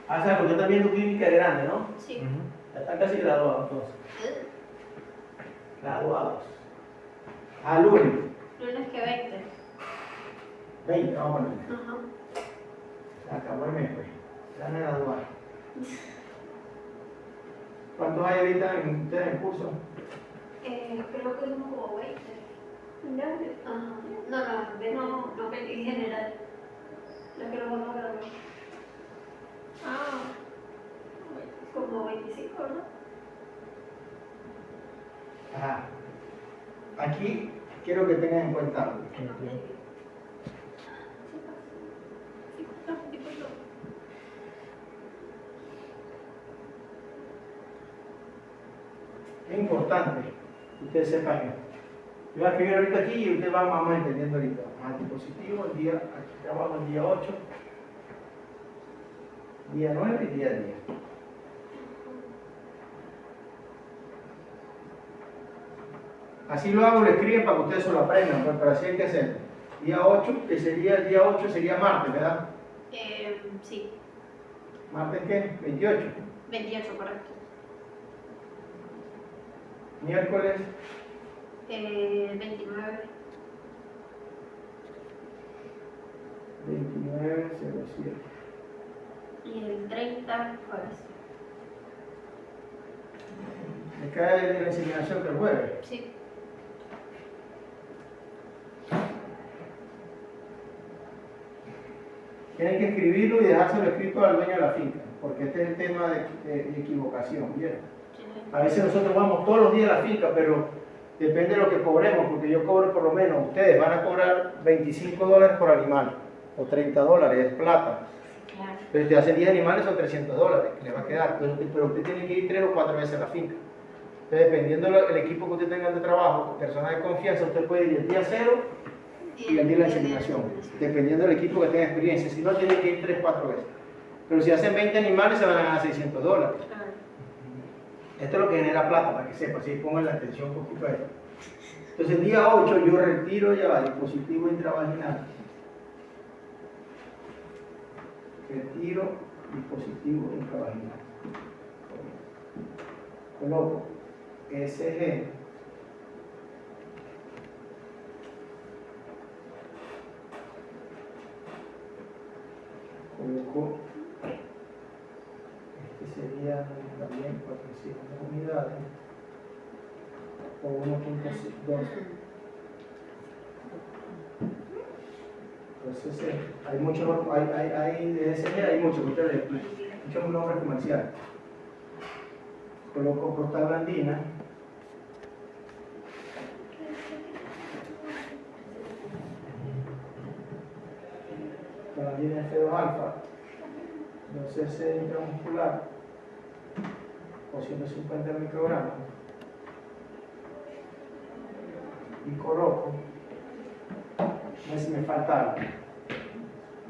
Ah, ¿sabes? Porque están viendo clínica grande, ¿no? Sí. Ujú. Ya están casi graduados todos. Graduados. Ah, lunes. Lunes que 20. 20, vamos a poner. Ajá. Se acabó el mes, pues. Se van a graduar. ¿Cuántos hay ahorita en ustedes en curso? Creo que somos como 20. Ajá. No, 20, no 20 en general. Los que nos vamos a graduar. Ah, como 25, ¿no? Ajá. Aquí quiero que tengan en cuenta algo. Es importante que ustedes sepan esto. Yo voy a escribir ahorita aquí y ustedes van entendiendo ahorita. Antipositivo, aquí trabajo el día 8, día 9 y día 10. Así lo hago, lo escriben para que ustedes se lo aprendan, pues, pero así hay que hacerlo. Día 8, que sería el día 8, sería martes, ¿verdad? Sí, ¿Martes qué? 28. 28, correcto. Miércoles 29. 29:07. Y el 30, jueves. Me cae de la inseminación que el jueves. Sí. Tienen que escribirlo y dejárselo escrito al dueño de la finca, porque este es el tema de equivocación, ¿vieron? A veces nosotros vamos todos los días a la finca, pero depende de lo que cobremos, porque yo cobro por lo menos, ustedes van a cobrar $25 por animal, o $30, es plata. Claro. Pero si te hacen 10 animales son $300 que le va a quedar, pero usted tiene que ir 3 o 4 veces a la finca. Entonces, dependiendo del equipo que usted tenga de trabajo, personas de confianza, usted puede ir el día 0 y el día de la inseminación, dependiendo del equipo que tenga experiencia. Si no, tiene que ir 3 o 4 veces. Pero si hacen 20 animales, se van a ganar $600. Claro. Esto es lo que genera plata, para que sepa, así pongan la atención un poquito a esto. Entonces, día 8 yo retiro ya dispositivo intravaginal. Retiro dispositivo intravaginal. Coloco SG. Coloco, este sería también 400 unidades o 1.2. Entonces, hay muchos, hay de SG, hay muchos nombres comerciales. Coloco prostaglandina. Prostaglandina F2 alfa, 2cc intramuscular, o 150 microgramos. Y coloco, a ver si me falta algo,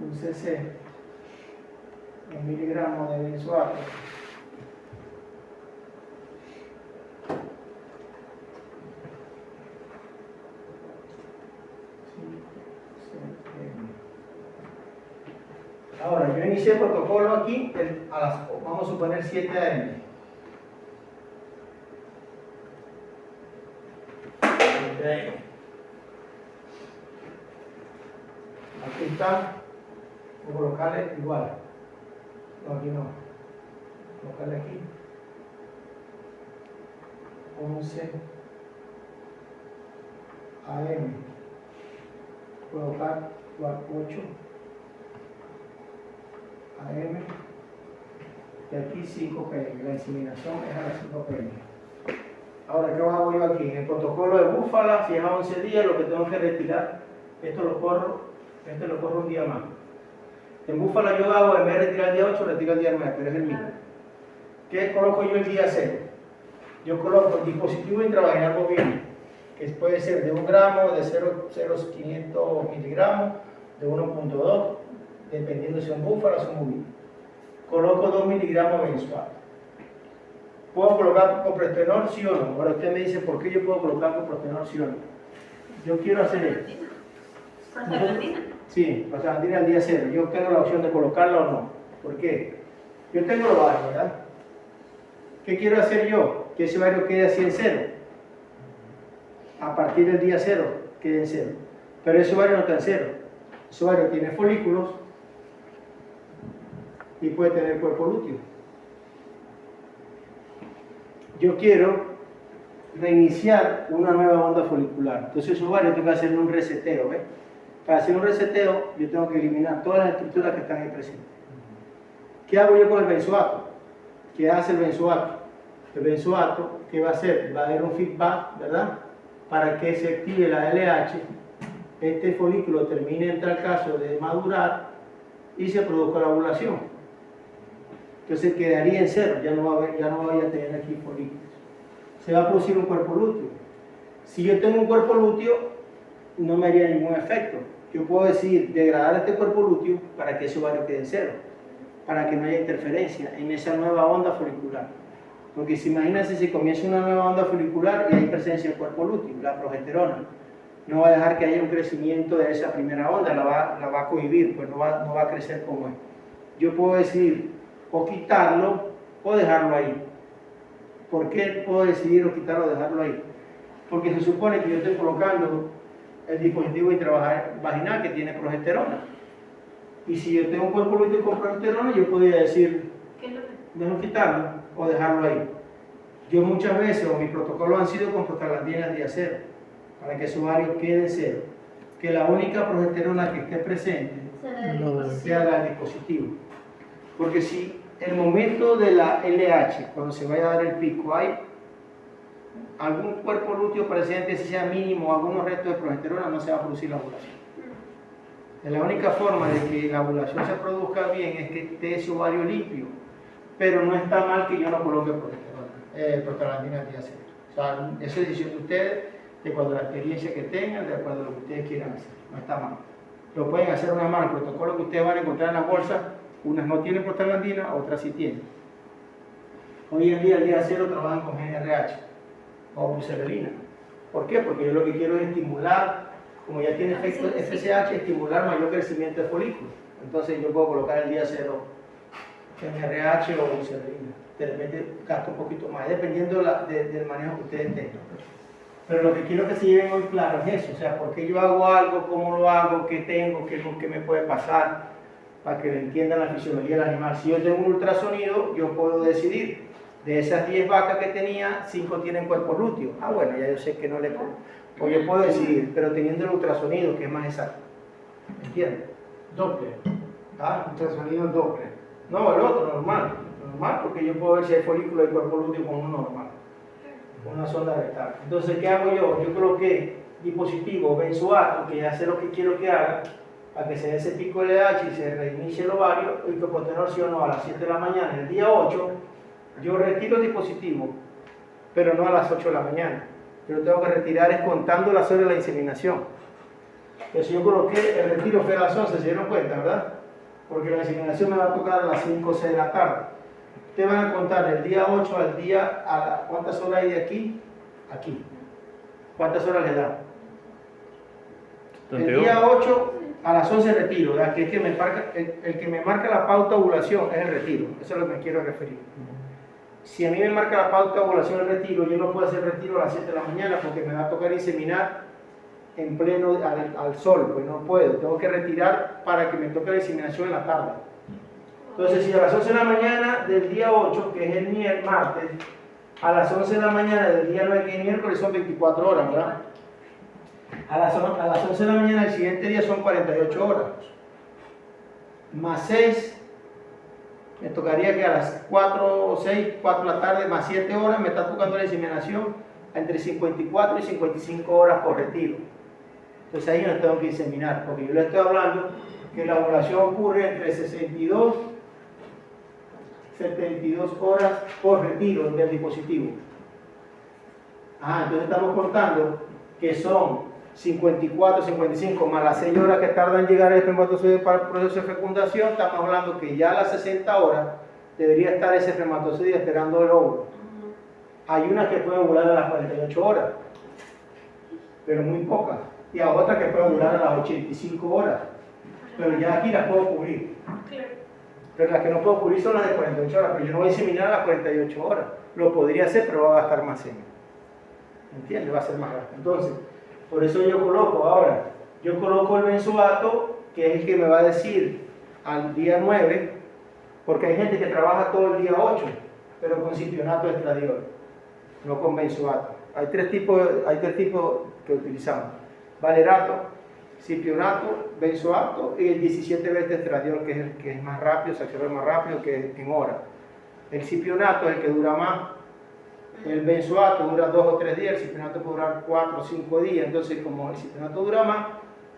un cc en miligramos de benzoato. Ahora, yo inicié el protocolo aquí vamos a suponer 7 AM. Aquí está, voy a colocarle igual. No, aquí no. Colocarle aquí. 11 AM. Colocar 8 AM. Y aquí 5 PM. La inseminación es a las 5 PM. Ahora, ¿qué hago yo aquí? En el protocolo de búfala, si es a 11 días, lo que tengo que retirar, esto lo corro un día más. En búfala yo hago, en vez de retirar el día 8, retiro el día 9, pero es el mismo. ¿Qué coloco yo el día 0? Yo coloco el dispositivo intravaginal bovino, que puede ser de 1 gramo, de 0,500 miligramos, de 1.2, dependiendo si son búfalas o son bovinos. Coloco 2 miligramos de benzoato. ¿Puedo colocar coprostenol, sí o no? Ahora usted me dice, ¿por qué yo puedo colocar coprostenol, sí o no? Yo quiero hacer esto. ¿Prostaglandina? Sí, prostaglandina al día 0. Yo tengo la opción de colocarla o no. ¿Por qué? Yo tengo los ovarios, ¿verdad? ¿Qué quiero hacer yo? Que ese ovario quede así en 0. A partir del día 0, quede en 0. Pero ese ovario no está en 0. Ese ovario tiene folículos y puede tener cuerpo lúteo. Yo quiero reiniciar una nueva onda folicular. Entonces, ese ovario tengo que hacer un reseteo, ¿ves? Para hacer un reseteo, yo tengo que eliminar todas las estructuras que están ahí presentes. ¿Qué hago yo con el benzoato? ¿Qué hace el benzoato? El benzoato, ¿qué va a hacer? Va a dar un feedback, ¿verdad? Para que se active la LH, este folículo termine en tal caso de madurar y se produzca la ovulación. Entonces quedaría en 0, ya no voy a tener aquí folículos. Se va a producir un cuerpo lúteo. Si yo tengo un cuerpo lúteo, no me haría ningún efecto. Yo puedo decidir degradar este cuerpo lúteo para que ese ovario quede en 0, para que no haya interferencia en esa nueva onda folicular. Porque si imagínense si comienza una nueva onda folicular y hay presencia del cuerpo lúteo, la progesterona, no va a dejar que haya un crecimiento de esa primera onda, la va a cohibir, pues no va a crecer como es. Yo puedo decidir o quitarlo o dejarlo ahí. ¿Por qué puedo decidir o quitarlo o dejarlo ahí? Porque se supone que yo estoy colocando el dispositivo intravaginal que tiene progesterona. Y si yo tengo un cuerpo lúteo con progesterona, yo podría decir, dejo quitarlo o dejarlo ahí. Yo muchas veces, o mis protocolos han sido con prostaglandina al día 0, para que su ovario quede en 0. Que la única progesterona que esté presente No sea el dispositivo. Porque si el momento de la LH, cuando se vaya a dar el pico, hay algún cuerpo lúteo presente, si sea mínimo, algunos restos de progesterona, no se va a producir la ovulación. La única forma de que la ovulación se produzca bien es que esté ese ovario limpio, pero no está mal que yo no coloque prostaglandina al día 0. O sea, eso es decisión de ustedes, de acuerdo a la experiencia que tengan, de acuerdo a lo que ustedes quieran hacer. No está mal. Lo pueden hacer una mano, el protocolo que ustedes van a encontrar en la bolsa, unas no tienen prostaglandina, otras sí tienen. Hoy en día, el día 0, trabajan con GnRH o buserelina. ¿Por qué? Porque yo lo que quiero es estimular, como ya tiene efecto FSH, estimular mayor crecimiento de folículos. Entonces yo puedo colocar el día 0 GnRH o buserelina. De repente gasto un poquito más, dependiendo del manejo que ustedes tengan. Pero lo que quiero que se lleven hoy claro es eso, o sea, por qué yo hago algo, cómo lo hago, qué tengo, qué me puede pasar, para que entiendan la fisiología del animal. Si yo tengo un ultrasonido, yo puedo decidir, de esas 10 vacas que tenía, 5 tienen cuerpo lúteo. Ah, bueno, ya yo sé que no le pongo. O yo puedo decidir, pero teniendo el ultrasonido, que es más exacto. ¿Entiendes? Doppler. ¿Ah? Ultrasonido Doppler. No, el otro, normal. Normal, porque yo puedo ver si hay folículo y cuerpo lúteo con uno normal. Con una sonda rectal. Entonces, ¿qué hago yo? Yo coloqué dispositivo benzoato, que ya sé lo que quiero que haga, para que se dé ese pico LH y se reinicie el ovario, y que posteriormente a las 7 de la mañana, el día 8, yo retiro el dispositivo, pero no a las 8 de la mañana. Yo lo tengo que retirar es contando las horas de la inseminación. Entonces yo coloqué, el retiro fue a las 11, se dieron cuenta, ¿verdad? Porque la inseminación me va a tocar a las 5 o 6 de la tarde. Ustedes van a contar el día 8 al día, ¿cuántas horas hay de aquí? Aquí. ¿Cuántas horas le da? El día 8 a las 11 retiro, ¿verdad? Que es que el que me marca la pauta de ovulación es el retiro. Eso es lo que me quiero referir. Si a mí me marca la pauta de ovulación el retiro, yo no puedo hacer retiro a las 7 de la mañana porque me va a tocar inseminar en pleno al sol, pues no puedo. Tengo que retirar para que me toque la inseminación en la tarde. Entonces, si a las 11 de la mañana del día 8, que es el martes, a las 11 de la mañana del día 9, que es el miércoles, son 24 horas, ¿verdad? A las 11 de la mañana del siguiente día son 48 horas. Más 6, me tocaría que a las 4 o 6, 4 de la tarde, más 7 horas, me está tocando la inseminación entre 54 y 55 horas por retiro. Entonces ahí no tengo que inseminar, porque yo le estoy hablando que la ovulación ocurre entre 62 72 horas por retiro del dispositivo. Entonces estamos contando que son 54, 55 más las 6 horas que tardan en llegar el espermatozoide para el proceso de fecundación. Estamos hablando que ya a las 60 horas debería estar ese espermatozoide esperando el óvulo. Hay unas que pueden ovular a las 48 horas, pero muy pocas. Y hay otras que pueden ovular a las 85 horas, pero ya aquí las puedo cubrir. Pero las que no puedo cubrir son las de 48 horas, pero yo no voy a inseminar a las 48 horas. Lo podría hacer, pero va a gastar más semen. ¿Entiendes? Va a ser más gasto. Entonces, por eso yo coloco el benzoato, que es el que me va a decir al día 9, porque hay gente que trabaja todo el día 8, pero con cipionato de estradiol, no con benzoato. Hay tres tipos que utilizamos: valerato, cipionato, benzoato y el 17 veces estradiol, que es el que es más rápido, se absorbe más rápido que en horas. El cipionato es el que dura más. El benzoato dura 2 o 3 días, el cipionato puede durar 4 o 5 días. Entonces, como el cipionato dura más,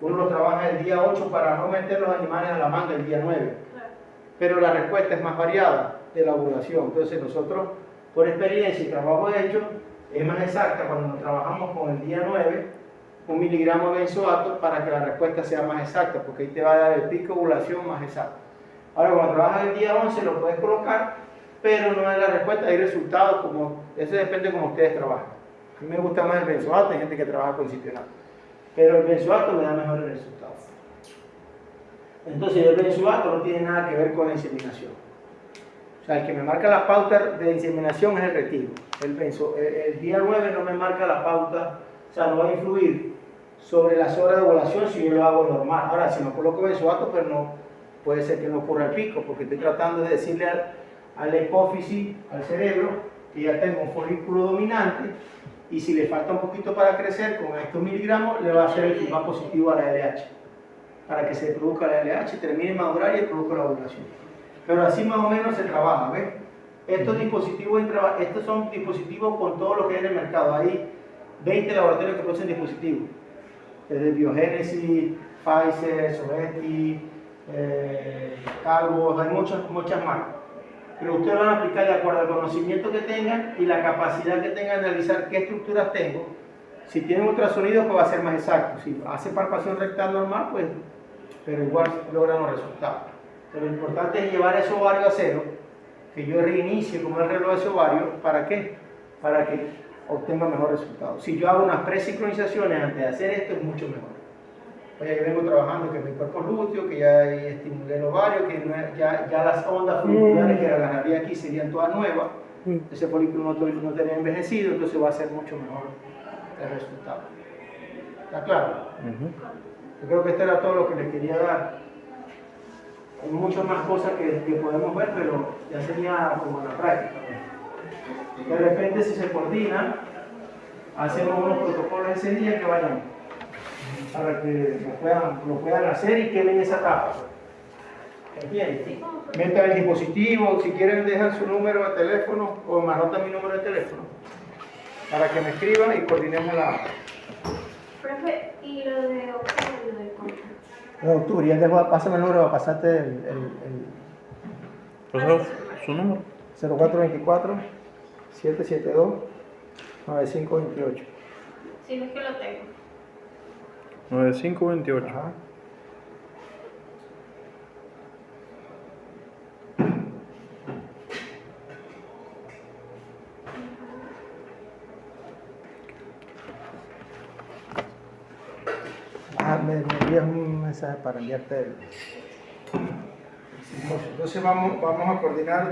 uno lo trabaja el día 8 para no meter los animales a la manga el día 9. Pero la respuesta es más variada de la ovulación. Entonces, nosotros, por experiencia y trabajo hecho, es más exacta cuando nos trabajamos con el día 9, 1 miligramo de benzoato, para que la respuesta sea más exacta, porque ahí te va a dar el pico de ovulación más exacto. Ahora, cuando trabajas el día 11, lo puedes colocar, pero no es la respuesta, hay resultados, eso depende de cómo ustedes trabajan. A mí me gusta más el benzoato, hay gente que trabaja con cipionato, pero el benzoato me da mejores resultados. Entonces el benzoato no tiene nada que ver con la inseminación. O sea, el que me marca la pauta de inseminación es el retiro. El día 9 no me marca la pauta, o sea, no va a influir sobre las horas de ovulación si yo lo hago normal. Ahora, si no coloco benzoato, pero no, puede ser que no ocurra el pico, porque estoy tratando de decirle a la hipófisis, al cerebro, que ya tengo un folículo dominante, y si le falta un poquito para crecer, con estos miligramos le va a hacer el feedback positivo a la LH. para que se produzca la LH, termine de madurar y produzca la ovulación. Pero así más o menos se trabaja, ¿ves? Estos son dispositivos con todo lo que hay en el mercado. Hay 20 laboratorios que producen dispositivos. Desde Biogénesis, Pfizer, Soveti, Calvos, hay muchas marcas. Pero ustedes van a aplicar de acuerdo al conocimiento que tengan y la capacidad que tengan de analizar qué estructuras tengo. Si tienen ultrasonido, pues va a ser más exacto. Si hace palpación rectal normal, pues, pero igual logran los resultados. Pero lo importante es llevar ese ovario a cero, que yo reinicie como el reloj de ese ovario. ¿Para qué? Para que obtenga mejor resultado. Si yo hago unas presincronizaciones antes de hacer esto, es mucho mejor. Oye, yo vengo trabajando que mi cuerpo lúteo, que ya estimulé el ovario, que ya las ondas foliculares que agarraría aquí serían todas nuevas. Ese folículo no tenía envejecido, entonces va a ser mucho mejor el resultado. ¿Está claro? Yo creo que esto era todo lo que les quería dar. Hay muchas más cosas que podemos ver, pero ya sería como en la práctica. De repente, si se coordinan, hacemos unos protocolos ese día que vayan para que lo puedan hacer y queden esa etapa. ¿Entiendes? Metan el dispositivo, si quieren dejan su número de teléfono o me anotan mi número de teléfono para que me escriban y coordinemos la... Profe, ¿y lo de octubre y lo de cuándo? En octubre, ya pásame el número, pasarte el ¿Pasó su número? 0424-772-9528. Si no es que lo tengo. 9528. Ajá. Me envías un mensaje para enviarte el simposio. Entonces vamos a coordinar.